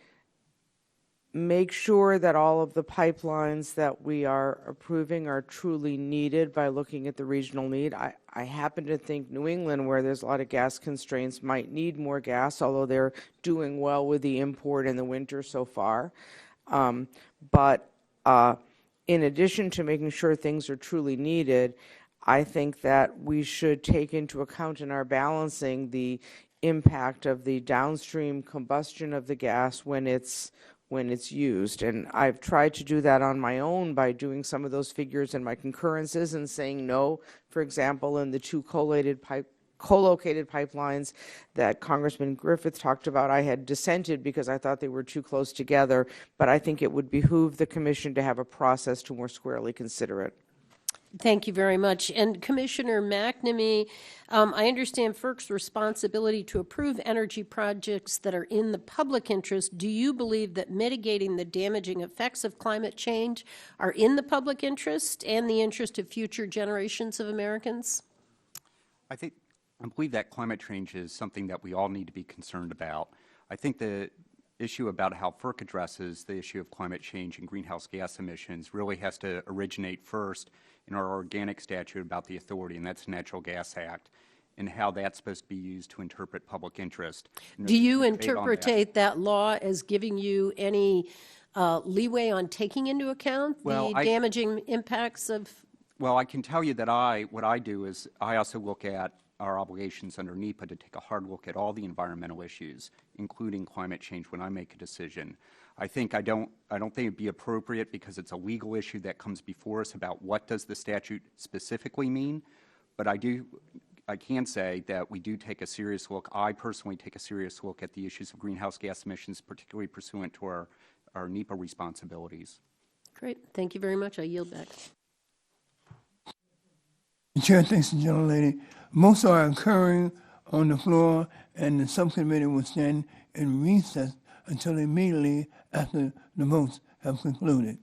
make sure that all of the pipelines that we are approving are truly needed by looking at the regional need. I happen to think New England, where there's a lot of gas constraints, might need more gas, although they're doing well with the import in the winter so far. But in addition to making sure things are truly needed, I think that we should take into account in our balancing the impact of the downstream combustion of the gas when it's used. And I've tried to do that on my own by doing some of those figures in my concurrences and saying no, for example, in the two co-located pipelines that Congressman Griffith talked about. I had dissented because I thought they were too close together, but I think it would behoove the Commission to have a process to more squarely consider it. Thank you very much. And Commissioner McNamee, I understand FERC's responsibility to approve energy projects that are in the public interest. Do you believe that mitigating the damaging effects of climate change are in the public interest and the interest of future generations of Americans? I believe that climate change is something that we all need to be concerned about. I think the issue about how FERC addresses the issue of climate change and greenhouse gas emissions really has to originate first in our organic statute about the authority, and that's the Natural Gas Act, and how that's supposed to be used to interpret public interest. Do you interpret that law as giving you any leeway on taking into account the damaging impacts of? Well, I can tell you that what I do is I also look at our obligations under NEPA to take a hard look at all the environmental issues, including climate change, when I make a decision. I don't think it'd be appropriate, because it's a legal issue that comes before us about what does the statute specifically mean. But I can say that we do take a serious look. I personally take a serious look at the issues of greenhouse gas emissions, particularly pursuant to our NEPA responsibilities. Great. Thank you very much. I yield back. Chair, thanks, gentlelady. Most are occurring on the floor, and the subcommittee will stand in recess until immediately after the votes have concluded.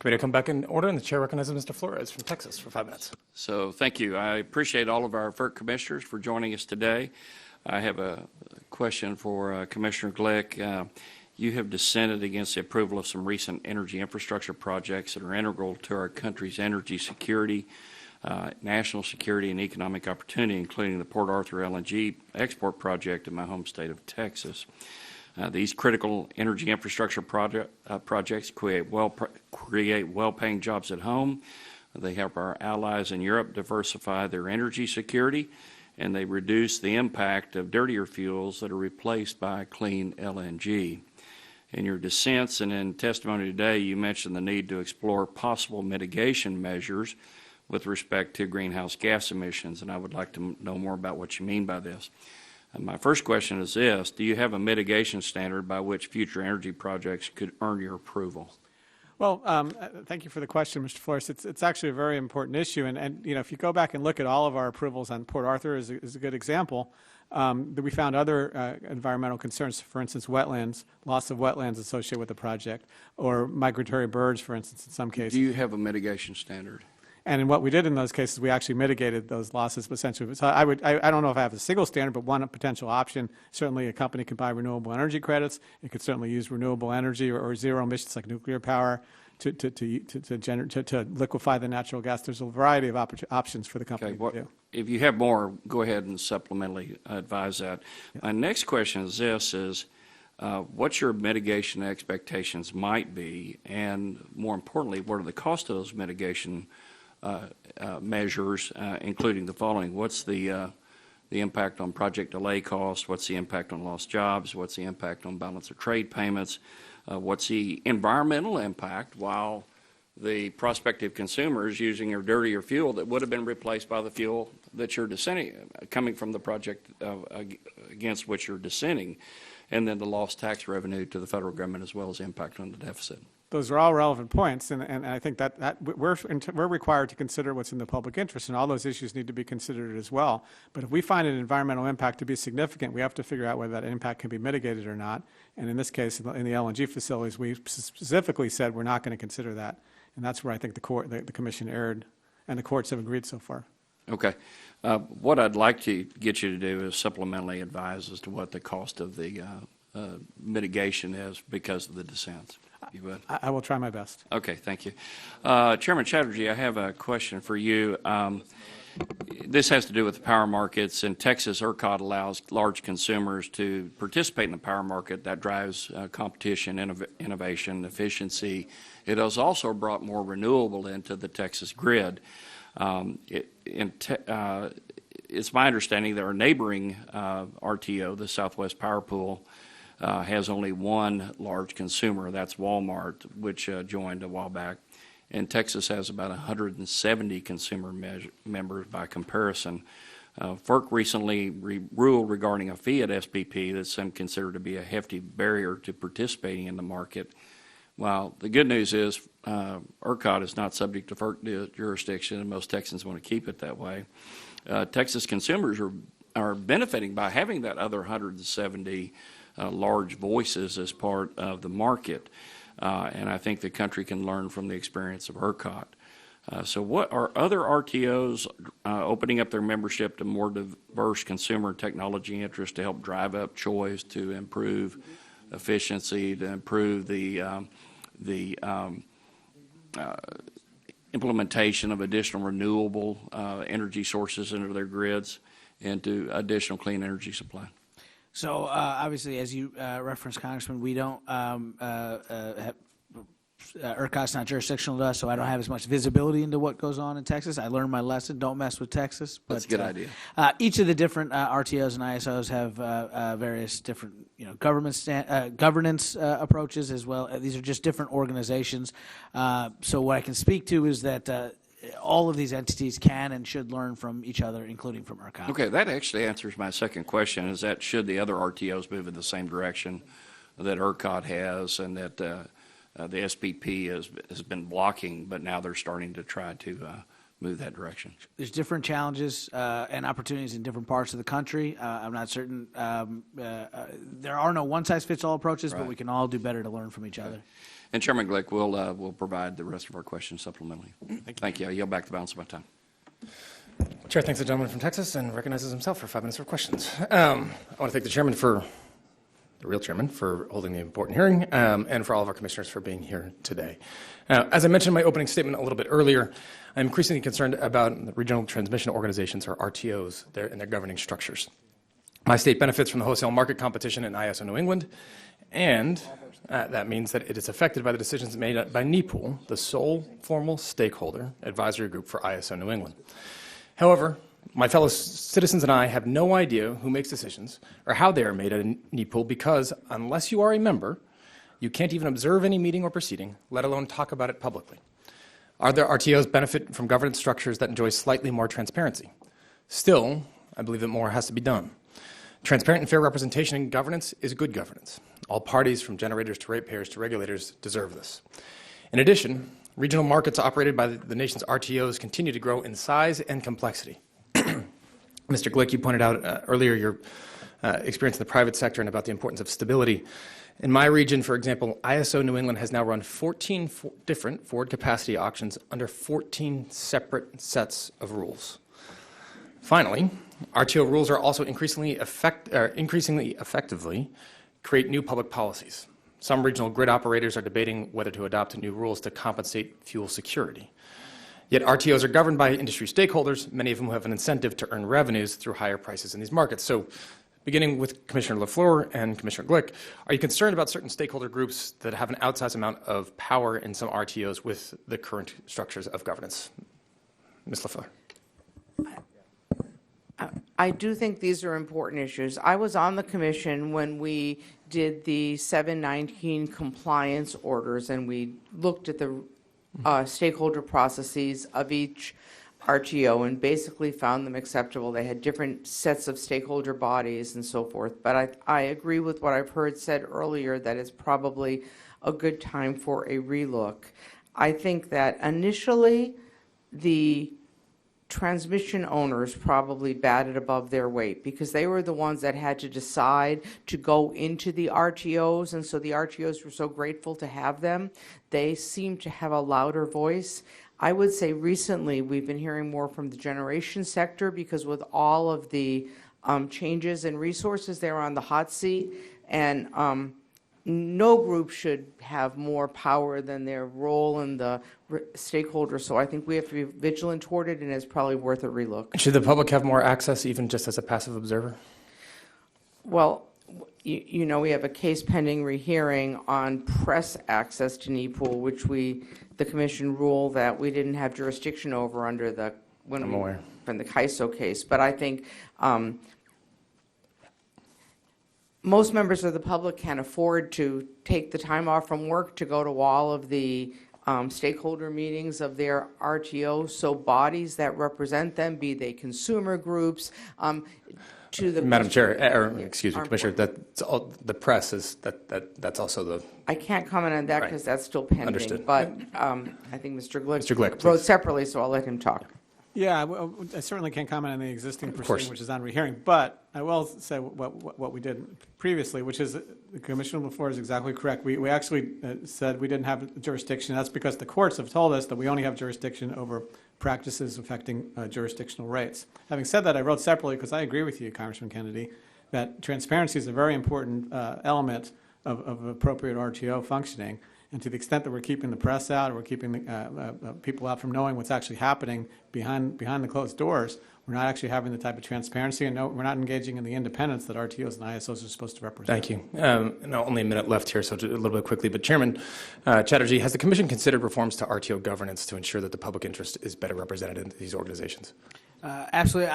Committee will come back in order, and the chair recognizes Mr. Flores from Texas for 5 minutes. So thank you. I appreciate all of our FERC commissioners for joining us today. I have a question for Commissioner Glick. You have dissented against the approval of some recent energy infrastructure projects that are integral to our country's energy security, national security, and economic opportunity, including the Port Arthur LNG export project in my home state of Texas. These critical energy infrastructure projects create well-paying jobs at home. They help our allies in Europe diversify their energy security, and they reduce the impact of dirtier fuels that are replaced by clean LNG. In your dissents and in testimony today, you mentioned the need to explore possible mitigation measures with respect to greenhouse gas emissions, and I would like to know more about what you mean by this. And my first question is this: do you have a mitigation standard by which future energy projects could earn your approval? Well, thank you for the question, Mr. Flores. It's actually a very important issue, and you know, if you go back and look at all of our approvals on Port Arthur is a good example. That we found other environmental concerns, for instance, wetlands, loss of wetlands associated with the project, or migratory birds, for instance, in some cases. Do you have a mitigation standard? And in what we did in those cases, we actually mitigated those losses essentially. So I don't know if I have a single standard, but one potential option, certainly a company could buy renewable energy credits. It could certainly use renewable energy or zero emissions like nuclear power to liquefy the natural gas. There's a variety of options for the company to do. If you have more, go ahead and supplementally advise that. My next question is this: what your mitigation expectations might be, and more importantly, what are the cost of those mitigation measures, including the following? What's the impact on project delay costs? What's the impact on lost jobs? What's the impact on balance of trade payments? What's the environmental impact while the prospective consumers using a dirtier fuel that would have been replaced by the fuel that you're dissenting, coming from the project against which you're dissenting, and then the lost tax revenue to the federal government as well as impact on the deficit? Those are all relevant points, and I think that we're required to consider what's in the public interest, and all those issues need to be considered as well. But if we find an environmental impact to be significant, we have to figure out whether that impact can be mitigated or not. And in this case, in the LNG facilities, we specifically said we're not going to consider that, and that's where I think the Commission erred, and the courts have agreed so far. Okay. What I'd like to get you to do is supplementally advise as to what the cost of the mitigation is because of the dissents. You would? I will try my best. Okay, thank you. Chairman Chatterjee, I have a question for you. This has to do with the power markets. In Texas, ERCOT allows large consumers to participate in the power market. That drives competition, innovation, efficiency. It has also brought more renewable into the Texas grid. It's my understanding that our neighboring RTO, the Southwest Power Pool, has only one large consumer, that's Walmart, which joined a while back. And Texas has about 170 consumer members by comparison. FERC recently ruled regarding a fee at SPP that's some considered to be a hefty barrier to participating in the market. Well, the good news is ERCOT is not subject to FERC jurisdiction, and most Texans want to keep it that way. Texas consumers are benefiting by having that other 170 large voices as part of the market, and I think the country can learn from the experience of ERCOT. So what are other RTOs opening up their membership to more diverse consumer and technology interests to help drive up choice, to improve efficiency, to improve the implementation of additional renewable energy sources into their grids, and to additional clean energy supply? So obviously, as you referenced, Congressman, we don't ERCOT's not jurisdictional to us, so I don't have as much visibility into what goes on in Texas. I learned my lesson: don't mess with Texas. But, that's a good idea. Each of the different RTOs and ISOs have various different, governance approaches as well. These are just different organizations. So what I can speak to is that all of these entities can and should learn from each other, including from ERCOT. Okay, that actually answers my second question, is that should the other RTOs move in the same direction that ERCOT has, and that the SPP has been blocking, but now they're starting to try to move that direction. There's different challenges and opportunities in different parts of the country. I'm not certain. There are no one-size-fits-all approaches, but we can all do better to learn from each other. And Chairman Glick will provide the rest of our questions supplementally. Thank you. I yield back the balance of my time. Chair thanks the gentleman from Texas and recognizes himself for 5 minutes for questions. I want to thank the chairman the real chairman, for holding the important hearing, and for all of our commissioners for being here today. As I mentioned in my opening statement a little bit earlier, I'm increasingly concerned about the regional transmission organizations, or RTOs, and their governing structures. My state benefits from the wholesale market competition in ISO New England, and that means that it is affected by the decisions made by NEPOOL, the sole formal stakeholder advisory group for ISO New England. However, my fellow citizens and I have no idea who makes decisions or how they are made at NEPOOL, because unless you are a member, you can't even observe any meeting or proceeding, let alone talk about it publicly. Other RTOs benefit from governance structures that enjoy slightly more transparency. Still, I believe that more has to be done. Transparent and fair representation in governance is good governance. All parties, from generators to ratepayers to regulators, deserve this. In addition, regional markets operated by the nation's RTOs continue to grow in size and complexity. Mr. Glick, you pointed out earlier your experience in the private sector and about the importance of stability. In my region, for example, ISO New England has now run 14 different forward capacity auctions under 14 separate sets of rules. Finally, RTO rules are also increasingly effectively create new public policies. Some regional grid operators are debating whether to adopt new rules to compensate fuel security. Yet RTOs are governed by industry stakeholders, many of whom have an incentive to earn revenues through higher prices in these markets. So, beginning with Commissioner LaFleur and Commissioner Glick, are you concerned about certain stakeholder groups that have an outsized amount of power in some RTOs with the current structures of governance? Ms. LaFleur. I do think these are important issues. I was on the commission when we did the 719 compliance orders, and we looked at the stakeholder processes of each RTO and basically found them acceptable. They had different sets of stakeholder bodies and so forth. But I agree with what I've heard said earlier, that it's probably a good time for a relook. I think that initially the transmission owners probably batted above their weight, because they were the ones that had to decide to go into the RTOs, and so the RTOs were so grateful to have them. They seem to have a louder voice. I would say recently we've been hearing more from the generation sector, because with all of the changes in resources, they're on the hot seat, and no group should have more power than their role in the stakeholders. So I think we have to be vigilant toward it, and it's probably worth a relook. Should the public have more access, even just as a passive observer? Well, you know, we have a case pending rehearing on press access to NEPOOL, which the commission ruled that we didn't have jurisdiction over under the from the CAISO case. But I think most members of the public can afford to take the time off from work to go to all of the stakeholder meetings of their RTO. So bodies that represent them, be they consumer groups, to the Madam Chair, excuse me, Commissioner, that's all, the press is that's also the. I can't comment on that because that's still pending. Understood. But I think Mr. Glick, please. wrote separately, so I'll let him talk. Yeah, well, I certainly can't comment on the existing proceeding, which is on rehearing, but I will say what we did previously, which is Commissioner LaFleur is exactly correct. We actually said we didn't have jurisdiction. That's because the courts have told us that we only have jurisdiction over practices affecting jurisdictional rates. Having said that, I wrote separately because I agree with you, Congressman Kennedy, that transparency is a very important element of appropriate RTO functioning. And to the extent that we're keeping the press out, or we're keeping people out from knowing what's actually happening behind the closed doors, we're not actually having the type of transparency, and we're not engaging in the independence that RTOs and ISOs are supposed to represent. Thank you. Now, only a minute left here, so a little bit quickly. But Chairman Chatterjee, has the Commission considered reforms to RTO governance to ensure that the public interest is better represented in these organizations? Absolutely.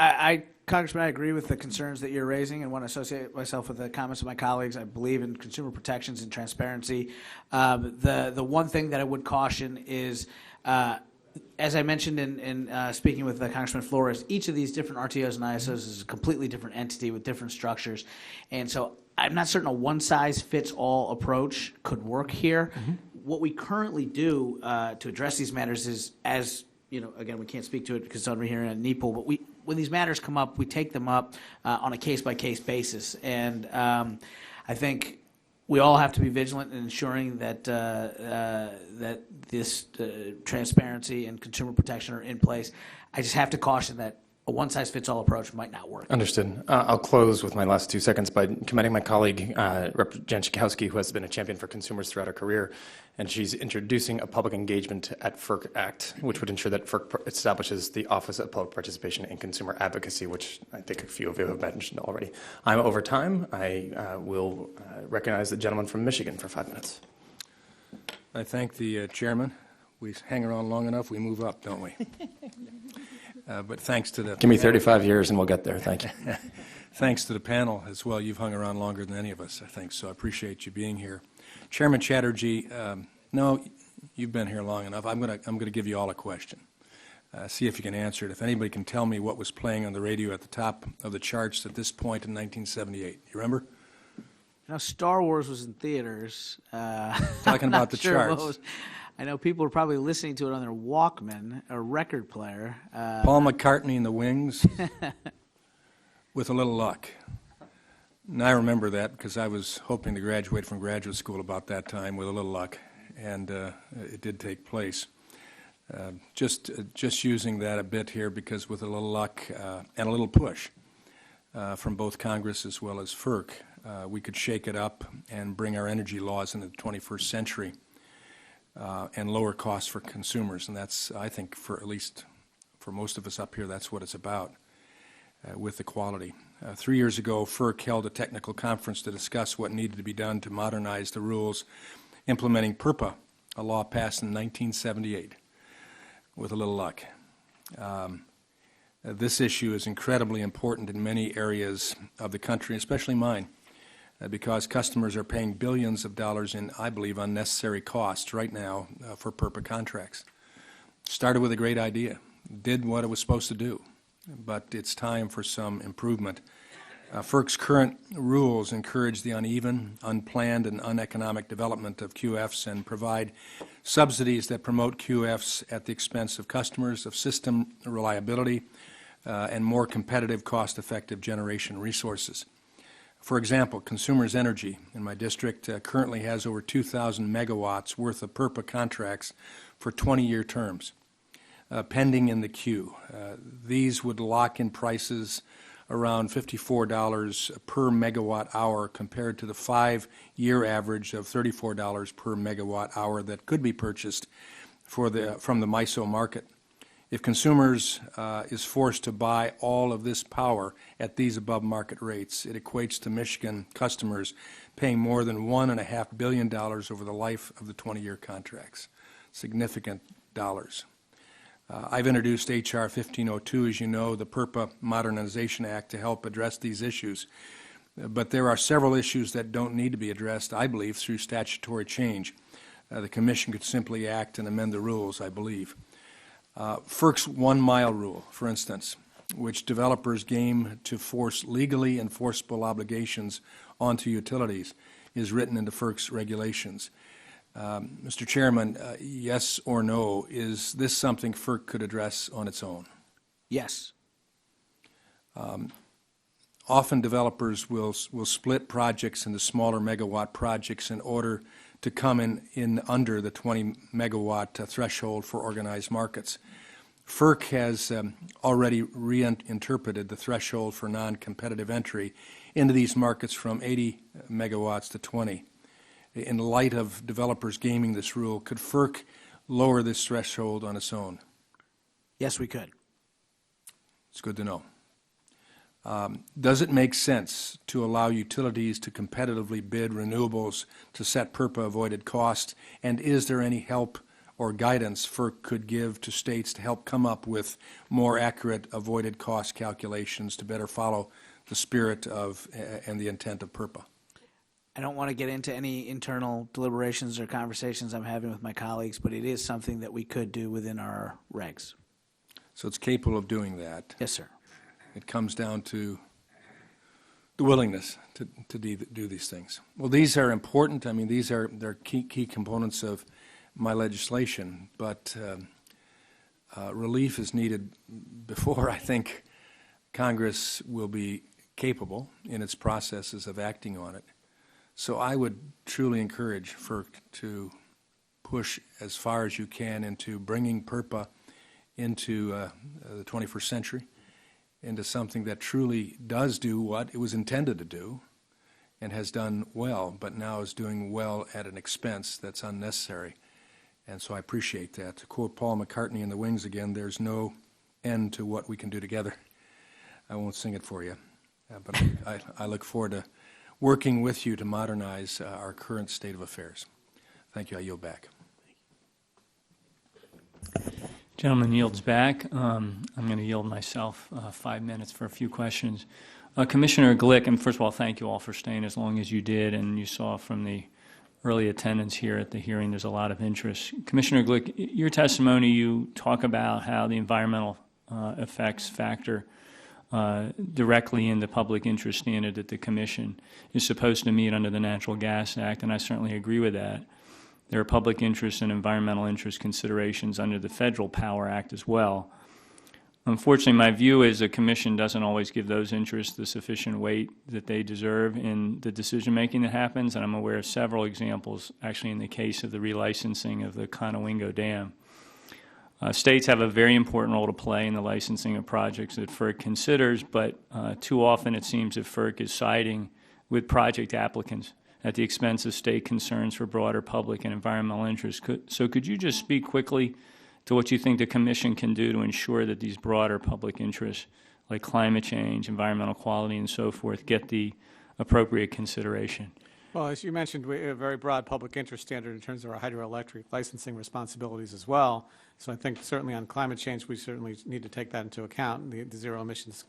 Congressman, I agree with the concerns that you're raising and want to associate myself with the comments of my colleagues. I believe in consumer protections and transparency. The one thing that I would caution is, as I mentioned in speaking with Congressman Flores, each of these different RTOs and ISOs is a completely different entity with different structures. And so I'm not certain a one-size-fits-all approach could work here. Mm-hmm. What we currently do to address these matters is, as again, we can't speak to it because it's over here in NEPL, but when these matters come up, we take them up on a case-by-case basis. And I think we all have to be vigilant in ensuring that that this transparency and consumer protection are in place. I just have to caution that a one-size-fits-all approach might not work. Understood. I'll close with my last 2 seconds by commending my colleague, Representative Jankowski, who has been a champion for consumers throughout her career, and she's introducing a public engagement at FERC Act, which would ensure that FERC establishes the Office of Public Participation in Consumer Advocacy, which I think a few of you have mentioned already. I'm over time. I will recognize the gentleman from Michigan for 5 minutes. I thank the chairman. We hang around long enough, we move up, don't we? But thanks to the... Give me 35 years and we'll get there. Thank you. Thanks to the panel as well. You've hung around longer than any of us, I think, so I appreciate you being here. Chairman Chatterjee, no, you've been here long enough. I'm going to give you all a question. See if you can answer it. If anybody can tell me what was playing on the radio at the top of the charts at this point in 1978. You remember? Star Wars was in theaters. Talking about the sure charts. I know people were probably listening to it on their Walkman, a record player. Paul McCartney and the Wings, with a little luck. And I remember that because I was hoping to graduate from graduate school about that time with a little luck, and it did take place. Just using that a bit here because with a little luck and a little push from both Congress as well as FERC, we could shake it up and bring our energy laws into the 21st century. And lower costs for consumers. And that's, I think, for at least for most of us up here, that's what it's about with equality. 3 years ago, FERC held a technical conference to discuss what needed to be done to modernize the rules implementing PURPA, a law passed in 1978, with a little luck. This issue is incredibly important in many areas of the country, especially mine. Because customers are paying billions of dollars in, I believe, unnecessary costs right now for PURPA contracts. Started with a great idea, did what it was supposed to do, but it's time for some improvement. FERC's current rules encourage the uneven, unplanned, and uneconomic development of QFs and provide subsidies that promote QFs at the expense of customers, of system reliability, and more competitive, cost-effective generation resources. For example, Consumers Energy in my district currently has over 2,000 megawatts worth of PURPA contracts for 20-year terms pending in the queue. These would lock in prices around $54 per megawatt hour compared to the 5-year average of $34 per megawatt hour that could be purchased from the MISO market. If consumers is forced to buy all of this power at these above market rates, it equates to Michigan customers paying more than $1.5 billion over the life of the 20-year contracts. Significant dollars. I've introduced H.R. 1502, as you know, the PURPA Modernization Act, to help address these issues. But there are several issues that don't need to be addressed, I believe, through statutory change. The Commission could simply act and amend the rules, I believe. FERC's 1 mile rule, for instance, which developers game to force legally enforceable obligations onto utilities, is written into FERC's regulations. Mr. Chairman, yes or no, is this something FERC could address on its own? Yes. Often developers will split projects into smaller megawatt projects in order to come in under the 20 megawatt threshold for organized markets. FERC has already reinterpreted the threshold for non-competitive entry into these markets from 80 megawatts to 20. In light of developers gaming this rule, could FERC lower this threshold on its own? Yes, we could. It's good to know. Does it make sense to allow utilities to competitively bid renewables to set PURPA avoided costs? And is there any help or guidance FERC could give to states to help come up with more accurate avoided cost calculations to better follow the spirit of and the intent of PURPA? I don't want to get into any internal deliberations or conversations I'm having with my colleagues, but it is something that we could do within our regs. So it's capable of doing that? Yes, sir. It comes down to the willingness to do these things. Well, these are important. I mean, they're key components of my legislation, but relief is needed before I think Congress will be capable in its processes of acting on it. So I would truly encourage FERC to push as far as you can into bringing PURPA into the 21st century, into something that truly does do what it was intended to do and has done well, but now is doing well at an expense that's unnecessary. And so I appreciate that. To quote Paul McCartney in the Wings again, there's no end to what we can do together. I won't sing it for you, but I look forward to working with you to modernize our current state of affairs. Thank you. I yield back. Gentleman yields back. I'm going to yield myself 5 minutes for a few questions. Commissioner Glick, and first of all, thank you all for staying as long as you did, and you saw from the early attendance here at the hearing there's a lot of interest. Commissioner Glick, your testimony, you talk about how the environmental effects factor directly in the public interest standard that the Commission is supposed to meet under the Natural Gas Act, and I certainly agree with that. There are public interest and environmental interest considerations under the Federal Power Act as well. Unfortunately, my view is the Commission doesn't always give those interests the sufficient weight that they deserve in the decision-making that happens, and I'm aware of several examples, actually in the case of the relicensing of the Conowingo Dam. States have a very important role to play in the licensing of projects that FERC considers, but too often it seems that FERC is siding with project applicants at the expense of state concerns for broader public and environmental interests. So could you just speak quickly to what you think the Commission can do to ensure that these broader public interests, like climate change, environmental quality, and so forth, get the appropriate consideration? Well, as you mentioned, we have a very broad public interest standard in terms of our hydroelectric licensing responsibilities as well. So I think certainly on climate change, we certainly need to take that into account, the zero emissions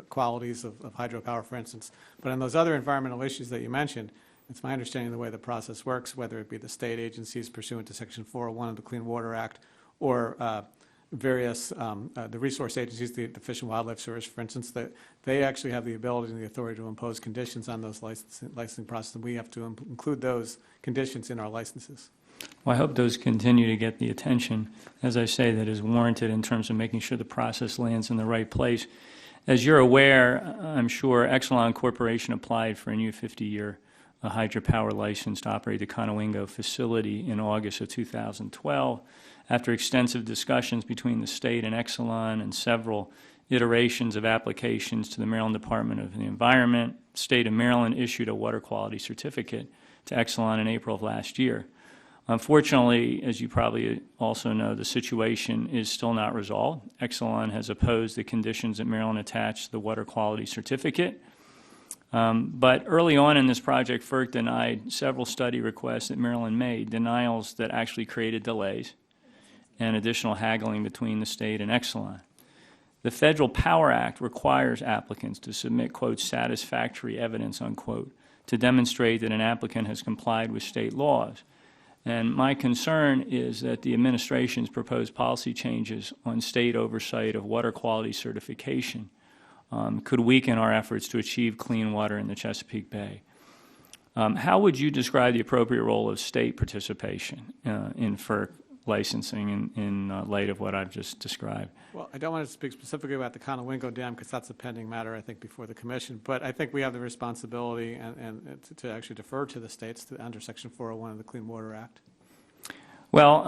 qualities of hydropower, for instance. But on those other environmental issues that you mentioned, it's my understanding the way the process works, whether it be the state agencies pursuant to Section 401 of the Clean Water Act or various, the resource agencies, the Fish and Wildlife Service, for instance, that they actually have the ability and the authority to impose conditions on those licensing processes, and we have to include those conditions in our licenses. Well, I hope those continue to get the attention, as I say, that is warranted in terms of making sure the process lands in the right place. As you're aware, I'm sure Exelon Corporation applied for a new 50-year hydropower license to operate the Conowingo facility in August of 2012. After extensive discussions between the state and Exelon and several iterations of applications to the Maryland Department of the Environment, the state of Maryland issued a water quality certificate to Exelon in April of last year. Unfortunately, as you probably also know, the situation is still not resolved. Exelon has opposed the conditions that Maryland attached to the water quality certificate. But early on in this project, FERC denied several study requests that Maryland made, denials that actually created delays and additional haggling between the state and Exelon. The Federal Power Act requires applicants to submit, quote, satisfactory evidence, unquote, to demonstrate that an applicant has complied with state laws. And my concern is that the administration's proposed policy changes on state oversight of water quality certification could weaken our efforts to achieve clean water in the Chesapeake Bay. How would you describe the appropriate role of state participation in FERC licensing in light of what I've just described? Well, I don't want to speak specifically about the Conowingo Dam because that's a pending matter, I think, before the Commission. But I think we have the responsibility and to actually defer to the states under Section 401 of the Clean Water Act. Well,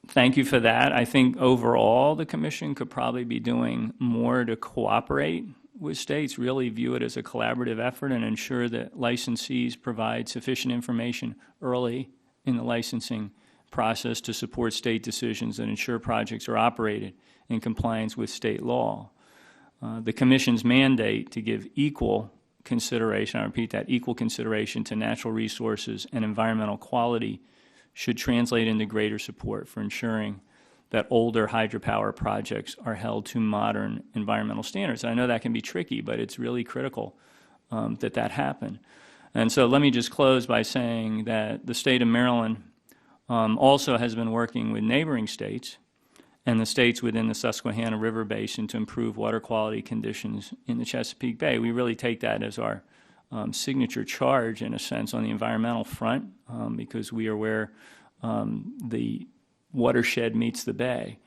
thank you for that. I think overall the Commission could probably be doing more to cooperate with states, really view it as a collaborative effort and ensure that licensees provide sufficient information early in the licensing process to support state decisions that ensure projects are operated in compliance with state law. The Commission's mandate to give equal consideration, I repeat that, equal consideration to natural resources and environmental quality should translate into greater support for ensuring that older hydropower projects are held to modern environmental standards. And I know that can be tricky, but it's really critical that happen. And so let me just close by saying that the state of Maryland also has been working with neighboring states and the states within the Susquehanna River Basin to improve water quality conditions in the Chesapeake Bay. We really take that as our signature charge, in a sense, on the environmental front, because we are where the watershed meets the bay.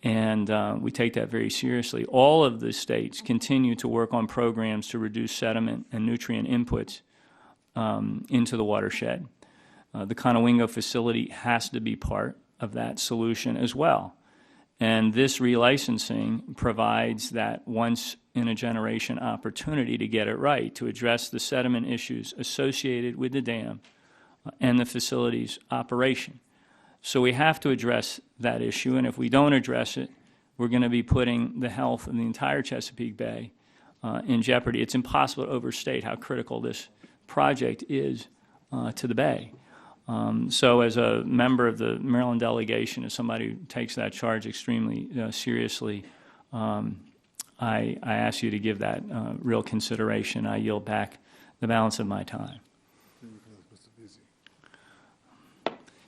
And we take that very seriously. All of the states continue to work on programs to reduce sediment and nutrient inputs into the watershed. The Conowingo facility has to be part of that solution as well. And this relicensing provides that once-in-a-generation opportunity to get it right, to address the sediment issues associated with the dam and the facility's operation. So we have to address that issue, and if we don't address it, we're going to be putting the health of the entire Chesapeake Bay in jeopardy. It's impossible to overstate how critical this project is to the Bay. So as a member of the Maryland delegation, as somebody who takes that charge extremely seriously, I ask you to give that real consideration. I yield back the balance of my time.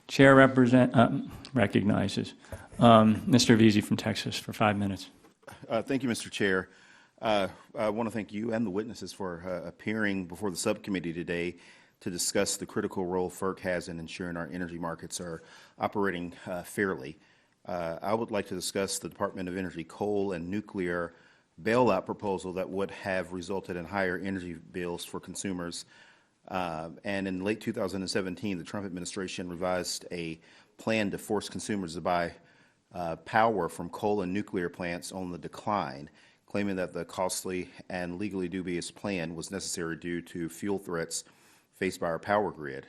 Chair recognizes Mr. Veazey from Texas for 5 minutes. Thank you, Mr. Chair. I want to thank you and the witnesses for appearing before the subcommittee today to discuss the critical role FERC has in ensuring our energy markets are operating fairly. I would like to discuss the Department of Energy coal and nuclear bailout proposal that would have resulted in higher energy bills for consumers. And in late 2017, the Trump administration revised a plan to force consumers to buy power from coal and nuclear plants on the decline, claiming that the costly and legally dubious plan was necessary due to fuel threats faced by our power grid.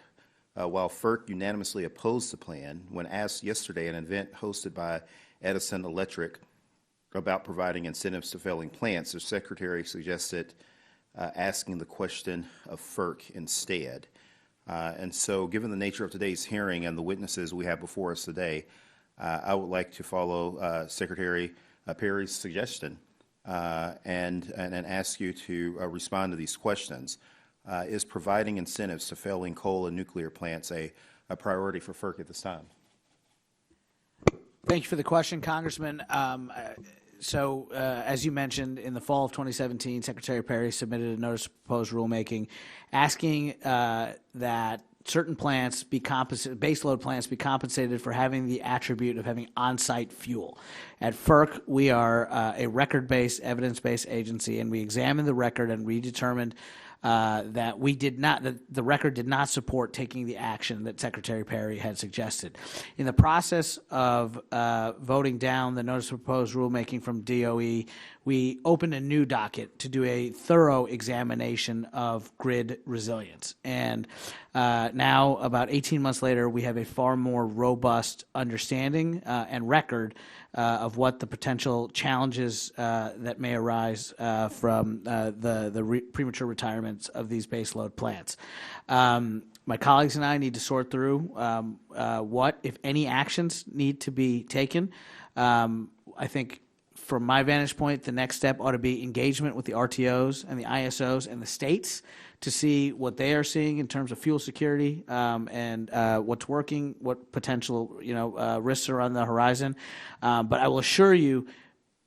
While FERC unanimously opposed the plan, when asked yesterday at an event hosted by Edison Electric about providing incentives to failing plants, the Secretary suggested asking the question of FERC instead. And so given the nature of today's hearing and the witnesses we have before us today, I would like to follow Secretary Perry's suggestion and ask you to respond to these questions. Is providing incentives to failing coal and nuclear plants a priority for FERC at this time? Thank you for the question, Congressman. As you mentioned, in the fall of 2017, Secretary Perry submitted a notice of proposed rulemaking asking that certain plants be baseload plants be compensated for having the attribute of having on-site fuel. At FERC, we are a record-based, evidence-based agency, and we examined the record and we determined that the record did not support taking the action that Secretary Perry had suggested. In the process of voting down the notice of proposed rulemaking from DOE, we opened a new docket to do a thorough examination of grid resilience. And now, about 18 months later, we have a far more robust understanding and record of what the potential challenges that may arise from the premature retirements of these baseload plants. My colleagues and I need to sort through what, if any, actions need to be taken. I think from my vantage point, the next step ought to be engagement with the RTOs and the ISOs and the states to see what they are seeing in terms of fuel security and what's working, what potential risks are on the horizon. But I will assure you,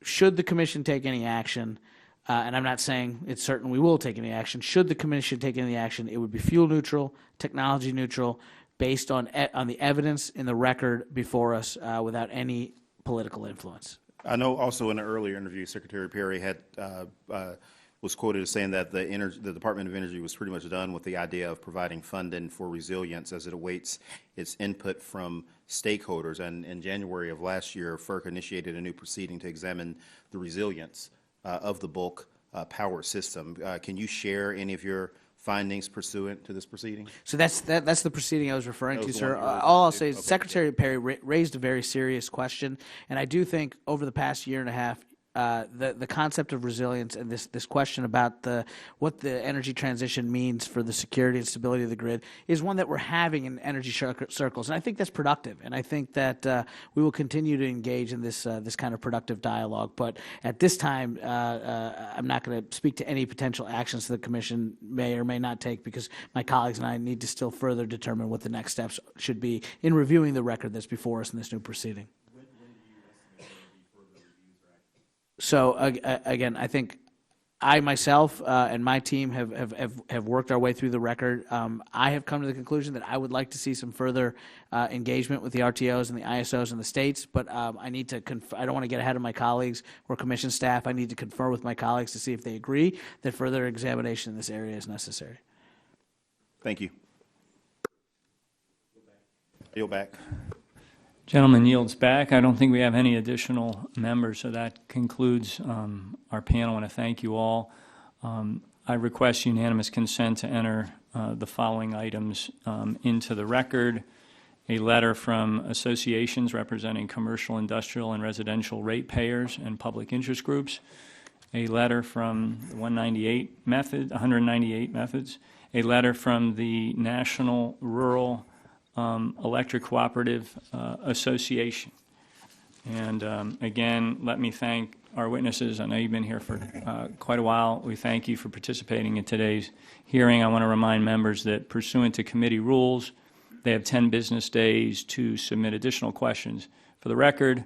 should the Commission take any action, and I'm not saying it's certain we will take any action, should the Commission take any action, it would be fuel neutral, technology neutral, based on the evidence in the record before us without any political influence. I know also in an earlier interview, Secretary Perry had was quoted as saying that the Department of Energy was pretty much done with the idea of providing funding for resilience as it awaits its input from stakeholders. And in January of last year, FERC initiated a new proceeding to examine the resilience of the bulk power system. Can you share any of your findings pursuant to this proceeding? So that's the proceeding I was referring to, sir. All I'll say is Secretary Perry raised a very serious question, and I do think over the past year and a half, the concept of resilience and this question about what the energy transition means for the security and stability of the grid is one that we're having in energy circles, and I think that's productive. And I think that we will continue to engage in this kind of productive dialogue. But at this time, I'm not going to speak to any potential actions the Commission may or may not take because my colleagues and I need to still further determine what the next steps should be in reviewing the record that's before us in this new proceeding. So again, I think I myself and my team have worked our way through the record. I have come to the conclusion that I would like to see some further engagement with the RTOs and the ISOs in the states, but I need to I don't want to get ahead of my colleagues or commission staff. I need to confer with my colleagues to see if they agree that further examination in this area is necessary. Thank you. Yield back. Gentleman yields back. I don't think we have any additional members, so that concludes our panel. I want to thank you all. I request unanimous consent to enter the following items into the record. A letter from associations representing commercial, industrial, and residential ratepayers and public interest groups. A letter from 198 methods. A letter from the National Rural Electric Cooperative Association. And again, let me thank our witnesses. I know you've been here for quite a while. We thank you for participating in today's hearing. I want to remind members that pursuant to committee rules, they have 10 business days to submit additional questions for the record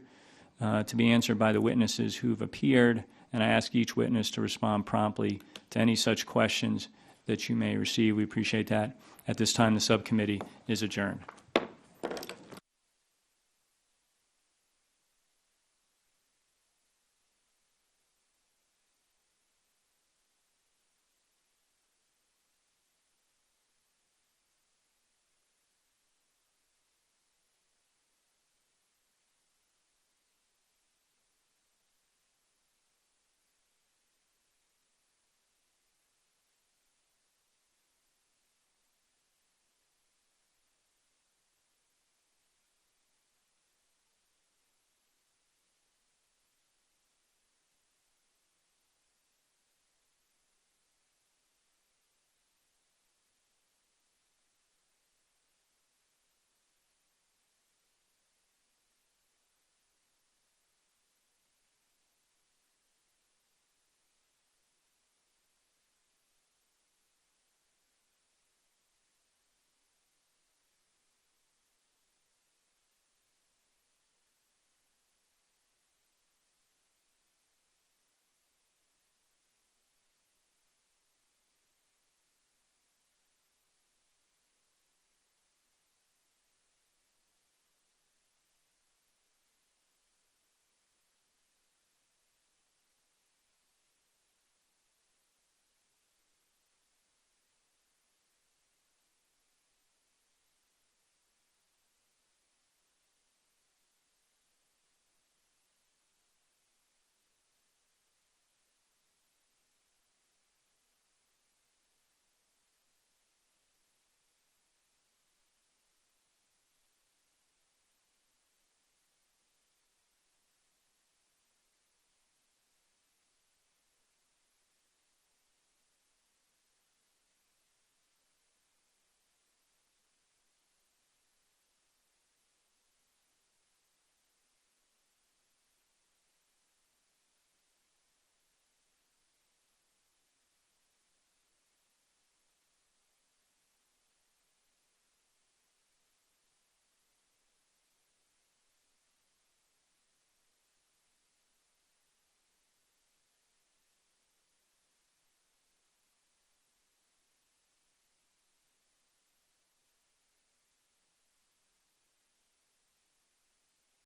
to be answered by the witnesses who've appeared, and I ask each witness to respond promptly to any such questions that you may receive. We appreciate that. At this time, the subcommittee is adjourned.